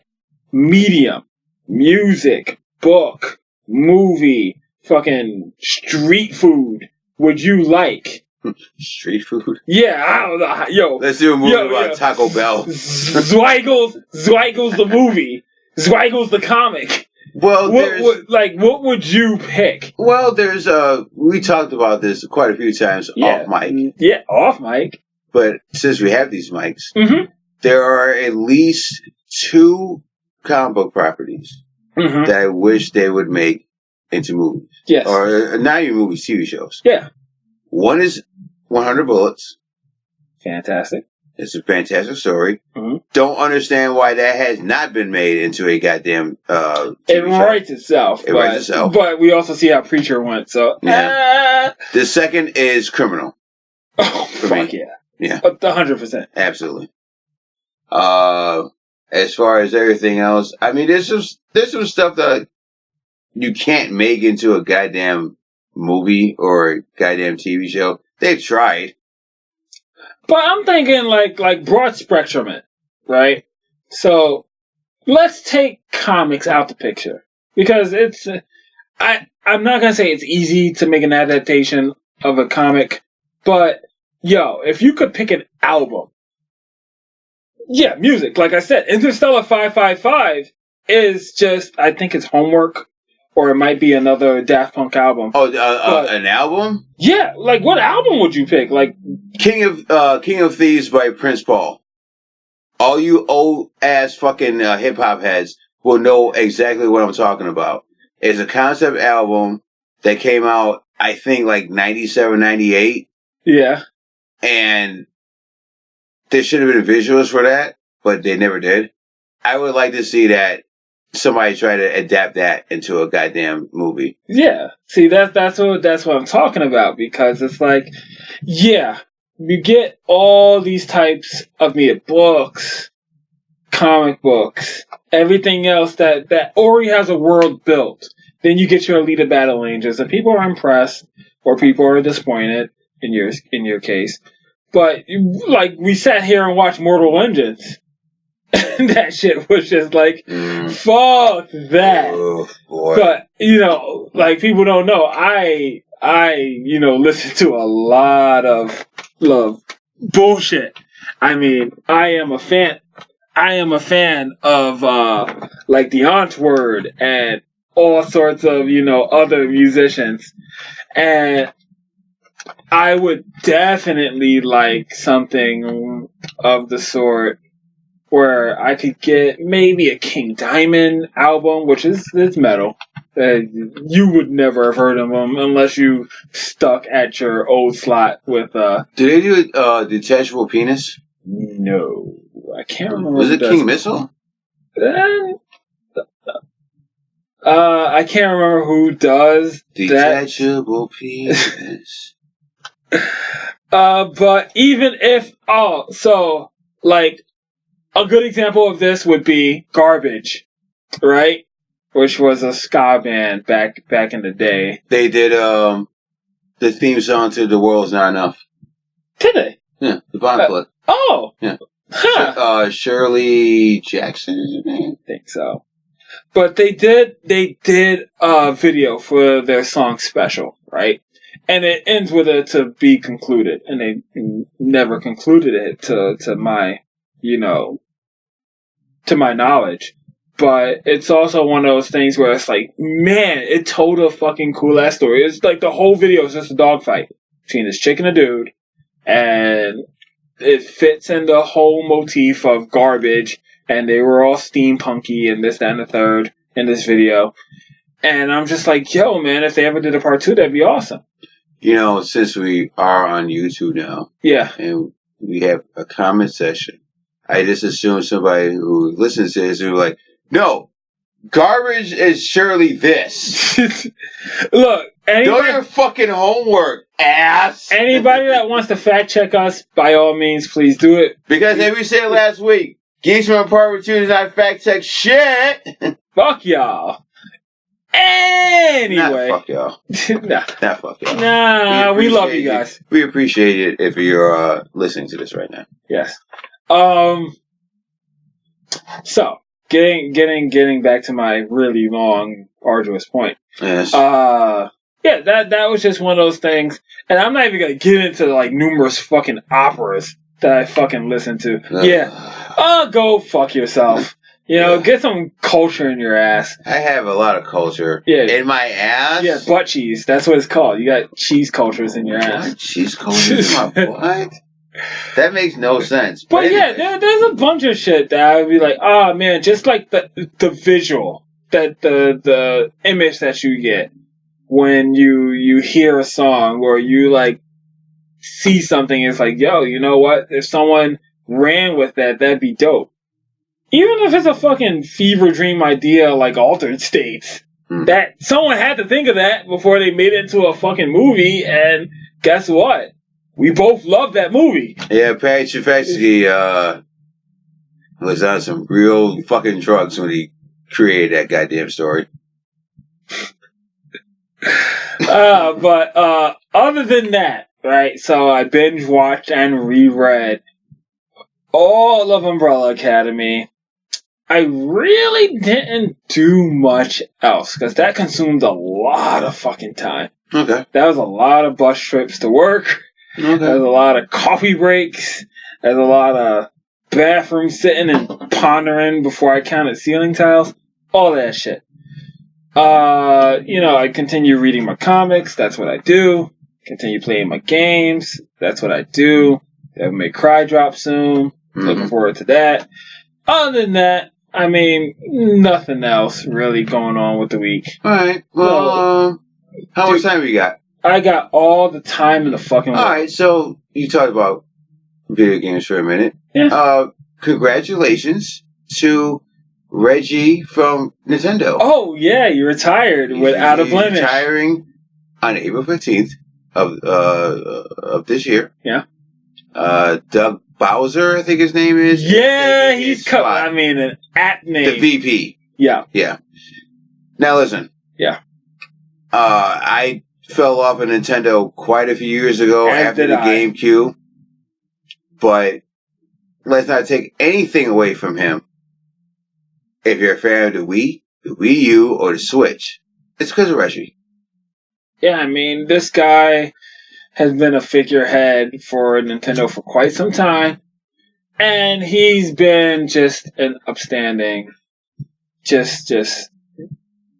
medium, music, book, movie, fucking street food would you like? Street food? Yeah, I don't know. Yo. Let's do a movie about Taco Bell. Zweigles the movie. Zweigles the comic. Well, what would you pick? Well, there's we talked about this quite a few times off mic. Yeah, off mic. But since we have these mics, there are at least 2 comic book properties that I wish they would make into movies. Yes. Or not even movies, TV shows. Yeah. One is 100 Bullets. Fantastic. It's a fantastic story. Mm-hmm. Don't understand why that has not been made into a goddamn TV It writes itself. It writes itself. But we also see how Preacher went, so... Yeah. The second is Criminal. Oh, fuck yeah. Yeah. 100%. Absolutely. As far as everything else, I mean, there's some stuff that you can't make into a goddamn movie or a goddamn TV show. They've tried. But I'm thinking like broad spectrum it, right? So let's take comics out the picture because it's I'm not gonna say it's easy to make an adaptation of a comic, but if you could pick an album, music. Like I said, Interstellar 555 is just I think it's homework. Or it might be another Daft Punk album. Oh, an album? Yeah, like what album would you pick? Like King of Thieves by Prince Paul. All you old ass fucking hip hop heads will know exactly what I'm talking about. It's a concept album that came out, I think, like 97, 98. Yeah. And there should have been visuals for that, but they never did. I would like to see that. Somebody try to adapt that into a goddamn movie. Yeah. See, that's what I'm talking about because it's like, you get all these types of media, books, comic books, everything else that already has a world built. Then you get your Alita Battle Angels, and people are impressed or people are disappointed in your case. But like we sat here and watched Mortal Engines. That shit was just like, fuck that. Oh, boy. But, like people don't know, I listen to a lot of bullshit. I mean, I am a fan of, like the Antwoord and all sorts of, other musicians. And I would definitely like something of the sort where I could get maybe a King Diamond album, which is metal. You would never have heard of them unless you stuck at your old slot with. Did they do Detachable Penis? No, I can't remember. Was it King Missile? I can't remember who does Detachable Penis. But even if like. A good example of this would be Garbage, right? Which was a ska band back in the day. They did the theme song to The World's Not Enough. Did they? Yeah, the Bond clip. Oh. Yeah. Huh. Shirley Jackson is her name? I think so. But they did a video for their song Special, right? And it ends with it to be concluded. And they never concluded it to my to my knowledge. But it's also one of those things where it's like, man, it told a fucking cool ass story. It's like the whole video is just a dogfight between this chick and a dude. And it fits in the whole motif of garbage, and they were all steampunky and this, that, and the third in this video. And I'm just like, yo, man, if they ever did a part 2, that'd be awesome. You know, since we are on YouTube now, Yeah, and we have a comment section, I just assume somebody who listens to this is like, no, garbage is surely this. look, Do your fucking homework, ass. Anybody that wants to fact check us, by all means, please do it. Because as we said last week, Geeks From Apt does not fact check shit. Fuck y'all. Anyway. Nah, fuck y'all. Nah, fuck y'all. Nah, we love you guys. We appreciate it if you're listening to this right now. Yes. So getting back to my really long, arduous point. Yes. Yeah, that was just one of those things, and I'm not even gonna get into like numerous fucking operas that I fucking listen to. Yeah. Go fuck yourself. You know, get some culture in your ass. I have a lot of culture in my ass. Yeah, butt cheese. That's what it's called. You got cheese cultures in your ass. What? Cheese cultures in my butt? That makes no sense. But anyway. Yeah, there's a bunch of shit that I would be like, oh man, just like the visual, that the image that you get when you hear a song or you like see something. It's like, yo, you know what? If someone ran with that, that'd be dope. Even if it's a fucking fever dream idea like Altered States, that someone had to think of that before they made it into a fucking movie, and guess what? We both love that movie. Yeah, Patty Chayefsky was on some real fucking drugs when he created that goddamn story. But other than that, right, so I binge watched and reread all of Umbrella Academy. I really didn't do much else, because that consumed a lot of fucking time. Okay. That was a lot of bus trips to work. Okay. There's a lot of coffee breaks. There's a lot of bathroom sitting and pondering before I counted ceiling tiles. All that shit. I continue reading my comics. That's what I do. Continue playing my games. That's what I do. Devil May Cry drop soon. Looking forward to that. Other than that, I mean, nothing else really going on with the week. Alright, well, how much time you got? I got all the time in the fucking world. Alright, so you talked about video games for a minute. Yeah. Congratulations to Reggie from Nintendo. Oh, yeah, you retired without a blemish. He's retiring on April 15th of this year. Yeah. Doug Bowser, I think his name is. Yeah, he's cut. I mean, an apt name. The VP. Yeah. Yeah. Now listen. Yeah. I fell off of Nintendo quite a few years ago after the GameCube. But let's not take anything away from him. If you're a fan of the Wii U, or the Switch, it's because of Reggie. Yeah, I mean, this guy has been a figurehead for Nintendo for quite some time, and he's been just an upstanding, just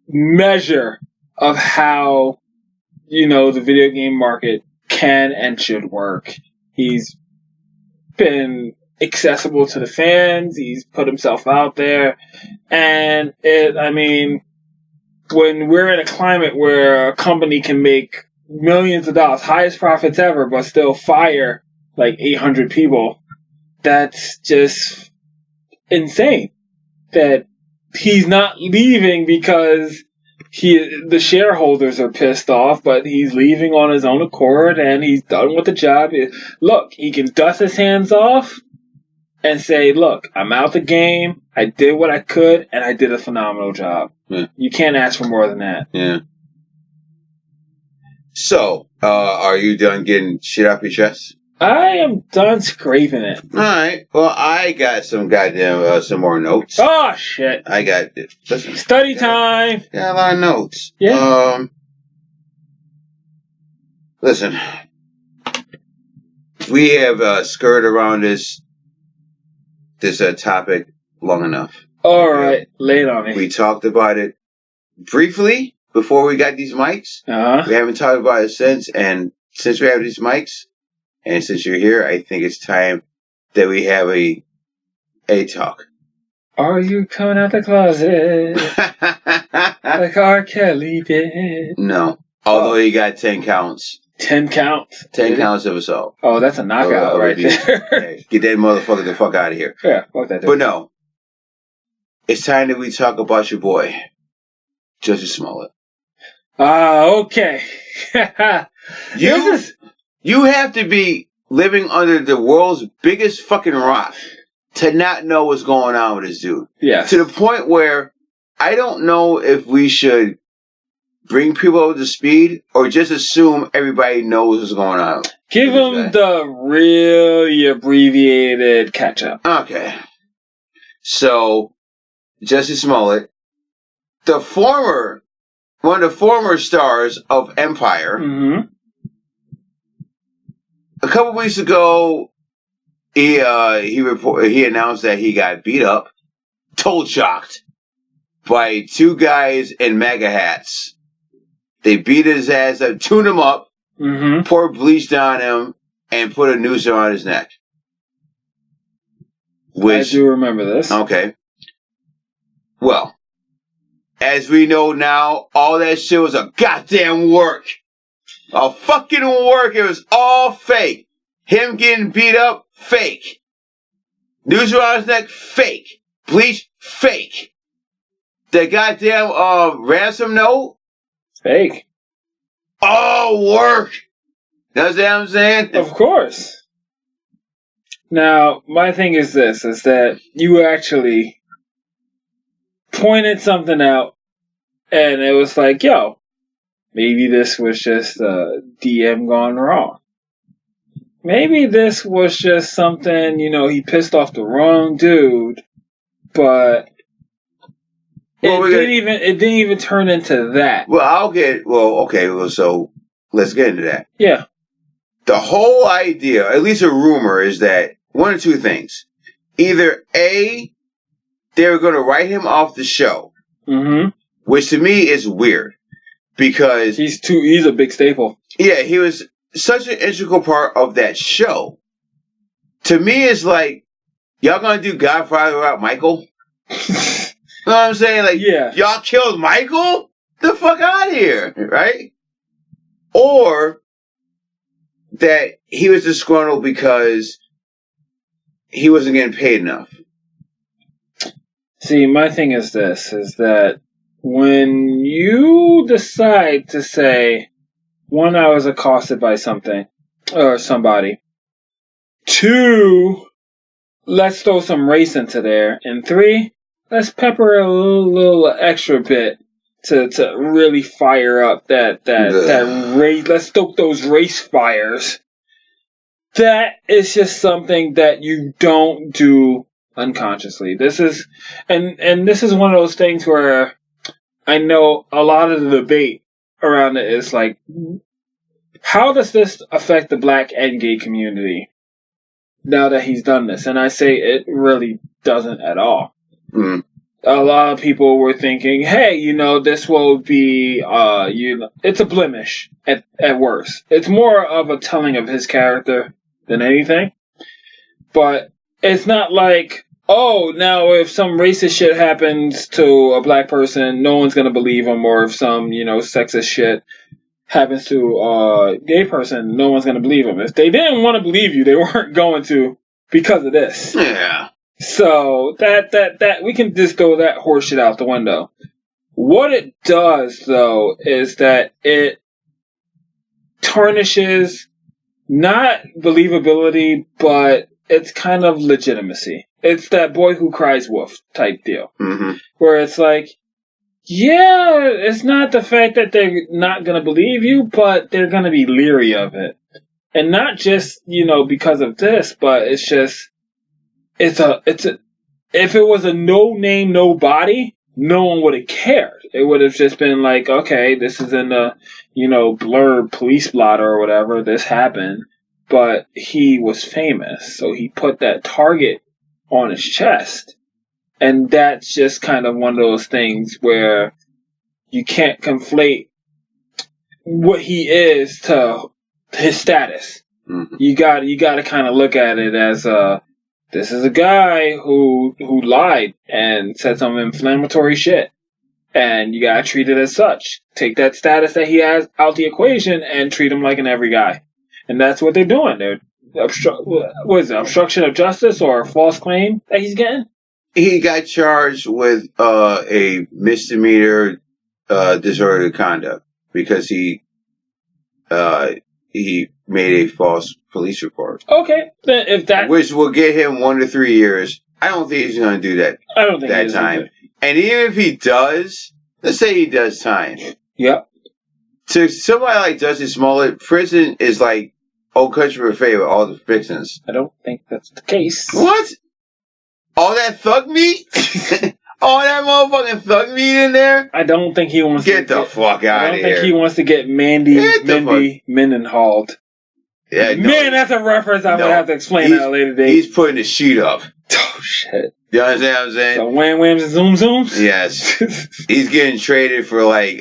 measure of how, the video game market can and should work. He's been accessible to the fans. He's put himself out there, and when we're in a climate where a company can make millions of dollars, highest profits ever, but still fire like 800 people, that's just insane. That he's not leaving because the shareholders are pissed off, but he's leaving on his own accord, and he's done with the job. Look, he can dust his hands off and say, look, I'm out the game, I did what I could, and I did a phenomenal job. Yeah. You can't ask for more than that. Yeah. So, are you done getting shit off your chest? I am done scraping it. Alright. Well, I got some goddamn, some more notes. Oh, shit. I got, study time. Got a lot of notes. Yeah. Listen. We have, skirted around this topic long enough. Alright. Lay it on me. We talked about it briefly before we got these mics. Uh-huh. We haven't talked about it since, and since we have these mics, and since you're here, I think it's time that we have a talk. Are you coming out the closet like R. Kelly did? No. Although he got 10 counts. 10 counts? 10 counts of assault. Oh, that's a knockout right there. Hey, get that motherfucker the fuck out of here. Yeah, fuck that dude. But no. It's time that we talk about your boy, Jussie Smollet. Okay. You have to be living under the world's biggest fucking rock to not know what's going on with this dude. Yes. To the point where I don't know if we should bring people up to speed or just assume everybody knows what's going on. Give them the really abbreviated catch-up. Okay. So, Jussie Smollett, one of the former stars of Empire, a couple weeks ago, he announced that he got beat up, total shocked, by two guys in MAGA hats. They beat his ass up, tuned him up, poured bleach on him, and put a noose around his neck. I do remember this. Okay. Well, as we know now, all that shit was a goddamn work. A fucking work. It was all fake. Him getting beat up, fake. Noose around his neck, fake. Bleach, fake. The goddamn ransom note, fake. All work. That's what I'm saying? Of course. Now, my thing is this, is that you actually pointed something out, and it was like, yo, maybe this was just DM gone wrong. Maybe this was just something, he pissed off the wrong dude, but it didn't even turn into that. So let's get into that. Yeah. The whole idea, at least a rumor, is that one of two things. Either A, they were going to write him off the show, which to me is weird because he's a big staple. Yeah, he was such an integral part of that show. To me, it's like, y'all going to do Godfather without Michael? You know what I'm saying? Like, y'all killed Michael? The fuck out of here, right? Or that he was disgruntled because he wasn't getting paid enough. See, my thing is this, is that when you decide to say, one, I was accosted by something, or somebody. Two, let's throw some race into there. And three, let's pepper a little extra bit to really fire up that race. Let's stoke those race fires. That is just something that you don't do unconsciously. This is one of those things where I know a lot of the debate around it is like, how does this affect the black and gay community now that he's done this? And I say it really doesn't at all. A lot of people were thinking, hey, this will be, it's a blemish at worst. It's more of a telling of his character than anything. But it's not like, oh, now if some racist shit happens to a black person, no one's going to believe him. Or if some, sexist shit happens to a gay person, no one's going to believe him. If they didn't want to believe you, they weren't going to because of this. Yeah. So that we can just throw that horse shit out the window. What it does, though, is that it tarnishes not believability, but it's kind of legitimacy. It's that boy who cries wolf type deal. Where it's like, yeah, it's not the fact that they're not going to believe you, but they're going to be leery of it. And not just, because of this, but it's just, if it was a no name, no body, no one would have cared. It would have just been like, okay, this is in the, blurred police blotter or whatever, this happened. But he was famous, so he put that target on his chest. And that's just kind of one of those things where you can't conflate what he is to his status. You got to kind of look at it as this is a guy who lied and said some inflammatory shit. And you gotta treat it as such. Take that status that he has out the equation and treat him like an every guy. And that's what they're doing. They're obstruction of justice or a false claim that he's getting? He got charged with a misdemeanor disorderly conduct because he made a false police report. Okay, then if that, which will get him 1 to 3 years. I don't think he's going to do that. I don't think that time. Either. And even if he does, let's say he does time. Yep. To somebody like Jussie Smollet, prison is like old country buffet with all the fixings. I don't think that's the case. What? All that thug meat? All that motherfucking thug meat in there? I don't think he wants to get the fuck out of here. I don't think he wants to get Mindy Mendenhalled. Yeah, no. Man, that's a reference I would have to explain at a later date. He's putting the sheet up. Oh, shit. You understand what I'm saying? So wham whams and zoom zooms? Yes. He's getting traded for like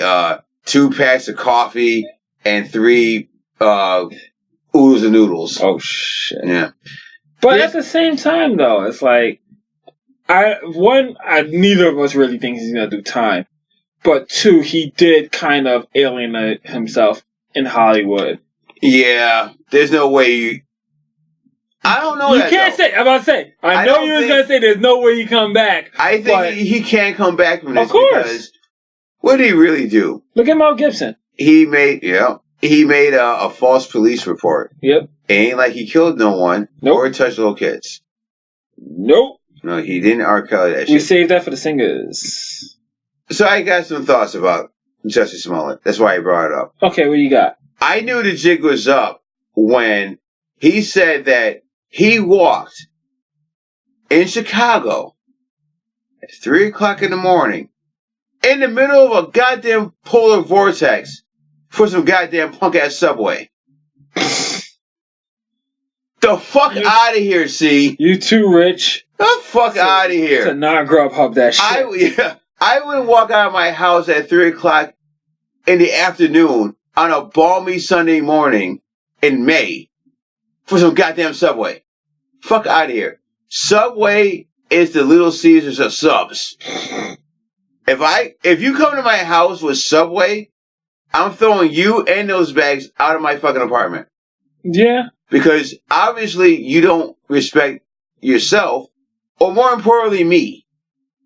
2 packs of coffee and 3 oodles and noodles. Oh, shit. Yeah. But at the same time, though, it's like, neither of us really thinks he's going to do time. But 2, he did kind of alienate himself in Hollywood. Yeah. There's no way you... I don't know that, can't say. I'm about to say. I know you was going to say there's no way he come back. I think he can't come back from this. Of course. Because what did he really do? Look at Mel Gibson. He made a false police report. Yep. It ain't like he killed no one or touched little kids. Nope. No, he didn't R. Kelly that shit. We saved that for the singers. So I got some thoughts about Jussie Smollett. That's why I brought it up. Okay, what you got? I knew the jig was up when he said that he walked in Chicago at 3 o'clock in the morning in the middle of a goddamn polar vortex for some goddamn punk-ass Subway. The fuck out of here, see? You too rich. The fuck out of here. To not Grubhub that shit. I would walk out of my house at 3 o'clock in the afternoon on a balmy Sunday morning in May for some goddamn Subway. Fuck out of here. Subway is the Little Caesars of subs. If you come to my house with Subway, I'm throwing you and those bags out of my fucking apartment. Yeah. Because obviously you don't respect yourself, or more importantly me,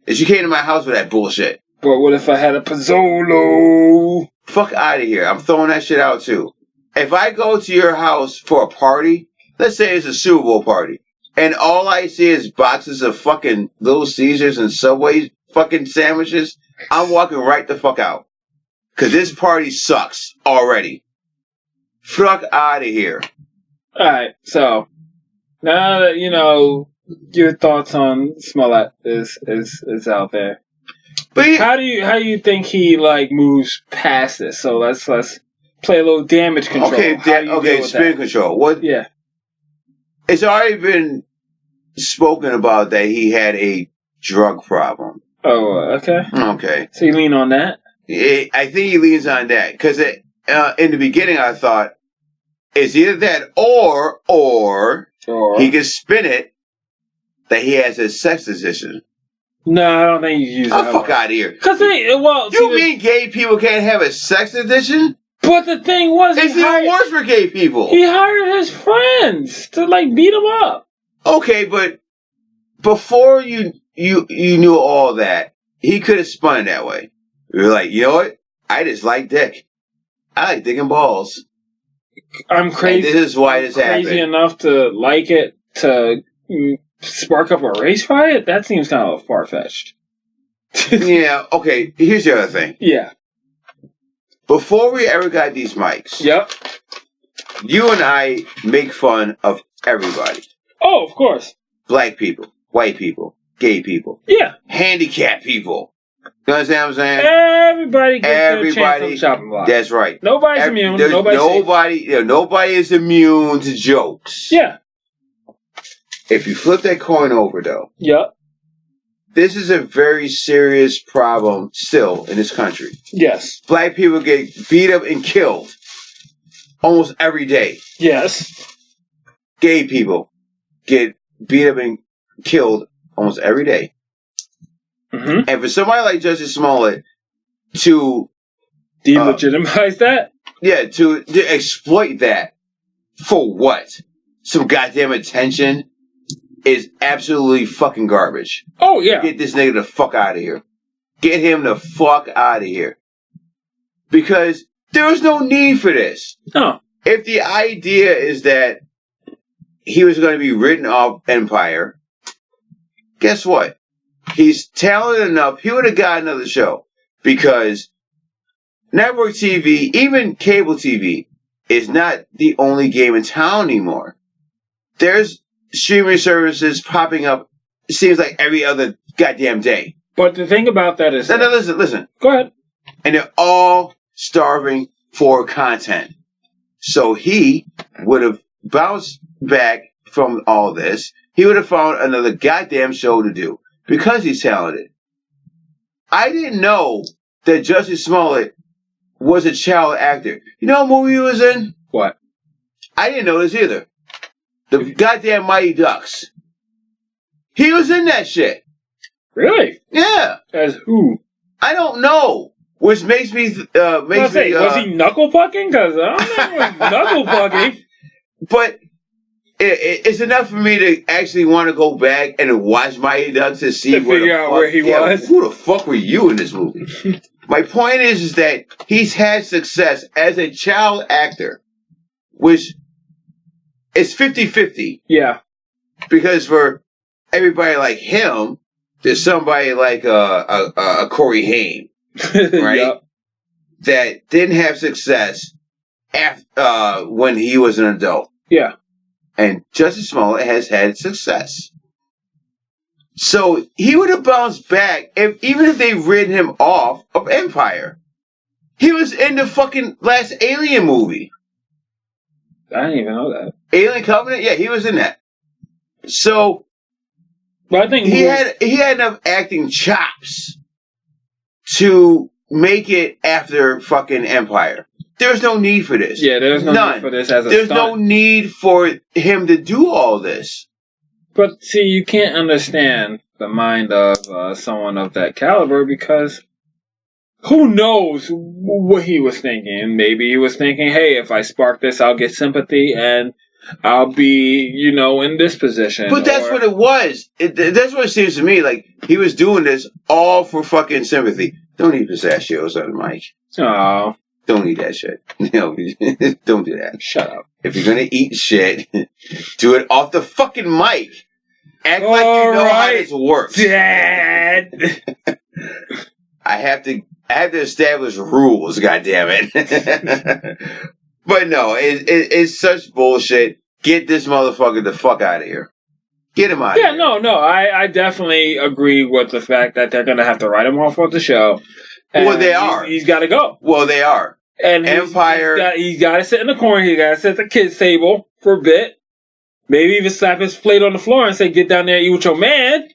as you came to my house with that bullshit. But what if I had a Pozzolo? Fuck out of here. I'm throwing that shit out too. If I go to your house for a party, let's say it's a Super Bowl party, and all I see is boxes of fucking Little Caesars and Subway fucking sandwiches, I'm walking right the fuck out. Because this party sucks already. Fuck out of here. Alright, so now that you know your thoughts on Smollett is out there. But how do you think he like moves past this? So let's play a little damage control. Okay, spin control. What? Yeah. It's already been spoken about that he had a drug problem. Oh, okay. Okay. So you lean on that? I think he leans on that because in the beginning I thought it's either that or he can spin it that he has a sex addiction. No, I don't think you use that. Oh, fuck out of here. Because you mean gay people can't have a sex addiction? But the thing was, it's even worse for gay people. He hired his friends to like beat him up. Okay, but before you knew all that, he could have spun it that way. You were like, you know what? I just like dick. I like dick and balls. I'm crazy. And this is why this happened. Crazy enough to like it to spark up a race riot? That seems kind of far-fetched. Yeah, okay. Here's the other thing. Yeah. Before we ever got these mics, yep, you and I make fun of everybody. Oh, of course. Black people, white people, gay people. Yeah. Handicapped people. You understand what I'm saying? Everybody gets their chance on the chopping block. That's right. Nobody's immune. Nobody is immune to jokes. Yeah. If you flip that coin over, though. Yep. This is a very serious problem still in this country. Yes. Black people get beat up and killed almost every day. Yes. Gay people get beat up and killed almost every day. Mm-hmm. And for somebody like Jussie Smollett to delegitimize that? Yeah, to exploit that for what? Some goddamn attention is absolutely fucking garbage. Oh, yeah. Get this nigga the fuck out of here. Get him the fuck out of here. Because there was no need for this. No. If the idea is that he was going to be written off Empire, guess what? He's talented enough. He would have got another show. Because network TV, even cable TV, is not the only game in town anymore. There's streaming services popping up, it seems like every other goddamn day. But the thing about that is... No, listen. Go ahead. And they're all starving for content. So he would have bounced back from all this. He would have found another goddamn show to do. Because he's talented. I didn't know that Jussie Smollett was a child actor. You know what movie he was in? What? I didn't know this either. The goddamn Mighty Ducks. He was in that shit. Really? Yeah. As who? I don't know. Which makes me... was he knuckle pucking? Because I don't know if knuckle pucking. But it's enough for me to actually want to go back and watch Mighty Ducks to see where he was. Who the fuck were you in this movie? My point is that he's had success as a child actor, which is 50-50. Yeah. Because for everybody like him, there's somebody like a Corey Haim, right? Yep. That didn't have success after, when he was an adult. Yeah. And Jussie Smollett has had success. So he would have bounced back even if they'd written him off of Empire. He was in the fucking last Alien movie. I didn't even know that. Alien Covenant? Yeah, he was in that. So but I think he had enough acting chops to make it after fucking Empire. There's no need for this. Yeah, there's no need for this as a There's stunt. no need for him to do all this. But see, you can't understand the mind of someone of that caliber because who knows what he was thinking. Maybe he was thinking, hey, if I spark this, I'll get sympathy and I'll be, in this position. But that's what it was. That's what it seems to me. Like, he was doing this all for fucking sympathy. Don't eat pistachios on the mic. Oh. Don't eat that shit. No, don't do that. Shut up. If you're gonna eat shit, do it off the fucking mic. Act like you know how this works. Dad! I have to establish rules, goddammit. But no, it's such bullshit. Get this motherfucker the fuck out of here. Get him out of here. Yeah, no. I definitely agree with the fact that they're gonna have to write him off of the show. Well, they are. He's got to go. Well, they are. And Empire. He's got to sit in the corner. He's got to sit at the kids' table for a bit. Maybe even slap his plate on the floor and say, "Get down there and eat with your man."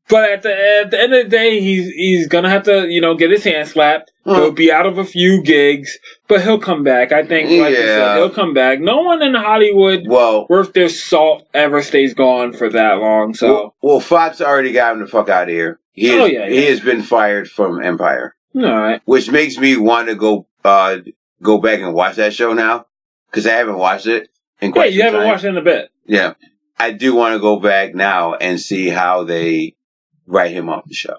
But at the end of the day, he's gonna have to get his hand slapped. He'll be out of a few gigs, but he'll come back. I think, like you said, he'll come back. No one in Hollywood worth their salt ever stays gone for that long. So well, Fox already got him the fuck out of here. He has been fired from Empire. All right. Which makes me want to go back and watch that show now because I haven't watched it in quite some time. You haven't watched it in a bit. Yeah, I do want to go back now and see how they write him off the show.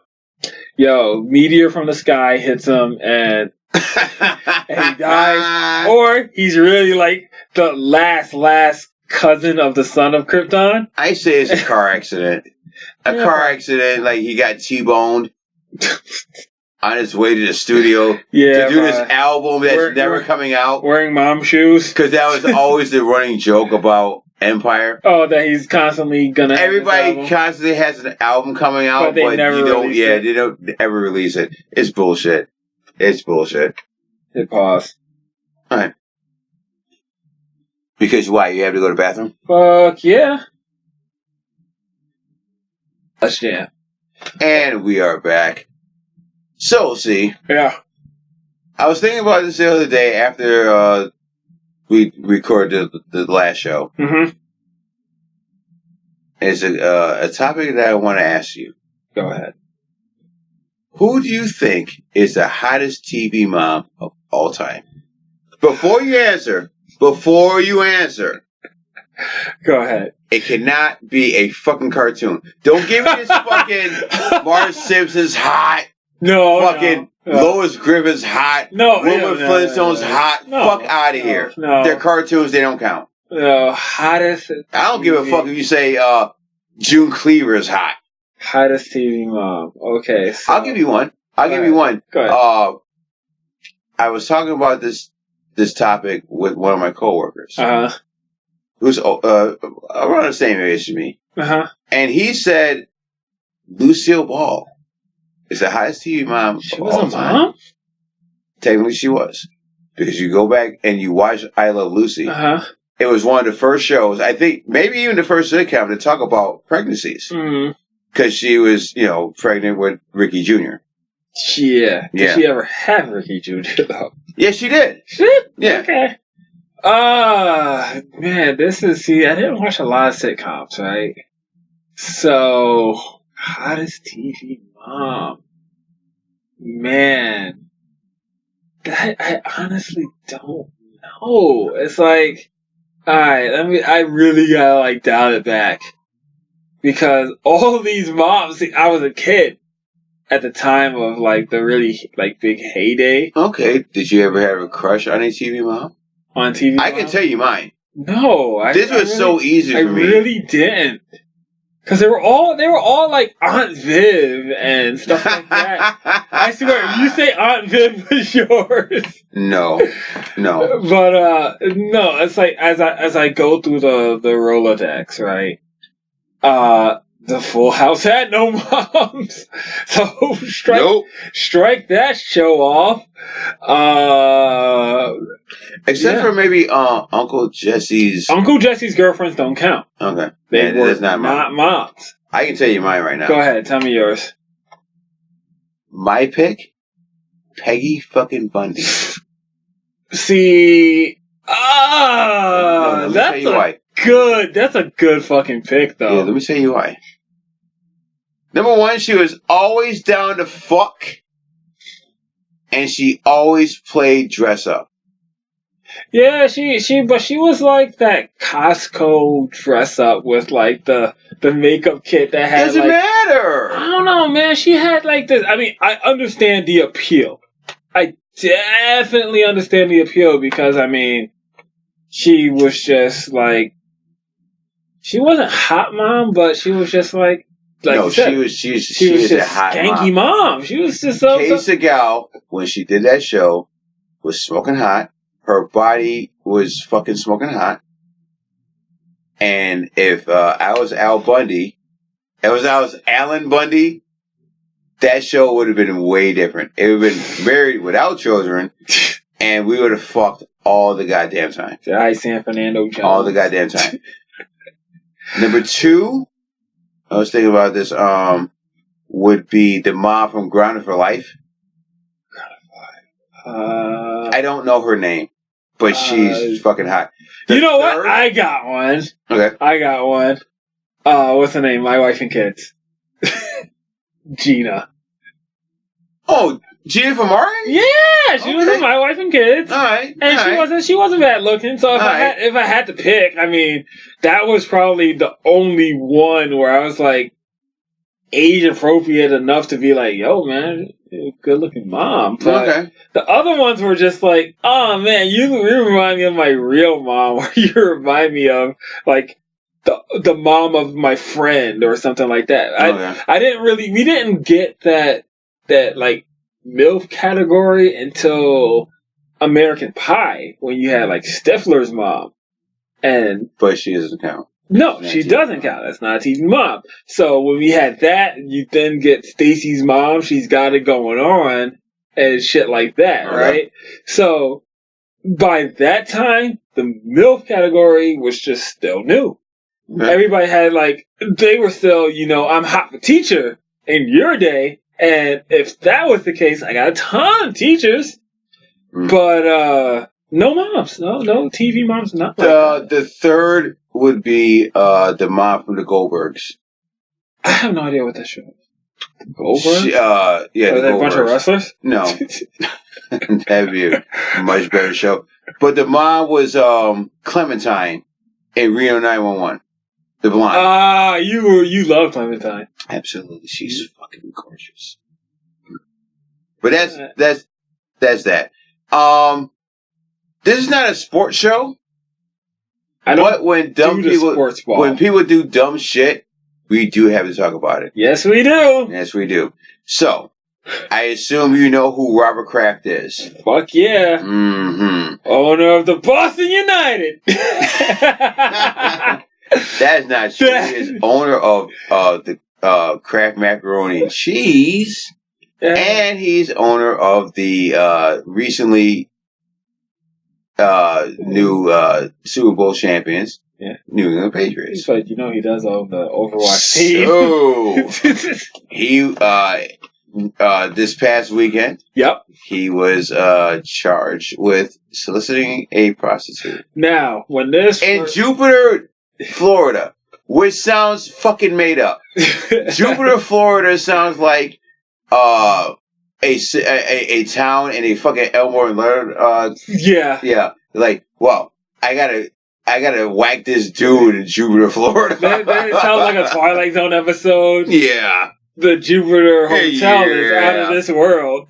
Yo, meteor from the sky hits him and he dies, or he's really like the last cousin of the son of Krypton. I say it's a car accident. Car accident, like he got T-boned on his way to the studio to do this album that's never coming out. Wearing mom shoes. Because that was always the running joke about Empire. Oh, that he's constantly gonna. Everybody constantly has an album coming out, but they don't ever release it. It's bullshit. It's bullshit. Hit pause. All right. Because why? You have to go to the bathroom? Fuck yeah. Let's jam. And we are back. So, see. Yeah. I was thinking about this the other day after we recorded the last show. Mm-hmm. is a topic that I want to ask you. Go ahead. Who do you think is the hottest TV mom of all time? Before you answer, go ahead. It cannot be a fucking cartoon. Don't give me this fucking Marge Simpson's hot. No. Lois Griffin's hot. Wilbur Flintstone's hot. Fuck out of here. No. They're cartoons. They don't count. No, hottest. I don't give a fuck if you say June Cleaver's hot. Hottest TV mom. Okay. So. I'll give you one. Go ahead. I was talking about this topic with one of my coworkers. Who's around the same age as me. And he said Lucille Ball is the hottest TV mom of all time. She was a mom? Technically, she was. Because you go back and you watch I Love Lucy. It was one of the first shows, I think, maybe even the first sitcom to talk about pregnancies. Because she was, pregnant with Ricky Jr. Yeah. Did she ever have Ricky Jr. though? Yeah, she did. She did? Yeah. Okay. Man, I didn't watch a lot of sitcoms, right? So, hottest TV mom. Man. I honestly don't know. It's like, alright, I really gotta dial it back. Because all of these moms, I was a kid at the time of the really big heyday. Okay. Did you ever have a crush on a TV mom? On TV I can tell you mine. No. This was so easy for me. I really didn't. Because they were all like Aunt Viv and stuff like that. I swear, if you say Aunt Viv was yours. No. But no, it's like as I go through the Rolodex, right? The Full House had no moms, so strike that show off. Except for maybe Uncle Jesse's girlfriends don't count. Okay, they were not moms. I can tell you mine right now. Go ahead, tell me yours. My pick, Peggy fucking Bundy. See, that's a good fucking pick, though. Yeah, let me tell you why. Number one, she was always down to fuck, and she always played dress up. Yeah, but she was like that Costco dress up with the makeup kit that had. Doesn't matter. I don't know, man. She had this. I mean, I understand the appeal. I definitely understand the appeal because she was just she wasn't hot mom, but she was just she was just a hot skanky mom. She was just so. Kay Segal, when she did that show, was smoking hot. Her body was fucking smoking hot. And if I was Alan Bundy, that show would have been way different. It would have been married without children, and we would have fucked all the goddamn time. San Fernando Jones. All the goddamn time. Number two, I was thinking about this, would be the mom from Grounded for Life. I don't know her name, but she's fucking hot. You know what? I got one. Okay. I got one. What's her name? My Wife and Kids. Gina. Oh, Gina from Martin? Yeah, she was in My Wife and Kids. All right. And she wasn't bad looking. So if I had to pick, that was probably the only one where I was age appropriate enough to be yo, man, good looking mom. But the other ones were just oh man, you remind me of my real mom, or you remind me of the mom of my friend or something like that. We didn't get that MILF category until American Pie, when you had Stifler's mom. But she doesn't count. No, she doesn't count. That's not a TV mom. So when we had that, you then get Stacy's mom. She's got it going on and shit like that, right? So by that time, the MILF category was just still new. Okay. Everybody had they were still, I'm hot for teacher in your day. And if that was the case, I got a ton of teachers, but no moms, no TV moms, not the third would be the mom from the Goldbergs. I have no idea what that show is. Goldbergs? Yeah, Are the they a bunch of Goldbergs. wrestlers? No. That'd be a much better show. But the mom was Clementine in Reno 911. The blonde. You love Clementine. Absolutely. She's fucking gorgeous. But that's that. This is not a sports show. But when people do dumb shit, we do have to talk about it. Yes, we do. Yes, we do. So, I assume you know who Robert Kraft is. Fuck yeah. Mm-hmm. Owner of the Boston United. That is not true. He is owner of the Kraft Macaroni and Cheese. Yeah. And he's owner of the recently new Super Bowl champions, New England Patriots. But you know he does own the Overwatch team. So he this past weekend, he was charged with soliciting a prostitute. Now, when this in Jupiter, Florida, which sounds fucking made up. Jupiter, Florida sounds like a town in a fucking Elmore and Leonard. Yeah. Like, well, I gotta whack this dude in Jupiter, Florida. That sounds like a Twilight Zone episode. Yeah. The Jupiter Hotel is out of this world.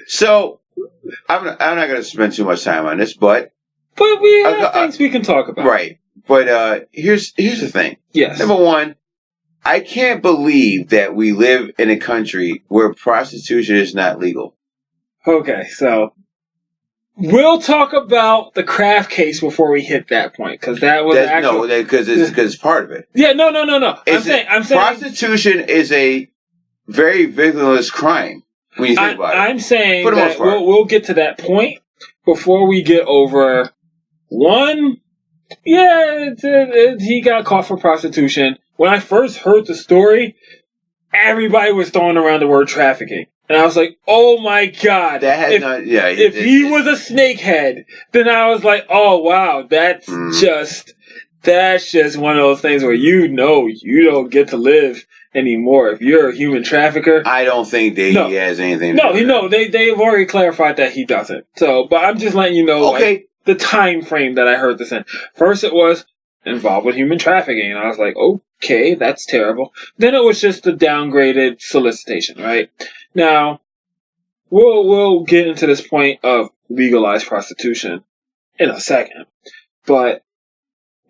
So, I'm not gonna spend too much time on this, but we have things we can talk about. Right. But here's the thing. Yes. Number one, I can't believe that we live in a country where prostitution is not legal. Okay, so we'll talk about the Kraft case before we hit that point, because that was because it's part of it. Yeah, no. I'm saying prostitution is a very victimless crime when you think about it. I'm saying that we'll get to that point before we get over one. Yeah, he got caught for prostitution. When I first heard the story, everybody was throwing around the word trafficking. And I was like, oh my God. If he was a snakehead, then I was like, oh wow, that's just one of those things where you don't get to live anymore. If you're a human trafficker. I don't think he has anything to do with that. They've already clarified that he doesn't. So, but I'm just letting you know the time frame that I heard this in. First it was involved with human trafficking, and I was like, okay, that's terrible. Then it was just a downgraded solicitation, right? Now, we'll get into this point of legalized prostitution in a second, but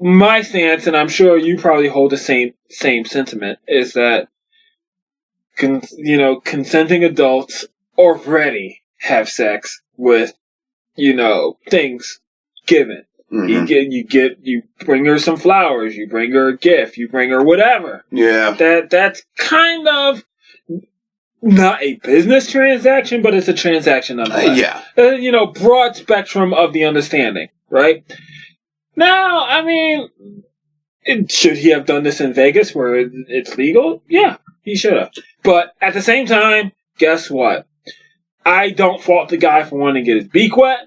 my stance, and I'm sure you probably hold the same sentiment, is that consenting adults already have sex with things given. Mm-hmm. You bring her some flowers, you bring her a gift, you bring her whatever. Yeah. That's kind of not a business transaction, but it's a transaction nonetheless. Broad spectrum of the understanding, right? Now, I mean, should he have done this in Vegas where it's legal? Yeah, he should have. But at the same time, guess what? I don't fault the guy for wanting to get his beak wet.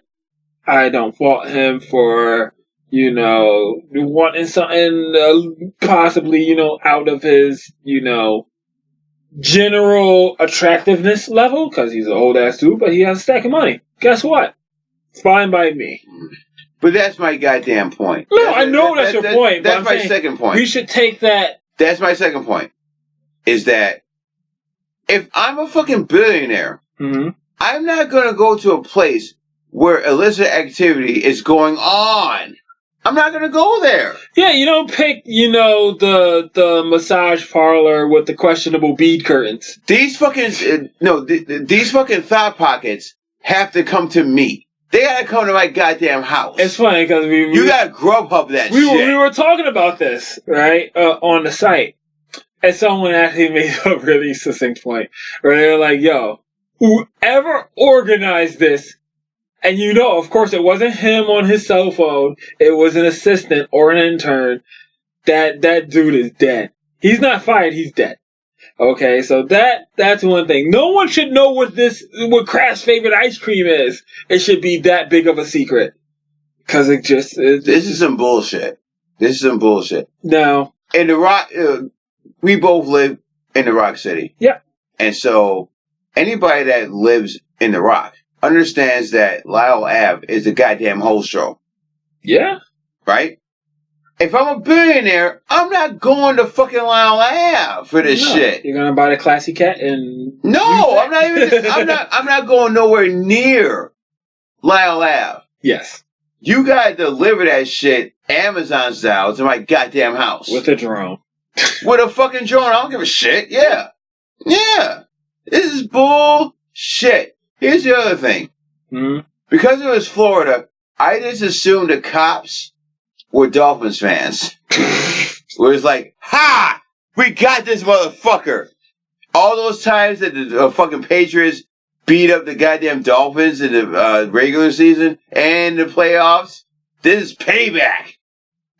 I don't fault him for, wanting something possibly, out of his, general attractiveness level, because he's an old ass dude, but he has a stack of money. Guess what? It's fine by me. But that's my goddamn point. No, I know that's your point. That's my second point. We should take that. That's my second point. Is that if I'm a fucking billionaire, I'm not going to go to a place where illicit activity is going on. I'm not going to go there. Yeah, you don't pick, the massage parlor with the questionable bead curtains. These fucking, these fucking thought pockets have to come to me. They gotta come to my goddamn house. It's funny because you gotta Grubhub that shit. We were talking about this, right, on the site. And someone actually made a really succinct point. Where they were like, yo, whoever organized this, and of course it wasn't him on his cell phone, it was an assistant or an intern, that dude is dead. He's not fired, he's dead. Okay, so that's one thing. No one should know what Kraft's favorite ice cream is. It should be that big of a secret. Cause this is some bullshit. This is some bullshit. No. In the Rock, we both live in the Rock City. Yeah. And so anybody that lives in the Rock understands that Lyle Ave is a goddamn whole show. Yeah. Right? If I'm a billionaire, I'm not going to fucking Lyle Ave for this shit. You're gonna buy the classy cat and no, I'm not even. I'm not going nowhere near Lyle Ave. Yes. You gotta deliver that shit Amazon style to my goddamn house with a drone. With a fucking drone. I don't give a shit. Yeah. Yeah. This is bullshit. Here's the other thing. Mm-hmm. Because it was Florida, I just assumed the cops were Dolphins fans. Where it's like, ha! We got this motherfucker! All those times that the fucking Patriots beat up the goddamn Dolphins in the regular season and the playoffs, this is payback.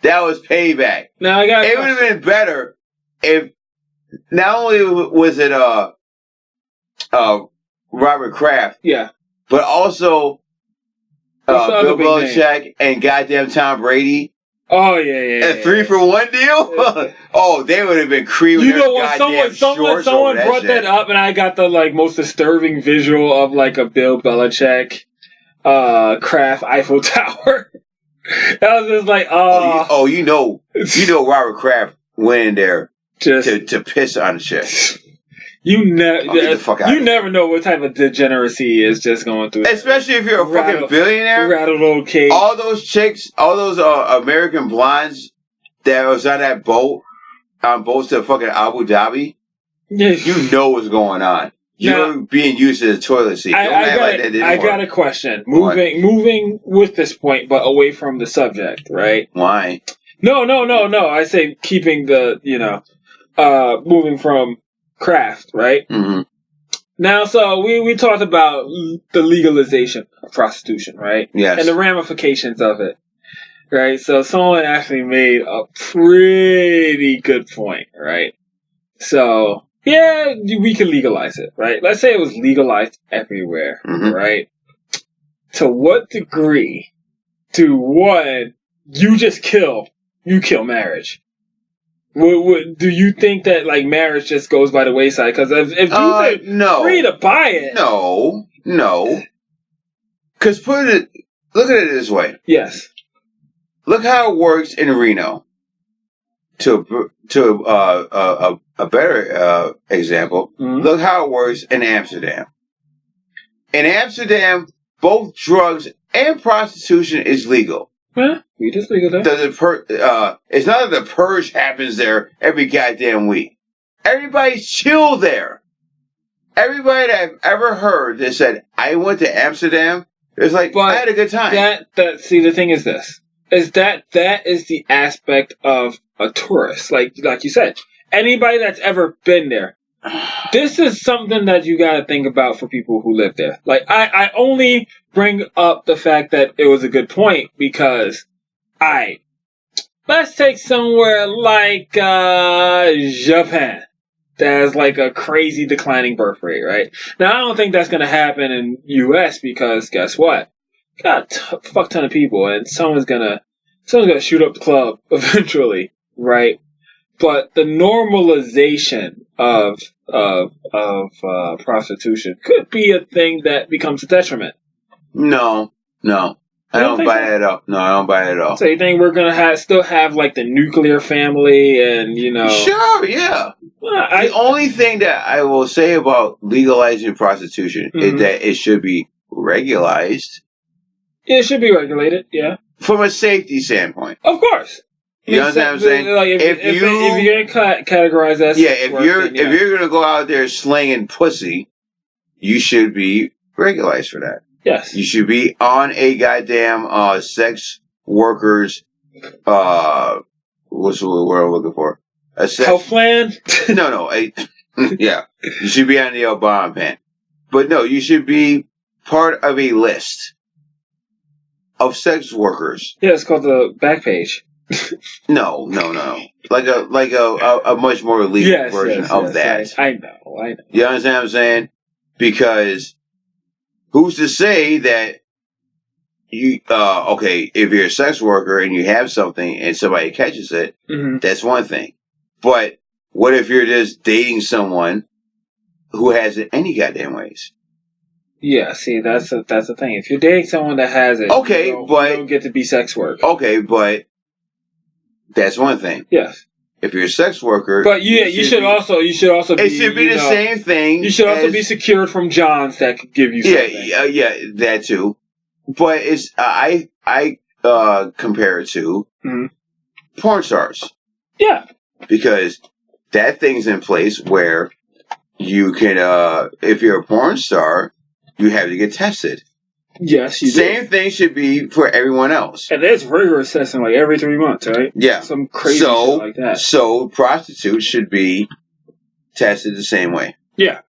That was payback. Now I got it would have been better if not only was it Robert Kraft, yeah, but also Bill Belichick and goddamn Tom Brady. Oh yeah. A 3-for-1 deal? Oh, they would have been creaming. You know what? Someone brought that up, and I got the most disturbing visual of a Bill Belichick, Kraft Eiffel Tower. I was just like, oh, you know, Robert Kraft went in there just to piss on the shit. You never know what type of degeneracy is just going through. Especially if you're a fucking billionaire. Rattled old cake. All those chicks, all those American blondes that was on that boat, on boats to fucking Abu Dhabi, you know what's going on. You're being used as a toilet seat. I got a question. Moving with this point, but away from the subject, right? Why? No. I say keeping the, moving from Kraft, right? Mm-hmm. Now, so we talked about the legalization of prostitution, right? Yes. And the ramifications of it, right? So someone actually made a pretty good point, right? So, yeah, we can legalize it, right? Let's say it was legalized everywhere, right? To what degree you kill marriage? Do you think that marriage just goes by the wayside? Because if you're free to buy it, no. Because look at it this way. Yes. Look how it works in Reno. To a better example, look how it works in Amsterdam. In Amsterdam, both drugs and prostitution is legal. Huh? We just legal there. It's not that the purge happens there every goddamn week. Everybody's chill there. Everybody that I've ever heard that said, I went to Amsterdam, it's like, I had a good time. See, the thing is this. Is that is the aspect of a tourist. Like you said, anybody that's ever been there, this is something that you gotta think about for people who live there. I only bring up the fact that it was a good point because let's take somewhere like Japan. That has a crazy declining birth rate, right? Now I don't think that's gonna happen in US because guess what? Got a fuck ton of people and someone's gonna shoot up the club eventually, right? But the normalization of prostitution could be a thing that becomes a detriment. No. I don't buy it at all. No, I don't buy it at all. So you think we're gonna still have the nuclear family and Sure, yeah. The only thing that I will say about legalizing prostitution is that it should be regularized. It should be regulated, yeah. From a safety standpoint. Of course. You know what I'm saying? If you're gonna categorize that, if you're gonna go out there slinging pussy, you should be regularized for that. Yes. You should be on a goddamn sex workers what's the word I'm looking for? A sex health plan? No. Yeah. You should be on the Obama plan. But no, you should be part of a list of sex workers. Yeah, it's called the back page. No. Like a much more legal version of that. I know. You understand what I'm saying? Because who's to say that okay, if you're a sex worker and you have something and somebody catches it, that's one thing. But what if you're just dating someone who has it any goddamn ways? Yeah, see, that's the thing. If you're dating someone that has it, okay, you don't get to be sex work. Okay, but that's one thing. Yes. If you're a sex worker, but you should also be. It should be the same thing. You should also be secured from Johns that could give you something. Yeah, that too. But it's I compare it to porn stars. Yeah. Because that thing's in place where you can, if you're a porn star, you have to get tested. Yes, you do. Same thing should be for everyone else. And there's rigorous testing like every 3 months, right? Yeah. Some crazy shit like that. So prostitutes should be tested the same way. Yeah.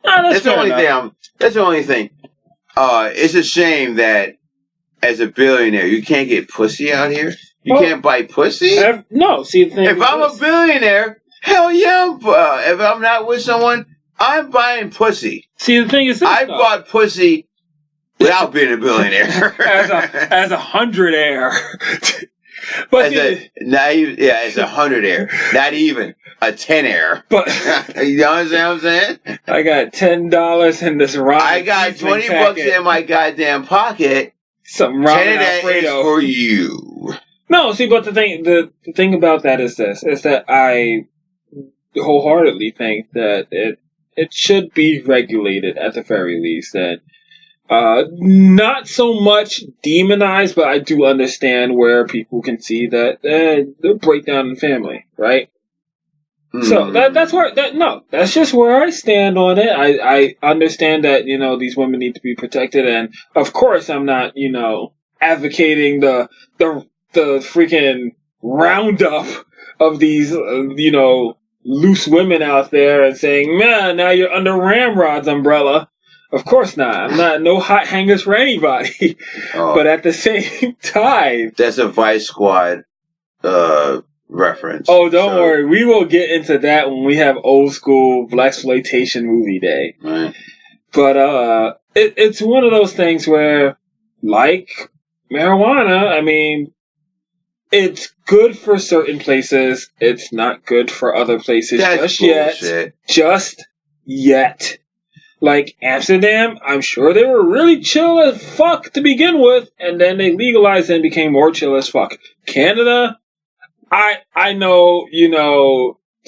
That's the only thing. That's the only thing. It's a shame that as a billionaire, you can't get pussy out here. You can't buy pussy? No, see the thing. If I'm a billionaire, hell yeah. If I'm not with someone, I'm buying pussy. See, the thing is this, I bought pussy without being a billionaire. as a hundredaire. But as a hundredaire. Not even a 10-aire. But you understand what I'm saying? I got $10 in this ramen. I got $20 in my goddamn pocket. Some ramen 10 of that Alfredo is for you. No, see, but the thing about that is this: is that I wholeheartedly think that it should be regulated at the very least, and not so much demonized, but I do understand where people can see that the breakdown in family, right? So that's just where I stand on it. I understand that these women need to be protected, and of course I'm not advocating the freaking roundup of these loose women out there and saying, man, now you're under Ramrod's umbrella. Of course not. I'm not no hot hangers for anybody. But at the same time, that's a Vice Squad reference. Oh, don't worry. We will get into that when we have old school blaxploitation movie day. Right. But it's one of those things where, like marijuana, I mean, it's good for certain places. It's not good for other places just yet. Like Amsterdam, I'm sure they were really chill as fuck to begin with, and then they legalized and became more chill as fuck. Canada, I know,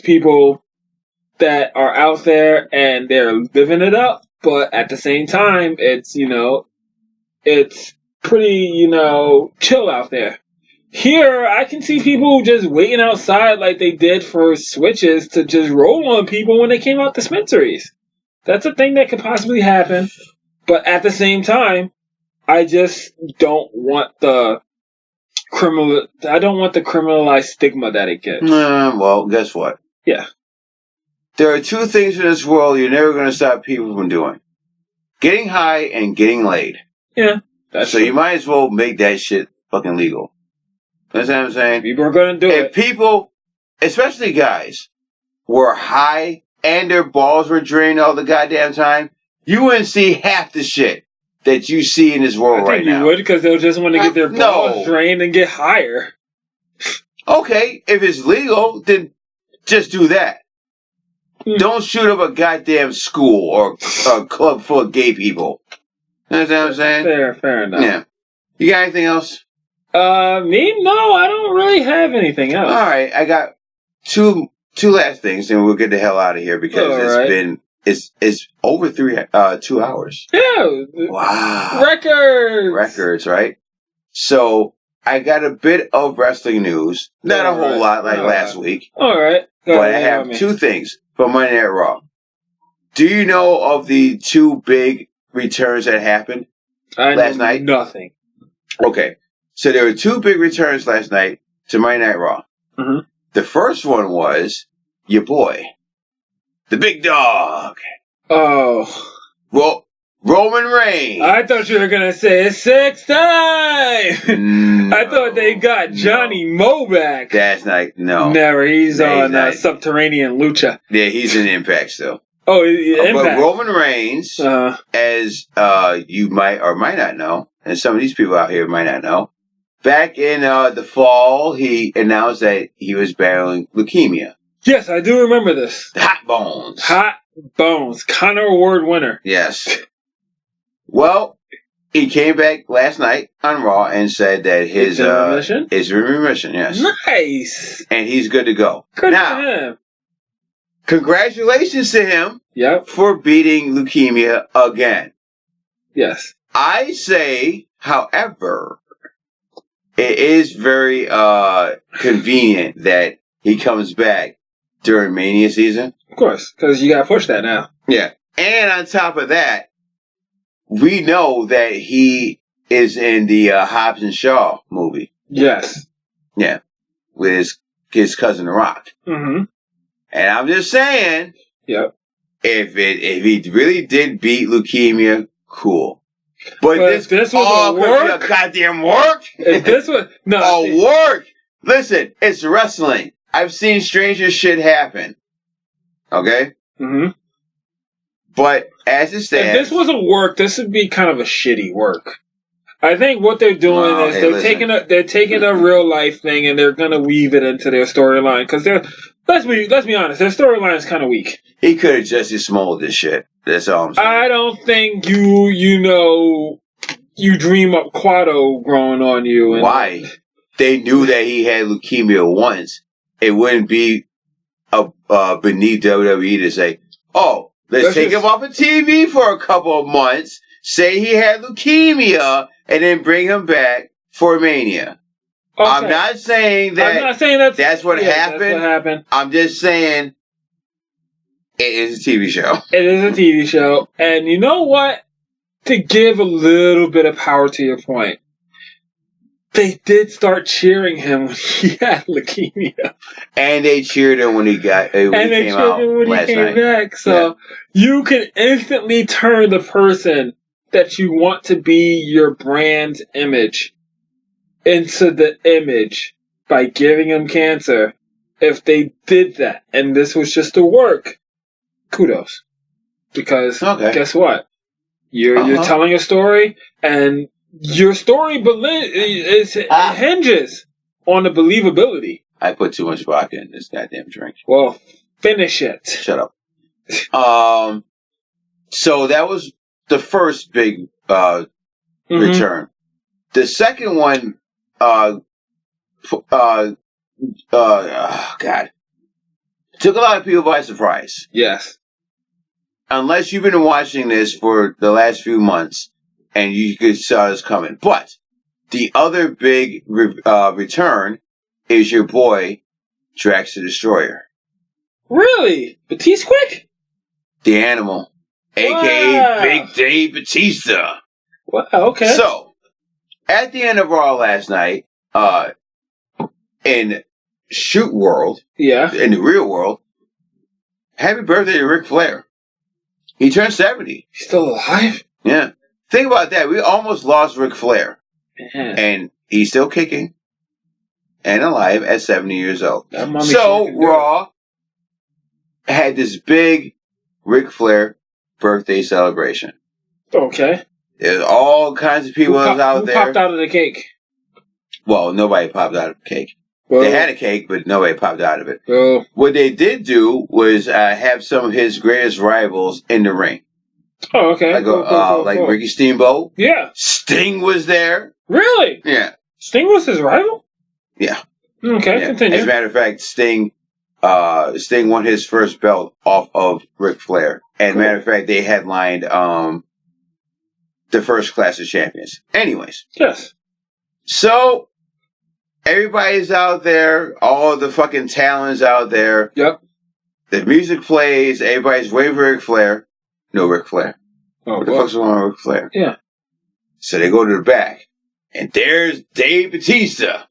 people that are out there and they're living it up, but at the same time, it's pretty, chill out there. Here, I can see people just waiting outside like they did for switches to just roll on people when they came out dispensaries. That's a thing that could possibly happen, but at the same time, I just don't want the criminalized stigma that it gets. Well, guess what? Yeah. There are two things in this world you're never going to stop people from doing. Getting high and getting laid. Yeah. That's so true. You might as well make that shit fucking legal. That's what I'm saying? People are going to do it. If people, especially guys, were high and their balls were drained all the goddamn time, you wouldn't see half the shit that you see in this world right now. I think you would, because they'll just want to get their balls drained and get higher. Okay, if it's legal, then just do that. Don't shoot up a goddamn school or a club full of gay people. You know what I'm saying? Fair enough. Yeah. You got anything else? Me? No, I don't really have anything else. All right, I got two last things, and we'll get the hell out of here because it's over 2 hours. Yeah. Wow. Records, right? So I got a bit of wrestling news, not a whole lot like last week. All right. But I have two things from Monday Night Raw. Do you know of the two big returns that happened last night? Nothing. Okay. So there were two big returns last night to Monday Night Raw. Mm-hmm. The first one was your boy, the big dog. Oh. Well, Roman Reigns. I thought you were going to say it's 6 time. I thought they got Johnny Mo back. That's no. Never. He's on Subterranean Lucha. Yeah, he's in Impact still. Oh, Impact. But Roman Reigns, as you might or might not know, and some of these people out here might not know, back in the fall, he announced that he was battling leukemia. Yes, I do remember this. Hot bones. Hot bones. Connor Award winner. Yes. Well, he came back last night on Raw and said that his remission? is in remission. Yes. Nice. And he's good to go. Good now, for him. Congratulations to him. Yep. For beating leukemia again. Yes. I say, however, it is very convenient that he comes back during Mania season. Of course, because you got to push that now. Yeah. And on top of that, we know that he is in the Hobbs and Shaw movie. Yes. Yeah. With his cousin The Rock. Mm-hmm. And I'm just saying. Yep. If he really did beat leukemia, cool. But this was all a work. Be a goddamn work. If this was work. Listen, it's wrestling. I've seen stranger shit happen. Okay. Mm-hmm. But as it stands, if this was a work, this would be kind of a shitty work. I think what they're doing is they're taking a real life thing and they're gonna weave it into their storyline because let's be honest, their storyline is kind of weak. He could have Jussie Smollet this shit. That's all I'm saying. I don't think you dream up Quado growing on you. And why? They knew that he had leukemia once. It wouldn't be beneath WWE to say, "Oh, let's take him off of TV for a couple of months." Say he had leukemia and then bring him back for Mania. Okay. I'm not saying that's what happened. That's what happened. I'm just saying it is a TV show. It is a TV show. And you know what? To give a little bit of power to your point, they did start cheering him when he had leukemia. And they cheered him when he came back. So you can instantly turn the person that you want to be your brand's image into the image by giving him cancer. If they did that, and this was just a work, kudos. Because guess what? You're telling a story, and your story hinges on the believability. I put too much vodka in this goddamn drink. Well, finish it. Shut up. So that was the first big return. The second one, God, took a lot of people by surprise. Yes. Unless you've been watching this for the last few months, and you could saw this coming. But the other big return is your boy, Drax the Destroyer. Really? Batiste quick? The Animal. A.K.A. Big Dave Batista. Wow, okay. So, at the end of Raw last night, in Shoot World, in the real world, happy birthday to Ric Flair. He turned 70. He's still alive? Yeah. Think about that. We almost lost Ric Flair. Man. And he's still kicking and alive at 70 years old. So, Raw had this big Ric Flair birthday celebration. Okay. There's all kinds of people out there. Who popped out of the cake? Well, nobody popped out of the cake. Well, they had a cake, but nobody popped out of it. Well, what they did do was have some of his greatest rivals in the ring. Oh, okay. Like Ricky Steamboat. Yeah. Sting was there. Really? Yeah. Sting was his rival? Yeah. Okay, continue. As a matter of fact, Sting won his first belt off of Ric Flair. And matter of fact, they headlined the first Clash of Champions. Anyways. Yes. So, everybody's out there. All the fucking talents out there. Yep. The music plays. Everybody's waiting for Ric Flair. No Ric Flair. Oh, what the fuck's going on with Ric Flair? Yeah. So they go to the back. And there's Dave Batista.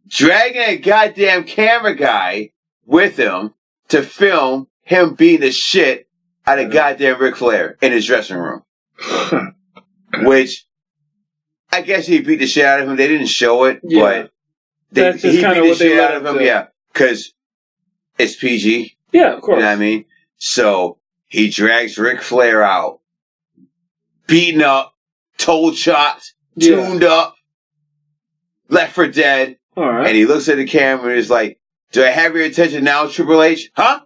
Dragging a goddamn camera guy with him to film him beating the shit out of goddamn Ric Flair in his dressing room. Which, I guess he beat the shit out of him. They didn't show it, but he beat the shit out of him, because it's PG. Yeah, of course. You know what I mean? So, he drags Ric Flair out, beaten up, toe chopped, tuned up, Left for Dead. All right. And he looks at the camera and is like, "Do I have your attention now, Triple H? Huh?"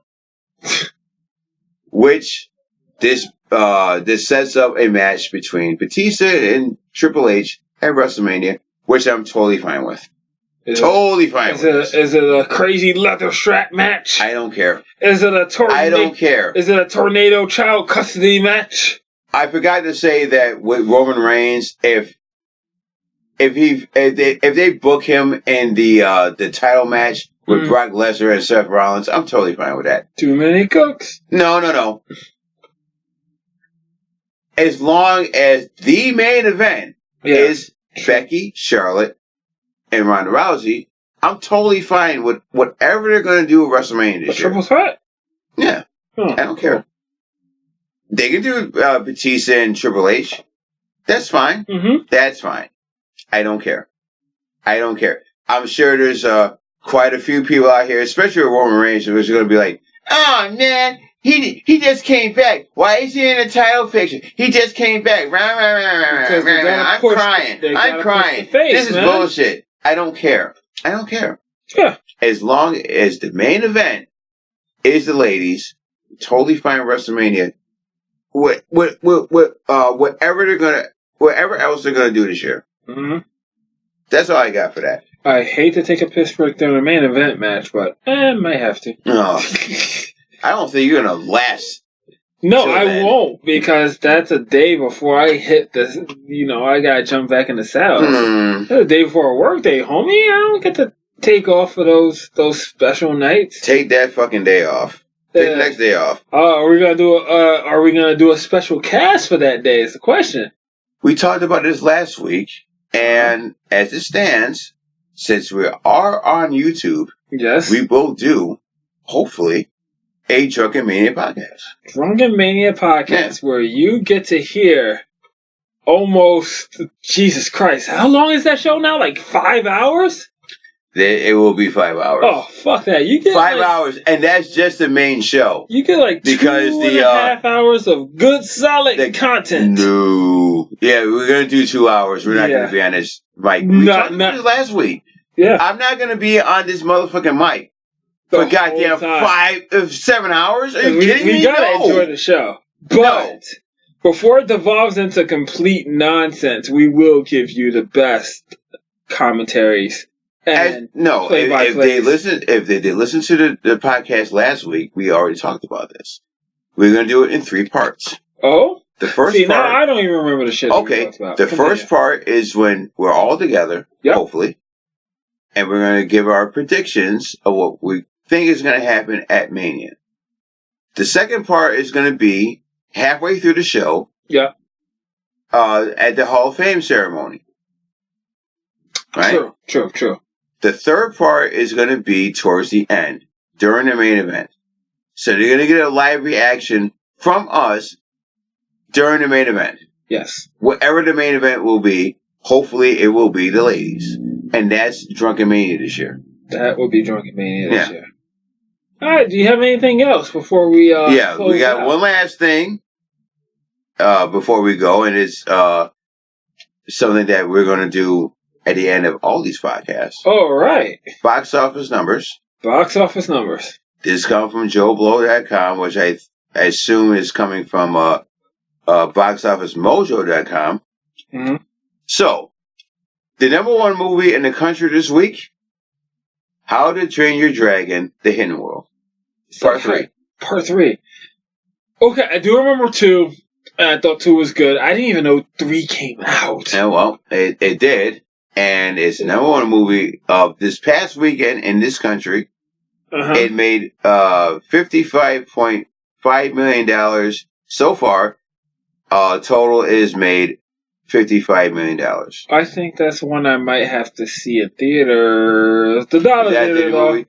Which this sets up a match between Batista and Triple H at WrestleMania, which I'm totally fine with. Is it a crazy leather strap match? I don't care. Is it a tornado? I don't care. Is it a tornado child custody match? I forgot to say that with Roman Reigns, if they book him in the title match with Brock Lesnar and Seth Rollins, I'm totally fine with that. Too many cooks. No. As long as the main event is Becky, Charlotte, and Ronda Rousey, I'm totally fine with whatever they're going to do with WrestleMania this year. Triple threat? Yeah. I don't care. They can do Batista and Triple H. That's fine. Mm-hmm. That's fine. I don't care. I'm sure there's quite a few people out here, especially with Roman Reigns, who's going to be like, "Oh, man, he just came back. Why is he in a title picture? He just came back." I'm crying. This is bullshit. I don't care. Yeah. As long as the main event is the ladies, totally fine with WrestleMania. Whatever else they're gonna do this year. Mm-hmm. That's all I got for that. I hate to take a piss break during a main event match, but might have to. No, I don't think you're gonna last. No, I won't, because that's a day before I hit this. I gotta jump back in the saddle. That's a day before a work day, homie. I don't get to take off for those special nights. Take that fucking day off. Take the next day off. Are we gonna do a special cast for that day? Is the question. We talked about this last week, and as it stands, since we are on YouTube, yes, we will do, hopefully, a Drunken Mania podcast. Drunken Mania podcast, where you get to hear almost, Jesus Christ, how long is that show now? Like 5 hours? It will be 5 hours. Oh, fuck that. You get 5 hours, and that's just the main show. You get like 2.5 hours of good, solid content. No. Yeah, we're going to do 2 hours. We're not going to be on this mic. We talked about this last week. Yeah. I'm not going to be on this motherfucking mic for goddamn 7 hours. Are you kidding me? We got to enjoy the show. But before it devolves into complete nonsense, we will give you the best commentaries. If they did listen to the podcast last week, we already talked about this. We're going to do it in 3 parts. Oh? The first part. Now I don't even remember the shit we talked about. The first part is when we're all together, hopefully, and we're going to give our predictions of what we think is going to happen at Mania. The second part is going to be halfway through the show. Yeah. At the Hall of Fame ceremony. Right? True. The third part is going to be towards the end, during the main event. So they're going to get a live reaction from us during the main event. Yes. Whatever the main event will be, hopefully it will be the ladies. And that's Drunken Mania this year. That will be Drunken Mania this year. All right, do you have anything else before we close we got out? one last thing before we go, and it's something that we're going to do at the end of all these podcasts. All right. Box office numbers. This comes from JoeBlow.com, which I assume is coming from BoxOfficeMojo.com. Mm-hmm. So, the number 1 movie in the country this week, How to Train Your Dragon, The Hidden World. Part 3. Okay, I do remember 2, and I thought 2 was good. I didn't even know 3 came out. Yeah, well, it did. And it's the number 1 movie of this past weekend in this country. Uh-huh. It made $55.5 million so far. Total is made $55 million. I think that's one I might have to see in theaters. The dollar theater, movie?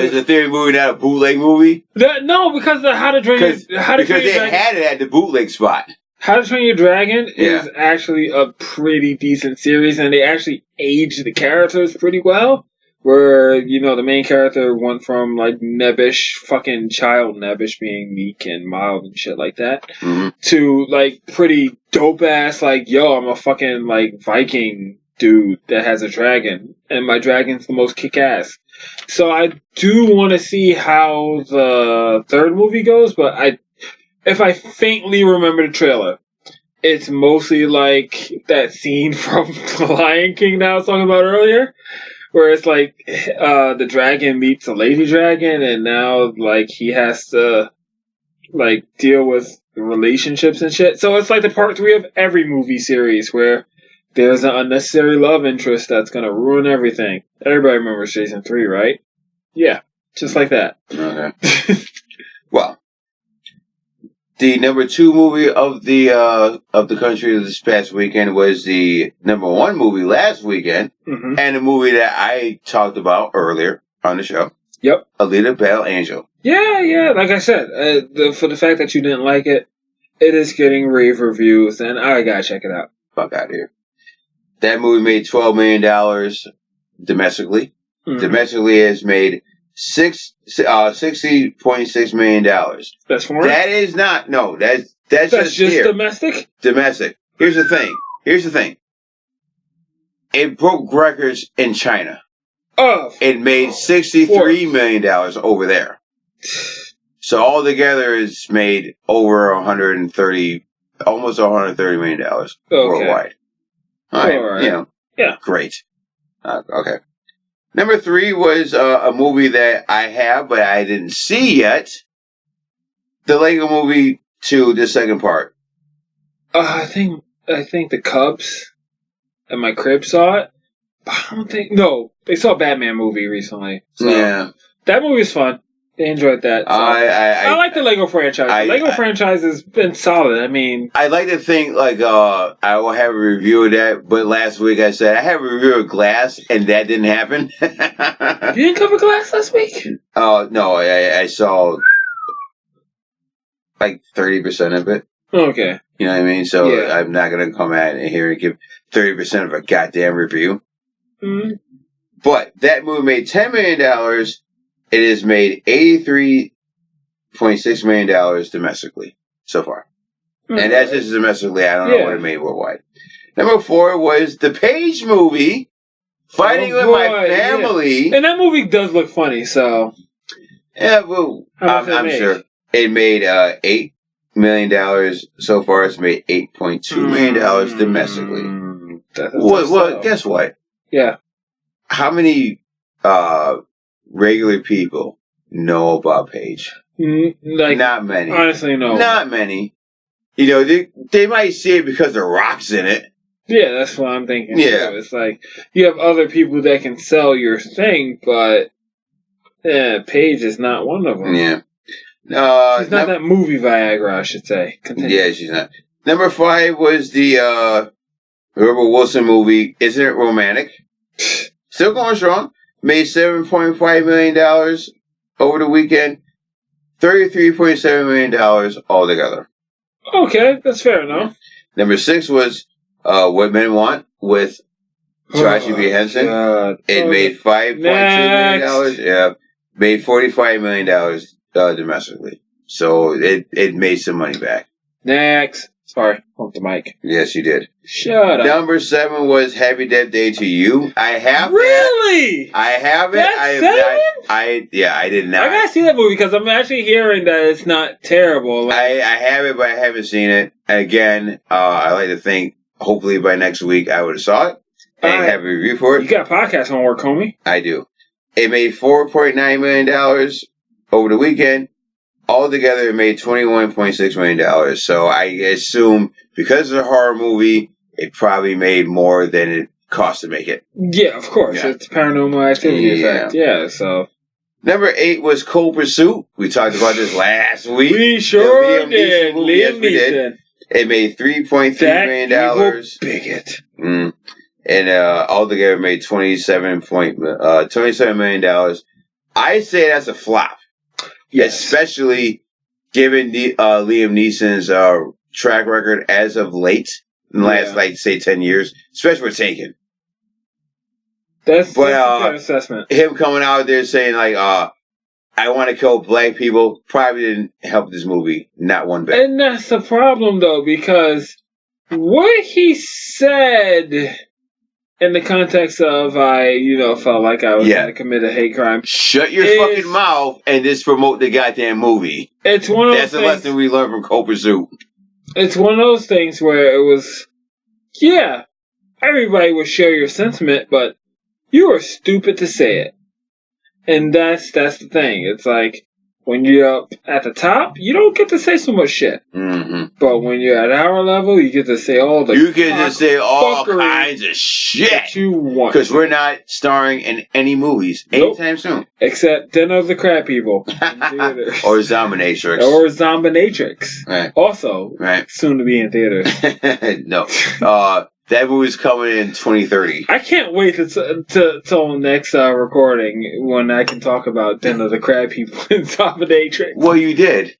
Is the theater movie not a bootleg movie? No, because of How to Train Your Dragon. Because they had it at the bootleg spot. How to Train Your Dragon is actually a pretty decent series, and they actually aged the characters pretty well. where, you know, the main character went from, like, nebbish, fucking child nebbish, being meek and mild and shit like that, to, like, pretty dope-ass, like, yo, I'm a fucking, like, Viking dude that has a dragon, and my dragon's the most kick-ass. So I do want to see how the third movie goes, but if I faintly remember the trailer, it's mostly like that scene from The Lion King that I was talking about earlier, where it's like the dragon meets a lady dragon, and now like he has to like deal with relationships and shit. So it's like the part 3 of every movie series where there's an unnecessary love interest that's gonna ruin everything. Everybody remembers season 3, right? Yeah, just like that. Okay. Well, the number 2 movie of the country this past weekend was the number 1 movie last weekend, and a movie that I talked about earlier on the show. Yep. Alita Battle Angel. Yeah. Like I said, for the fact that you didn't like it, it is getting rave reviews, and I gotta check it out. Fuck out of here. That movie made $12 million domestically. Domestically, it has made $60.6 million. That's foreign? That is not, no, that's just here. Domestic? Domestic. Here's the thing. It broke records in China. Oh. It made $63 million over there. So altogether, it's made over almost $130 million worldwide. All right. You know. Yeah. Great. Okay. Number 3 was a movie that I have, but I didn't see yet. The Lego Movie 2, the second part. I think the Cubs at my crib saw it. I don't think... No, they saw a Batman movie recently. So yeah. That movie was fun. They enjoyed that. So. I like the Lego franchise. The Lego franchise has been solid. I mean... I like to think, like, I will have a review of that, but last week I said, I have a review of Glass, and that didn't happen. You didn't cover Glass last week? No, I saw, like, 30% of it. Okay. You know what I mean? So I'm not going to come out here and give 30% of a goddamn review. Mm-hmm. But that movie made $10 million. It has made $83.6 million domestically so far. And that's just domestically. I don't know what it made worldwide. Number 4 was the Page movie, Fighting with My Family. Yeah. And that movie does look funny, so... Yeah, well, I'm sure. It made $8 million so far. It's made $8.2 million domestically. Well, guess what? Yeah. How many regular people know about Paige? Like, not many. Honestly, no. Not many. You know, they might see it because The Rock's in it. Yeah, that's what I'm thinking. Yeah. Too. It's like, you have other people that can sell your thing, but Paige is not one of them. Yeah. She's not that movie Viagra, I should say. Continue. Yeah, she's not. Number 5 was the Rebel Wilson movie, Isn't It Romantic? Still going strong. Made $7.5 million over the weekend. $33.7 million altogether. Okay, that's fair enough. Number 6 was What Men Want with Taraji B. Henson. God. It made $5.2 million. Yeah. Made $45 million domestically. So it made some money back. Next. Sorry, off the mic. Yes, you did. Shut up. Number 7 was Happy Death Day to You. I have really? That. I have it. That's I did not. I gotta see that movie because I'm actually hearing that it's not terrible. Like, I have it, but I haven't seen it. Again, I like to think hopefully by next week I would have saw it and have a review for it. You got podcast homework, homie. I do. It made $4.9 million over the weekend. Altogether, it made $21.6 million. So I assume because it's a horror movie, it probably made more than it cost to make it. Yeah, of course. Yeah. It's paranormal activity effect. Yeah, so. Number 8 was Cold Pursuit. We talked about this last week. We sure did. Liam Neeson. It made $3.3 million. Evil bigot. And altogether, it made $27 million. I say that's a flop. Yes. Especially given Liam Neeson's track record as of late, in the last, 10 years, especially with Taken. That's a fair assessment. Him coming out there saying like, I want to kill black people probably didn't help this movie, not one bit. And that's the problem, though, because what he said in the context of I felt like I was going to commit a hate crime. Shut your fucking mouth and just promote the goddamn movie. It's one of those That's a lesson we learned from Cold Pursuit. It's one of those things where it was, everybody would share your sentiment, but you are stupid to say it. And that's the thing. It's like, when you're up at the top, you don't get to say so much shit. Mm-hmm. But when you're at our level, you get to say all the You get to say all kinds of shit that you want. Because we're not starring in any movies anytime soon. Except Den of the Crab People. Or Zombinatrix. Or Zombinatrix. Right. Also, soon to be in theaters. No. That movie's coming in 2030. I can't wait till next recording when I can talk about Den of the Crab People and Zombinatrix. Well, you did. You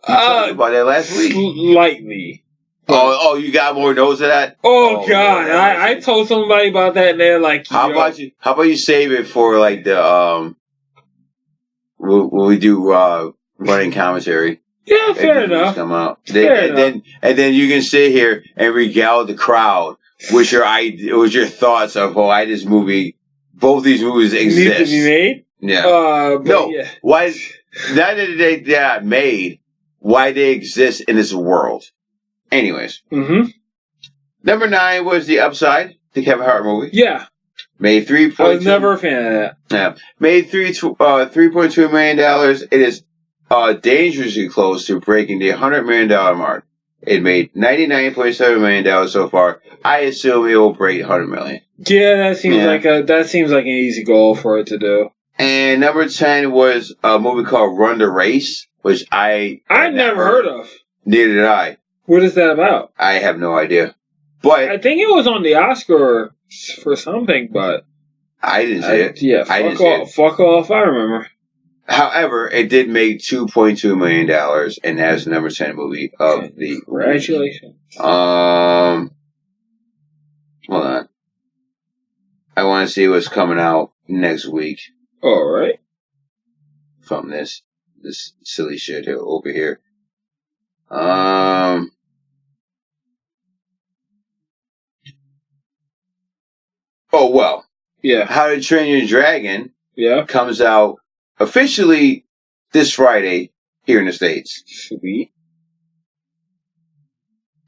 talked about that last week. Lightly. Oh, you got more notes of that? Oh God, I told somebody about that and they're like, How about you save it for like the when we do running commentary? Yeah, fair enough. Come out. Then you can sit here and regale the crowd with your thoughts of why this movie, both these movies exist. Need to be made? Yeah. Why? Not that they got made. Why they exist in this world. Anyways. Mm-hmm. Number 9 was The Upside, the Kevin Hart movie. Yeah. Made 3.2. I was never a fan of that. Yeah. Made $3.2 million. It is dangerously close to breaking the $100 million mark. It made $99.7 million so far. I assume it will break $100 million. Yeah, that seems like an easy goal for it to do. And number 10 was a movie called Run the Race, which I never heard of. Neither did I. What is that about? I have no idea. But I think it was on the Oscar for something, but I didn't see it. Yeah, fuck off. I remember. However, it did make $2.2 million and has the number 10 movie of the. Congratulations. Hold on. I want to see what's coming out next week. All right. From this silly shit over here. Oh well. Yeah. How to Train Your Dragon. Yeah. Comes out officially this Friday here in the States. Sweet.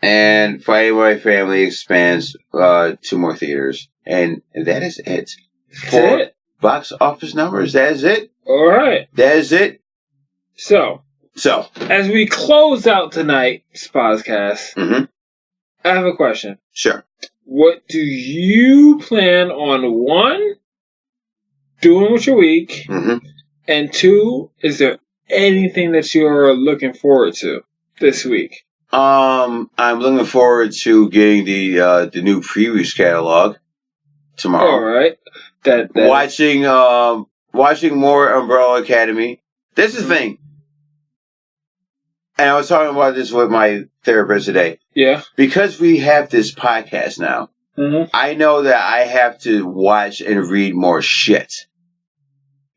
And Friday My Family expands 2 more theaters. And that is it. That's it. Box office numbers. That is it. All right. That is it. So as we close out tonight's podcast, I have a question. Sure. What do you plan on, 1, doing with your week, and 2, is there anything that you're looking forward to this week? I'm looking forward to getting the new previews catalog tomorrow. All right. Watching more Umbrella Academy. This is the thing. And I was talking about this with my therapist today. Yeah. Because we have this podcast now, I know that I have to watch and read more shit.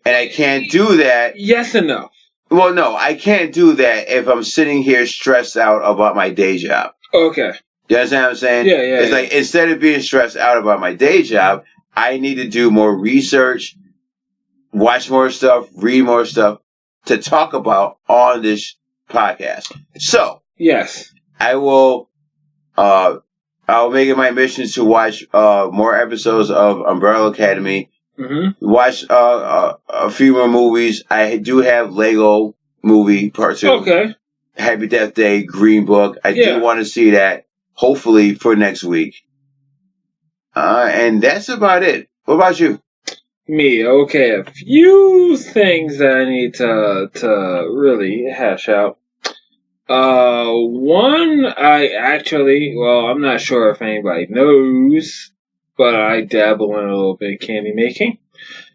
And I can't do that. Yes and no. Well, no, I can't do that if I'm sitting here stressed out about my day job. Okay. You understand what I'm saying? Yeah. It's like, instead of being stressed out about my day job, I need to do more research, watch more stuff, read more stuff to talk about on this podcast. So, yes, I'll make it my mission to watch more episodes of Umbrella Academy. Watch a few more movies. I do have Lego Movie Part 2. Okay. Happy Death Day, Green Book. I do want to see that, hopefully, for next week. And that's about it. What about you? Me, okay. A few things that I need to really hash out. 1, I'm not sure if anybody knows, but I dabble in a little bit of candy making.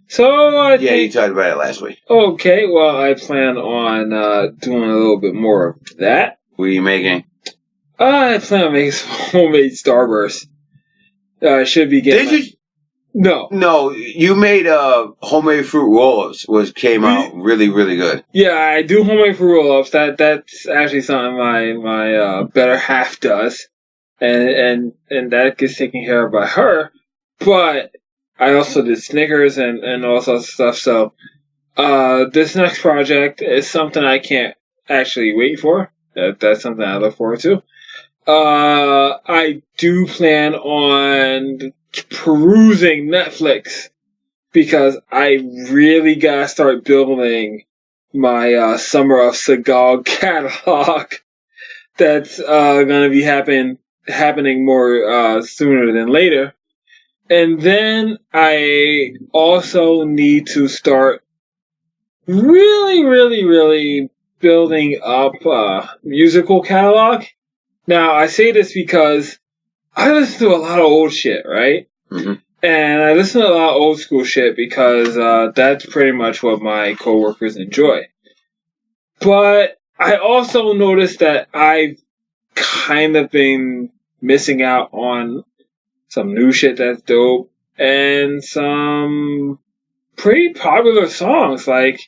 So you talked about it last week. Okay, well, I plan on doing a little bit more of that. What are you making? I plan on making some homemade Starburst. Should be getting. No. No, you made homemade fruit roll-ups, which came out really, really good. Yeah, I do homemade fruit roll-ups. That's actually something my better half does, and that gets taken care of by her. But I also did Snickers and all sorts of stuff. So this next project is something I can't actually wait for. That's something I look forward to. I do plan on perusing Netflix because I really gotta start building my Summer of Seagal catalog. That's gonna be happening more sooner than later. And then I also need to start really building up a musical catalog. Now, I say this because I listen to a lot of old shit, right? Mm-hmm. And I listen to a lot of old school shit because that's pretty much what my coworkers enjoy. But I also noticed that I've kind of been missing out on some new shit that's dope and some pretty popular songs. Like,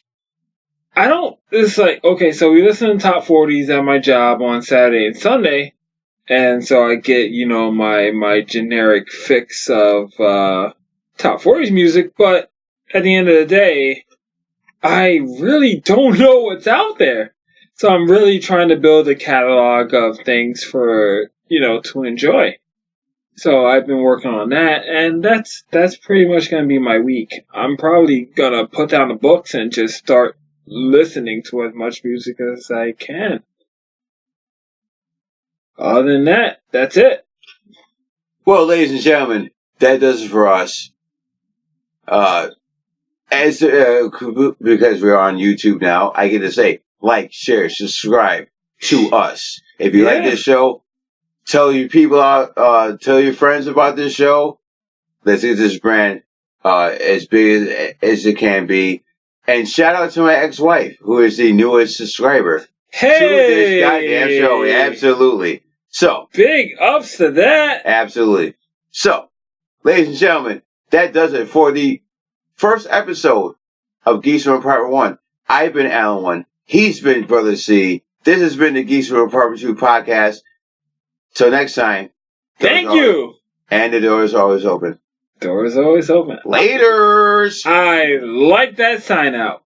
it's like, okay, so we listen to top 40s at my job on Saturday and Sunday. And so I get, my generic fix of top 40s music, but at the end of the day, I really don't know what's out there. So I'm really trying to build a catalog of things for, to enjoy. So I've been working on that, and that's pretty much going to be my week. I'm probably going to put down the books and just start listening to as much music as I can. Other than that, that's it. Well, ladies and gentlemen, that does it for us. Because we're on YouTube now, I get to say, like, share, subscribe to us. If you like this show, tell your people out, tell your friends about this show. Let's get this brand as big as it can be. And shout out to my ex-wife, who is the newest subscriber to this goddamn show. Absolutely. So, big ups to that. Absolutely. So, ladies and gentlemen, that does it for the first episode of Geeks From Part 1. I've been Alan 1. He's been Brother C. This has been the Geeks From Part 2 podcast. Till next time. Thank you. And the door is always open. Door is always open. Laters. I like that sign out.